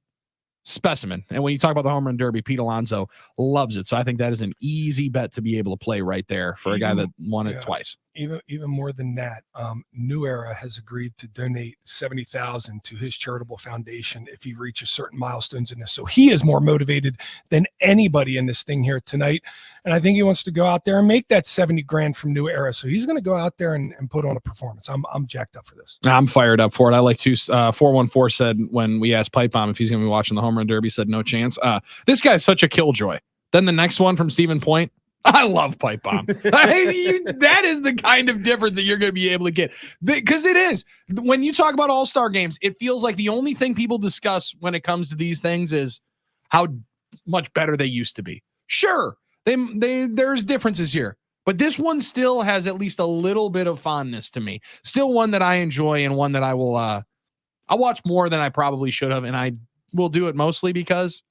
specimen. And when you talk about the home run derby, Pete Alonso loves it. So I think that is an easy bet to be able to play right there for a guy that won it twice. even more than that, New Era has agreed to donate $70,000 to his charitable foundation if he reaches certain milestones in this. So he is more motivated than anybody in this thing here tonight, and I think he wants to go out there and make that 70 grand from New Era. So he's going to go out there and put on a performance. I'm jacked up for this. I'm fired up for it. I like to. 414 said when we asked Pipe Bomb if he's going to be watching the home run derby, said no chance. This guy's such a killjoy. Then the next one from Stephen Point. I love Pipe Bomb. That is the kind of difference that you're going to be able to get. Because it is. When you talk about all-star games, it feels like the only thing people discuss when it comes to these things is how much better they used to be. Sure, there's differences here. But this one still has at least a little bit of fondness to me. Still one that I enjoy and one that I will I'll watch more than I probably should have. And I will do it mostly because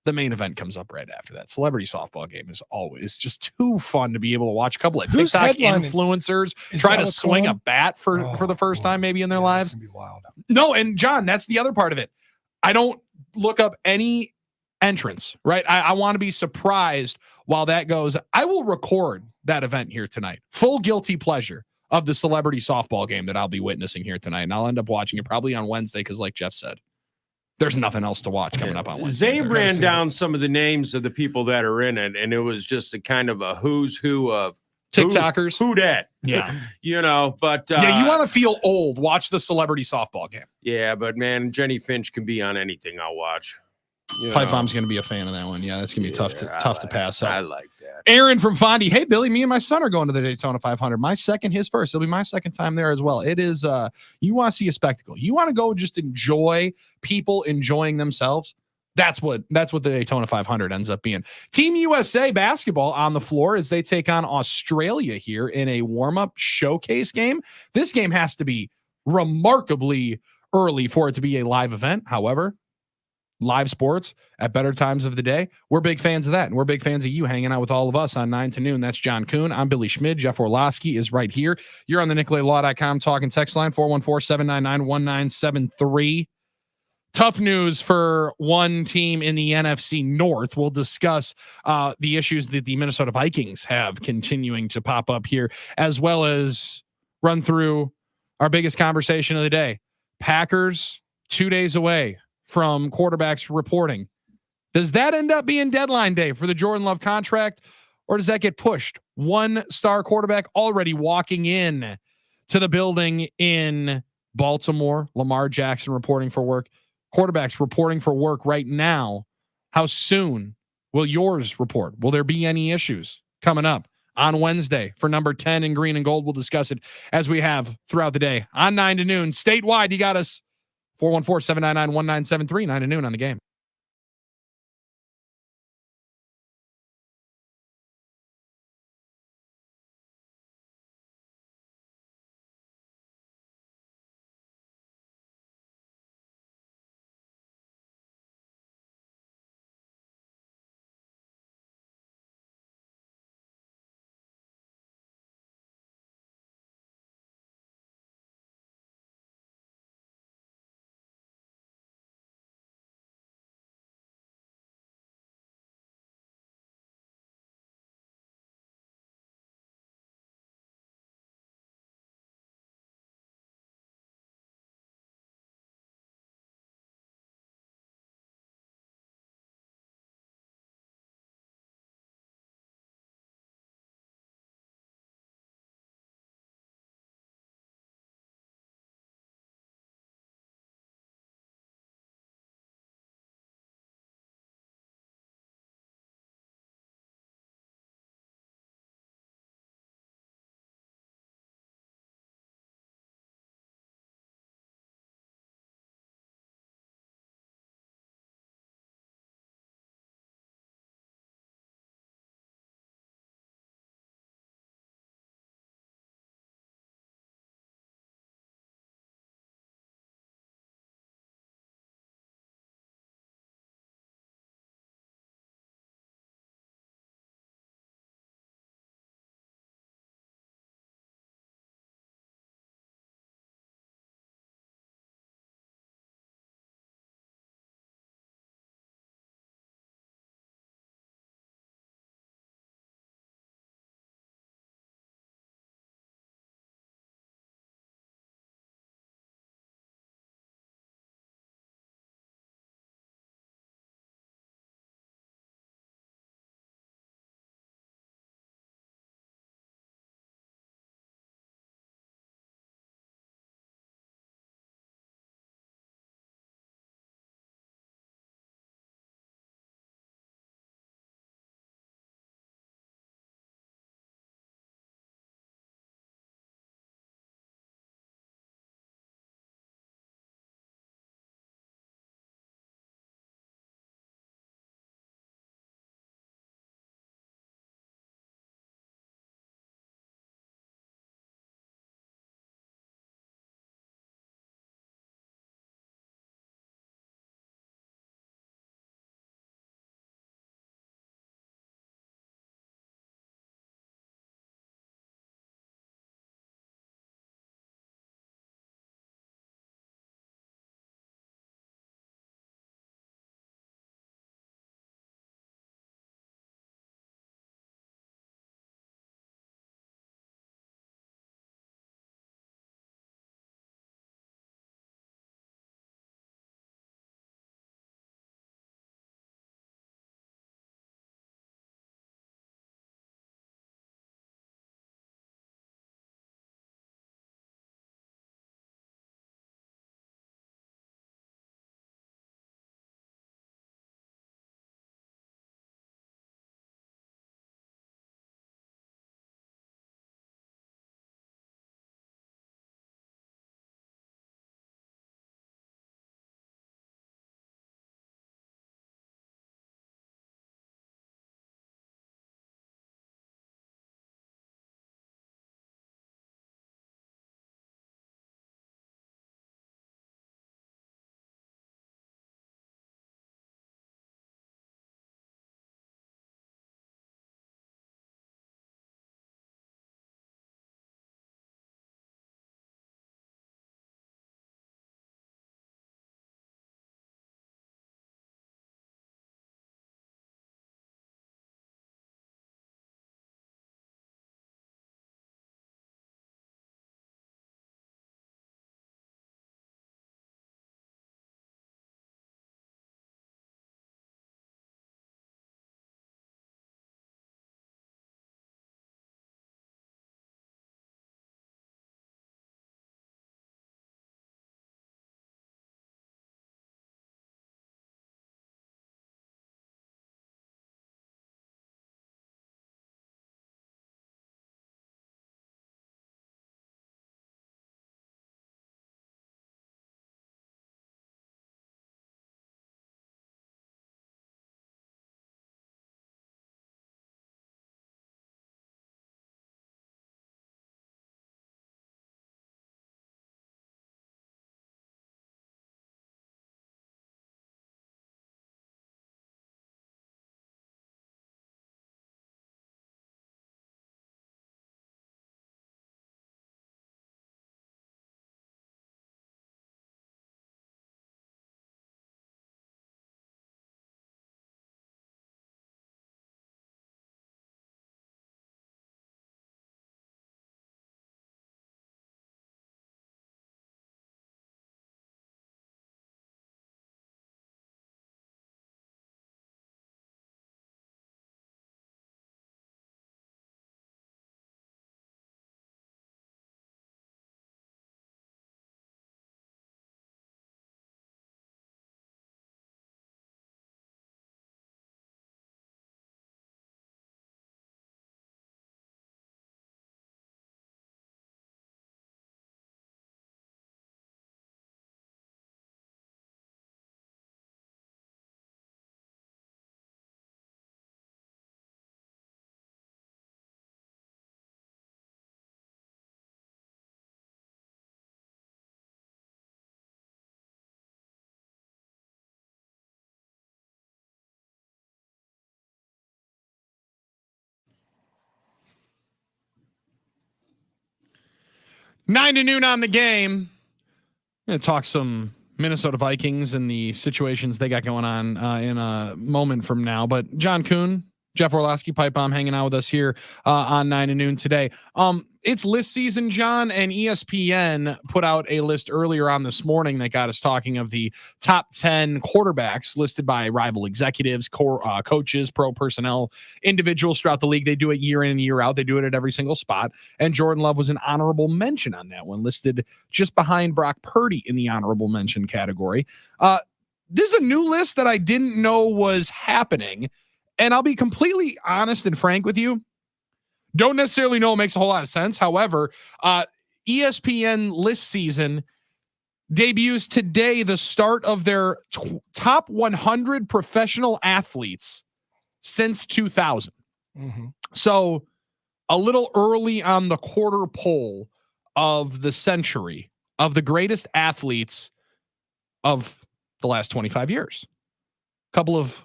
the main event comes up right after that. Celebrity softball game is always just too fun to be able to watch. A couple of TikTok influencers try to swing a bat for the first time maybe in their lives. That's gonna be wild. No, and John, that's the other part of it. I don't look up any entrance, right? I want to be surprised while that goes. I will record that event here tonight. Full guilty pleasure of the celebrity softball game that I'll be witnessing here tonight. And I'll end up watching it probably on Wednesday because like Jeff said, there's nothing else to watch coming up on Wednesday. Zabe ran down some of the names of the people that are in it, and it was just a kind of a who's who of TikTokers. Who dat? Yeah. But yeah, you want to feel old, watch the celebrity softball game. Yeah, but man, Jenny Finch can be on anything I'll watch. Pipe Bomb's going to be a fan of that one. Yeah, that's going to be tough to pass up. I like that. Aaron from Fondy. Hey, Billy, me and my son are going to the Daytona 500. My second, his first. It'll be my second time there as well. It is, you want to see a spectacle. You want to go just enjoy people enjoying themselves. That's what the Daytona 500 ends up being. Team USA basketball on the floor as they take on Australia here in a warm-up showcase game. This game has to be remarkably early for it to be a live event. However, live sports at better times of the day. We're big fans of that. And we're big fans of you hanging out with all of us on 9 to noon. That's John Kuhn. I'm Billy Schmid. Jeff Orlowski is right here. You're on the NicolaLaw.com talking text line 414-799-1973. Tough news for one team in the NFC North. We'll discuss the issues that the Minnesota Vikings have continuing to pop up here, as well as run through our biggest conversation of the day. Packers 2 days away from quarterbacks reporting. Does that end up being deadline day for the Jordan Love contract, or does that get pushed? One star quarterback already walking in to the building in Baltimore. Lamar Jackson reporting for work. Quarterbacks reporting for work right now. How soon will yours report? Will there be any issues coming up on Wednesday for number 10 in green and gold? We'll discuss it as we have throughout the day on 9 to noon. Statewide, you got us 414-799-1973, 9 to noon on the game. 9 to noon on the game. I'm going to talk some Minnesota Vikings and the situations they got going on in a moment from now. But John Kuhn, Jeff Orlowski, Pipe Bomb hanging out with us here on 9 to noon today. It's list season, John, and ESPN put out a list earlier on this morning that got us talking of the top 10 quarterbacks listed by rival executives, coaches, pro personnel, individuals throughout the league. They do it year in and year out. They do it at every single spot. And Jordan Love was an honorable mention on that one, listed just behind Brock Purdy in the honorable mention category. This is a new list that I didn't know was happening. And I'll be completely honest and frank with you. Don't necessarily know it makes a whole lot of sense. However, ESPN list season debuts today, the start of their top 100 professional athletes since 2000. Mm-hmm. So a little early on the quarter poll of the century of the greatest athletes of the last 25 years. A couple of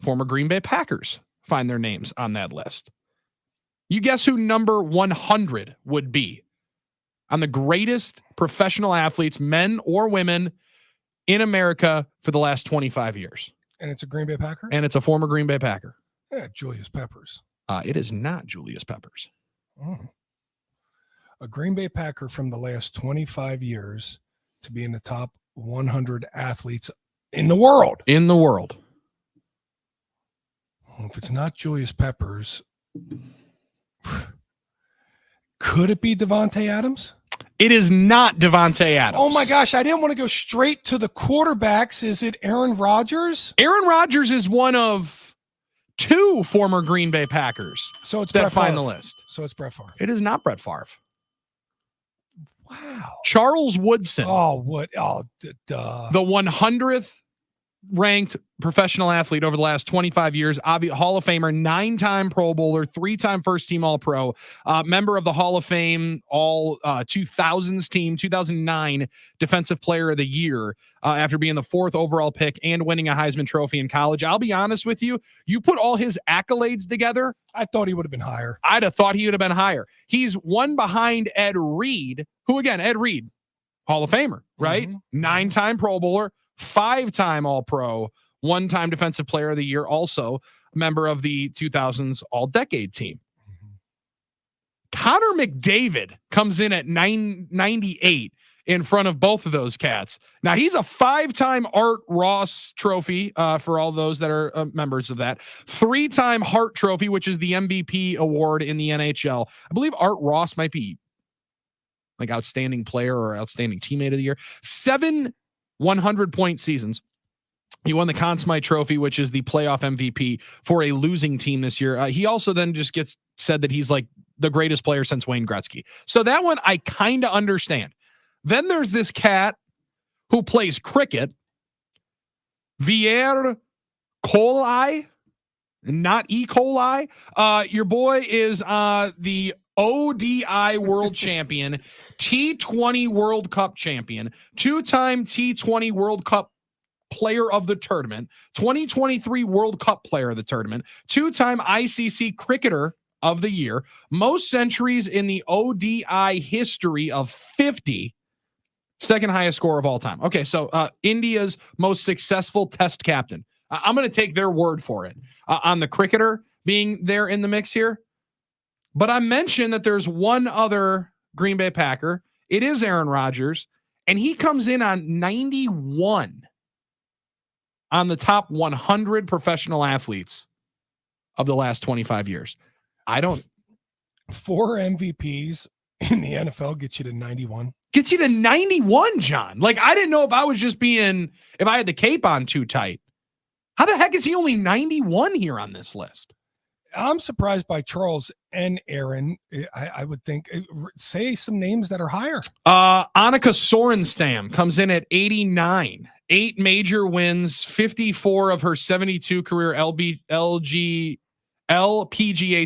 former Green Bay Packers find their names on that list. You guess who number 100 would be on the greatest professional athletes, men or women, in America for the last 25 years? And it's a Green Bay Packer? And it's a former Green Bay Packer. Yeah, Julius Peppers. It is not Julius Peppers. Oh. A Green Bay Packer from the last 25 years to be in the top 100 athletes in the world. In the world. If it's not Julius Peppers, could it be Davante Adams? It is not Davante Adams. Oh my gosh, I didn't want to go straight to the quarterbacks. Is it Aaron Rodgers? Aaron Rodgers is one of 2 former Green Bay Packers So it's that Brett find Favre. the list. So it's Brett Favre. It is not Brett Favre. Wow. Charles Woodson. Oh, what? Oh, duh. The 100th ranked professional athlete over the last 25 years, Hall of Famer, 9-time Pro Bowler, 3-time first team All-Pro, member of the Hall of Fame all 2000s team, 2009 Defensive Player of the Year, after being the 4th overall pick and winning a Heisman Trophy in college. I'll be honest with you, you put all his accolades together, I thought he would have been higher. I'd have thought he would have been higher. He's one behind Ed Reed, who again, Ed Reed, Hall of Famer, right? Mm-hmm. 9-time Pro Bowler, 5-time All-Pro, 1-time Defensive Player of the Year, also a member of the 2000s All-Decade team. Mm-hmm. Connor McDavid comes in at 998 in front of both of those cats. Now, he's a 5-time Art Ross Trophy for all those that are members of that. 3-time Hart Trophy, which is the MVP award in the NHL. I believe Art Ross might be like outstanding player or outstanding teammate of the year. 7 100-point seasons. He won the Conn Smythe Trophy, which is the playoff MVP for a losing team this year. He also then just gets said that he's like the greatest player since Wayne Gretzky. So that one I kind of understand. Then there's this cat who plays cricket, Vier Coli, not E. coli. Your boy is the ODI World Champion, T20 World Cup champion, 2-time T20 World Cup player of the tournament, 2023 World Cup player of the tournament, 2-time ICC cricketer of the year, most centuries in the ODI history of 50, 2nd highest score of all time. Okay, so India's most successful test captain. I'm going to take their word for it on the cricketer being there in the mix here. But I mentioned that there's one other Green Bay Packer. It is Aaron Rodgers, and he comes in on 91 on the top 100 professional athletes of the last 25 years. 4 MVPs in the NFL get you to 91. Gets you to 91, John. Like, I didn't know if I was just if I had the cape on too tight. How the heck is he only 91 here on this list? I'm surprised by Charles and Aaron. I would think, say some names that are higher. Annika Sorenstam comes in at 89, 8 major wins, 54 of her 72 career LPGA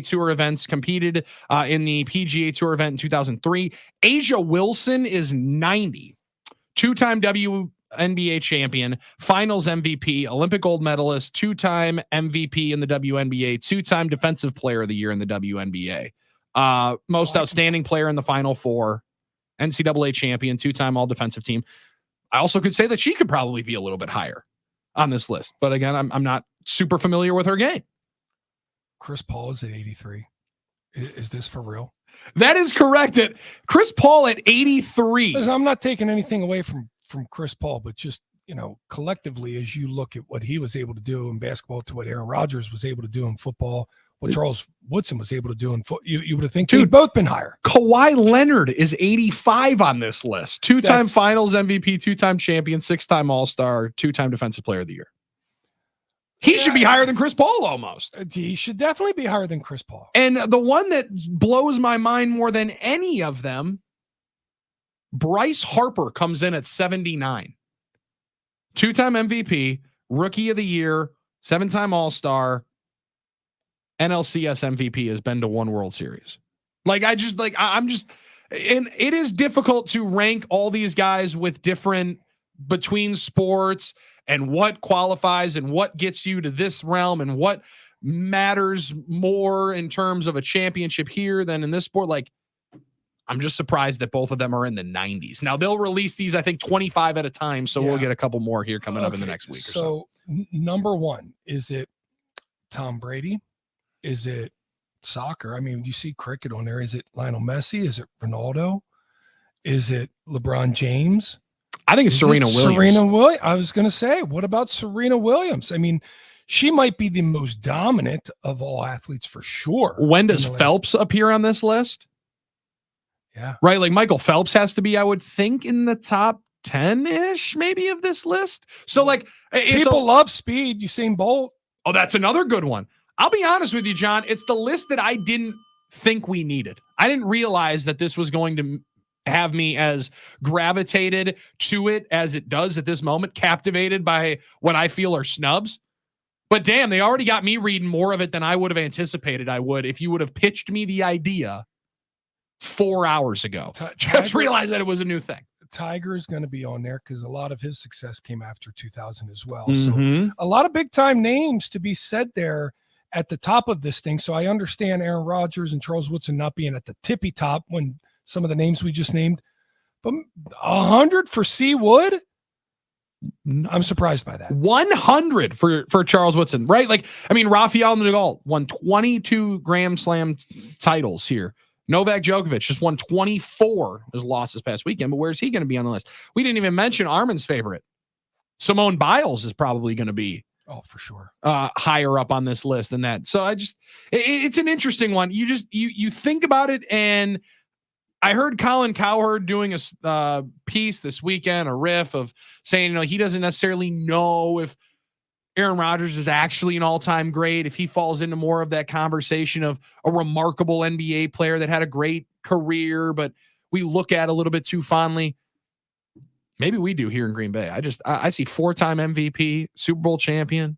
Tour events, competed in the PGA Tour event in 2003. Asia Wilson is 90, 2-time WNBA champion, finals MVP, Olympic gold medalist, 2-time MVP in the WNBA, 2-time defensive player of the year in the WNBA, most outstanding player in the Final Four. NCAA champion, 2-time all defensive team. I also could say that she could probably be a little bit higher on this list. But again, I'm not super familiar with her game. Chris Paul is at 83. Is this for real? That is correct. Chris Paul at 83. Listen, I'm not taking anything away from Chris Paul, but just, collectively, as you look at what he was able to do in basketball to what Aaron Rodgers was able to do in football, what Charles Woodson was able to do in football, you would have think they'd both been higher. Kawhi Leonard is 85 on this list. 2-time finals MVP, 2-time champion, 6-time All-Star, 2-time defensive player of the year. He should be higher than Chris Paul almost. He should definitely be higher than Chris Paul. And the one that blows my mind more than any of them, Bryce Harper comes in at 79. 2-time MVP, rookie of the year, 7-time All-Star, NLCS MVP, has been to one World Series. And it is difficult to rank all these guys with different between sports and what qualifies and what gets you to this realm and what matters more in terms of a championship here than in this sport. Like, I'm just surprised that both of them are in the 90s. Now they'll release these, I think, 25 at a time. So we'll get a couple more here coming up in the next week or so. So number one, is it Tom Brady? Is it soccer? I mean, you see cricket on there. Is it Lionel Messi? Is it Ronaldo? Is it LeBron James? I think it's Serena Williams. Serena Williams. I was going to say, what about Serena Williams? I mean, she might be the most dominant of all athletes for sure. When does Phelps appear on this list? Yeah. Right. Like Michael Phelps has to be, I would think, in the top 10-ish maybe of this list. So like people love speed. Usain Bolt. Oh, that's another good one. I'll be honest with you, John. It's the list that I didn't think we needed. I didn't realize that this was going to have me as gravitated to it as it does at this moment, captivated by what I feel are snubs. But damn, they already got me reading more of it than I would have anticipated I would if you would have pitched me the idea 4 hours ago. Just realized that it was a new thing. Tiger is going to be on there because a lot of his success came after 2000 as well. So a lot of big time names to be said there at the top of this thing. So I understand Aaron Rodgers and Charles Woodson not being at the tippy top when some of the names we just named, but 100 for C Wood. I'm surprised by that. 100 for Charles Woodson, right? Like, I mean, Rafael Nadal won 22 Grand Slam titles here. Novak Djokovic just won 24. His loss this past weekend, but where's he going to be on the list? We didn't even mention Armin's favorite. Simone Biles is probably going to be for sure higher up on this list than that. So it's an interesting one. You think about it, and I heard Colin Cowherd doing a piece this weekend, a riff of saying, he doesn't necessarily know if Aaron Rodgers is actually an all-time great, if he falls into more of that conversation of a remarkable NBA player that had a great career, but we look at a little bit too fondly. Maybe we do here in Green Bay. I see 4-time MVP, Super Bowl champion,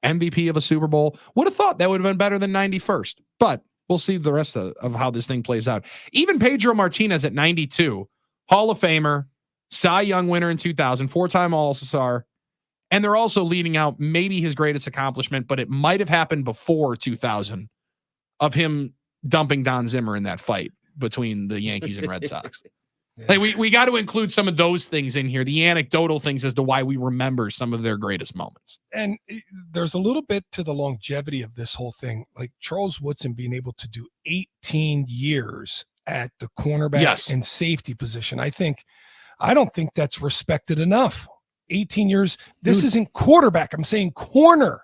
MVP of a Super Bowl. Would have thought that would have been better than 91st, but we'll see the rest of how this thing plays out. Even Pedro Martinez at 92, Hall of Famer, Cy Young winner in 2000, 4-time All-Star. And they're also leading out maybe his greatest accomplishment, but it might have happened before 2000 of him dumping Don Zimmer in that fight between the Yankees and Red Sox. Yeah. Like we got to include some of those things in here, the anecdotal things as to why we remember some of their greatest moments. And there's a little bit to the longevity of this whole thing. Like Charles Woodson being able to do 18 years at the cornerback and safety position. I don't think that's respected enough. 18 years. This isn't quarterback. I'm saying cornerback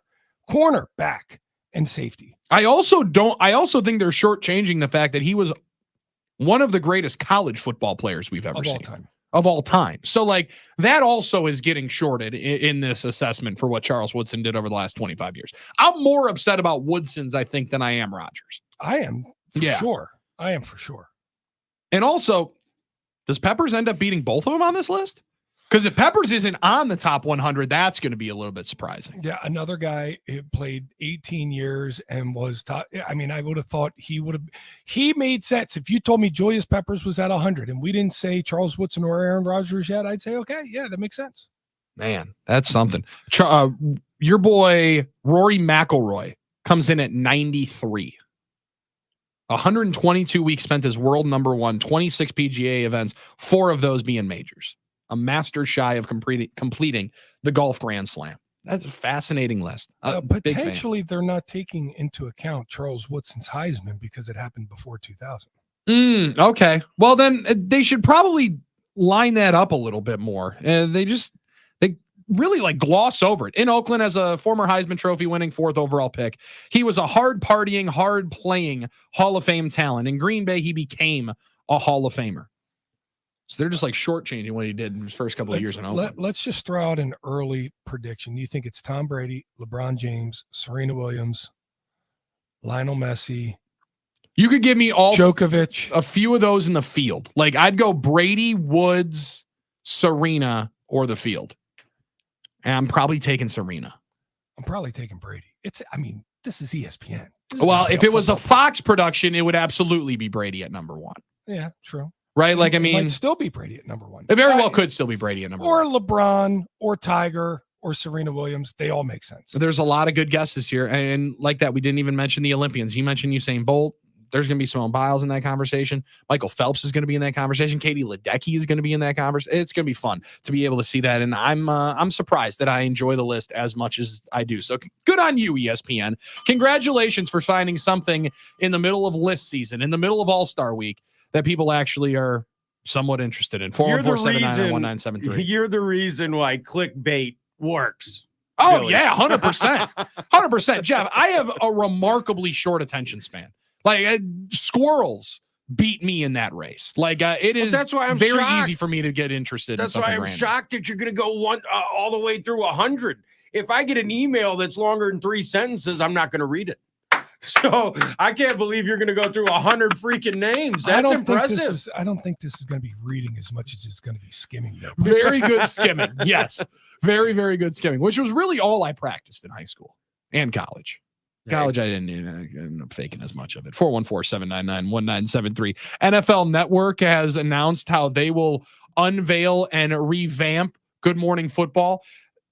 and safety. I also think they're shortchanging the fact that he was one of the greatest college football players we've ever seen of all time. So like that also is getting shorted in this assessment for what Charles Woodson did over the last 25 years. I'm more upset about Woodson's, I think, than I am Rodgers. I am for sure. I am for sure. And also, does Peppers end up beating both of them on this list? Because if Peppers isn't on the top 100, that's going to be a little bit surprising. Yeah, another guy played 18 years and was top. I mean, I would have thought he made sense. If you told me Julius Peppers was at 100 and we didn't say Charles Woodson or Aaron Rodgers yet, I'd say, okay, yeah, that makes sense. Man, that's something. Your boy Rory McIlroy comes in at 93. 122 weeks spent as world number one, 26 PGA events, 4 of those being majors. A master shy of completing the golf Grand Slam. That's a fascinating list. Potentially, they're not taking into account Charles Woodson's Heisman because it happened before 2000. Okay. Well, then they should probably line that up a little bit more. They really like gloss over it. In Oakland, as a former Heisman Trophy winning 4th overall pick, he was a hard partying, hard playing Hall of Fame talent. In Green Bay, he became a Hall of Famer. So they're just like shortchanging what he did in his first couple of years in Oakland. Let's just throw out an early prediction. You think it's Tom Brady, LeBron James, Serena Williams, Lionel Messi? You could give me all Djokovic, a few of those in the field. Like I'd go Brady, Woods, Serena, or the field. And I'm probably taking Serena. I'm probably taking Brady. This is ESPN. Well, if it was a Fox production, it would absolutely be Brady at number 1. Yeah, true. Right? Like, it might still be Brady at number 1. It very well could still be Brady at number 1. Or LeBron, or Tiger, or Serena Williams. They all make sense. There's a lot of good guesses here. And like that, we didn't even mention the Olympians. You mentioned Usain Bolt. There's going to be Simone Biles in that conversation. Michael Phelps is going to be in that conversation. Katie Ledecky is going to be in that conversation. It's going to be fun to be able to see that. And I'm surprised that I enjoy the list as much as I do. So good on you, ESPN. Congratulations for finding something in the middle of list season, in the middle of All-Star Week, that people actually are somewhat interested in. 414-799-1973. You're the reason why clickbait works. Oh, Really. yeah, 100%. 100%. Jeff, I have a remarkably short attention span. Like squirrels beat me in that race. Like it is that's why I'm very shocked. easy for me to get interested. That's in why I'm random. shocked that you're going to go all the way through 100. If I get an email that's longer than 3 sentences, I'm not going to read it. So I can't believe you're going to go through 100 freaking names. That's impressive. I don't think this is going to be reading as much as it's going to be skimming. Very good skimming. Yes. Very, very good skimming, which was really all I practiced in high school and college. College, I didn't end up faking as much of it. 414-799-1973. NFL Network has announced how they will unveil and revamp Good Morning Football.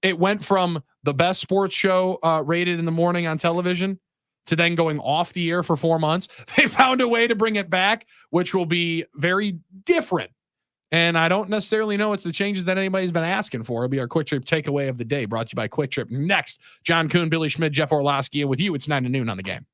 It went from the best sports show rated in the morning on television to then going off the air for 4 months. They found a way to bring it back, which will be very different. And I don't necessarily know it's the changes that anybody's been asking for. It'll be our Quick Trip takeaway of the day, brought to you by Quick Trip. Next, John Kuhn, Billy Schmidt, Jeff Orlowski, and with you, it's 9 to noon on the Game.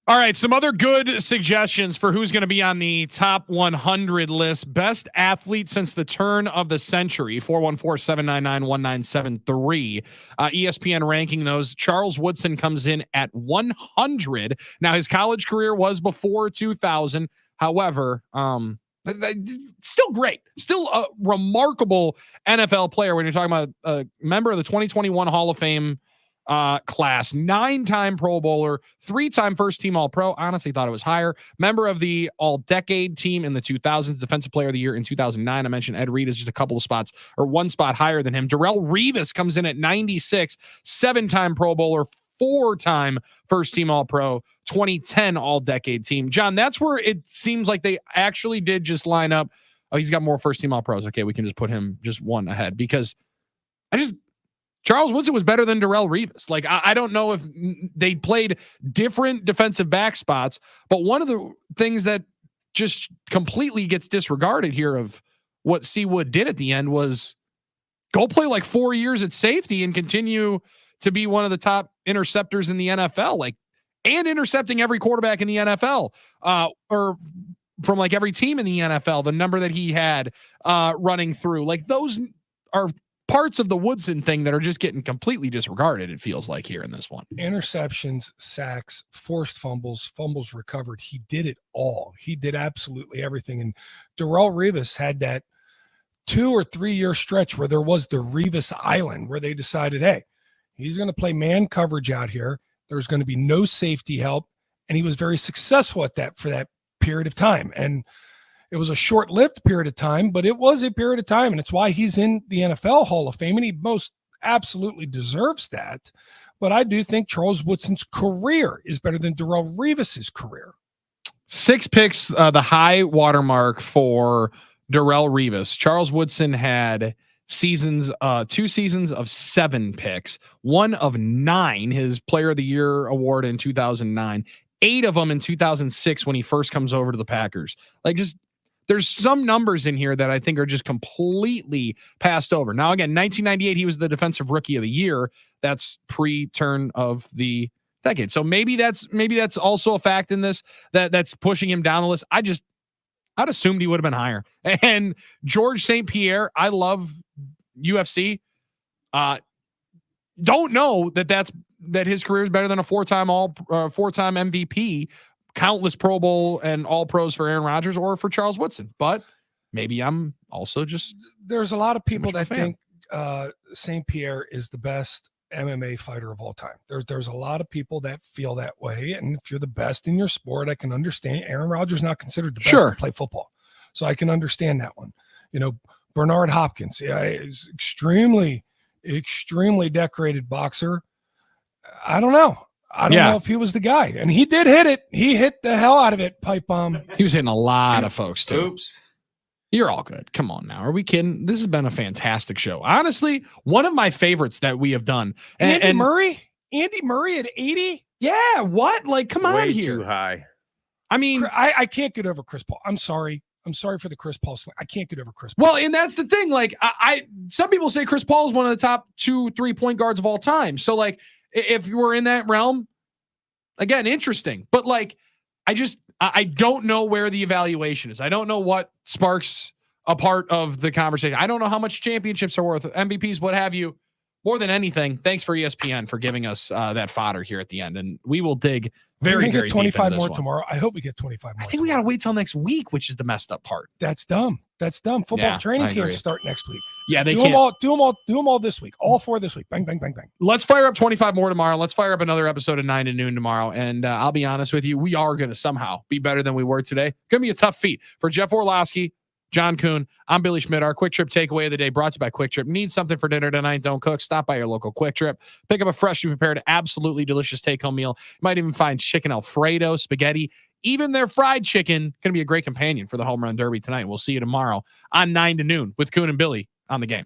All right, some other good suggestions for who's going to be on the top 100 list. Best athlete since the turn of the century, 414-799-1973. ESPN ranking those. Charles Woodson comes in at 100. Now, his college career was before 2000. However, still great. Still a remarkable NFL player when you're talking about a member of the 2021 Hall of Fame class, 9-time Pro Bowler, 3-time first team All-Pro. Honestly thought it was higher. Member of the All-Decade team in the 2000s, Defensive Player of the Year in 2009. I mentioned Ed Reed is just a couple of spots or one spot higher than him. Darrelle Revis comes in at 96, 7-time Pro Bowler, 4-time first team All-Pro, 2010 All-Decade team. John, that's where it seems like they actually did just line up. Oh, he's got more first team All-Pros. Okay, we can just put him just one ahead because Charles Woodson was better than Darrelle Revis. Like, I don't know if they played different defensive back spots, but one of the things that just completely gets disregarded here of what C. Wood did at the end was go play like 4 years at safety and continue to be one of the top interceptors in the NFL, like, and intercepting every quarterback in the NFL, or from like every team in the NFL, the number that he had running through. Like, those are parts of the Woodson thing that are just getting completely disregarded, it feels like, here in this one. Interceptions, sacks, forced fumbles recovered. He did it all. He did absolutely everything. And Darrelle Revis had that 2 or 3 year stretch where there was the Revis Island, where they decided, hey, he's going to play man coverage out here. There's going to be no safety help. And he was very successful at that for that period of time. And it was a short-lived period of time, but it was a period of time, and it's why he's in the NFL Hall of Fame, and he most absolutely deserves that. But I do think Charles Woodson's career is better than Darrelle Revis's career. 6 picks, the high watermark for Darrelle Revis. Charles Woodson had 2 seasons of 7 picks, 1 of 9, his Player of the Year award in 2009, 8 of them in 2006 when he first comes over to the Packers. Like, just there's some numbers in here that I think are just completely passed over. Now, again, 1998, he was the Defensive Rookie of the Year. That's pre-turn of the decade. So maybe that's also a fact in this that's pushing him down the list. I'd assumed he would have been higher. And George St. Pierre, I love UFC. Don't know that his career is better than a 4-time MVP, countless Pro Bowl and All Pros for Aaron Rodgers or for Charles Woodson. But maybe I'm also just, there's a lot of people that think St. Pierre is the best MMA fighter of all time. There's a lot of people that feel that way. And if you're the best in your sport, I can understand. Aaron Rodgers not considered the best to play football. So I can understand that one. You know, Bernard Hopkins, is extremely decorated boxer. I don't know. I don't know if he was the guy. And he did hit it. He hit the hell out of it. Pipe bomb. He was hitting a lot of folks too. Oops. You're all good. Come on now. Are we kidding? This has been a fantastic show. Honestly, one of my favorites that we have done. Andy Murray at 80? Yeah. What? Like, come on here. Way too high. I mean, I can't get over Chris Paul. I'm sorry for the Chris Paul slang. I can't get over Chris Paul. Well, and that's the thing. Like, some people say Chris Paul is one of the top 2-3 point guards of all time. So, like, if you were in that realm, again, interesting. But, like, I don't know where the evaluation is. I don't know what sparks a part of the conversation. I don't know how much championships are worth, MVPs, what have you. More than anything, thanks for ESPN for giving us that fodder here at the end. And we will dig very, very 25 deep more one. Tomorrow. I hope we get 25 more. I think we got to wait till next week, which is the messed up part. That's dumb. Football training camps start next week. Yeah, they do can't. Do them all this week. All 4 this week. Bang, bang, bang, bang. Let's fire up 25 more tomorrow. Let's fire up another episode at 9 to noon tomorrow. And I'll be honest with you, we are going to somehow be better than we were today. Going to be a tough feat. For Jeff Orlowski, John Kuhn, I'm Billy Schmidt. Our Quick Trip takeaway of the day brought to you by Quick Trip. Need something for dinner tonight? Don't cook. Stop by your local Quick Trip. Pick up a freshly prepared, absolutely delicious take-home meal. You might even find chicken Alfredo, spaghetti, even their fried chicken. Going to be a great companion for the Home Run Derby tonight. We'll see you tomorrow on 9 to noon with Kuhn and Billy on the Game.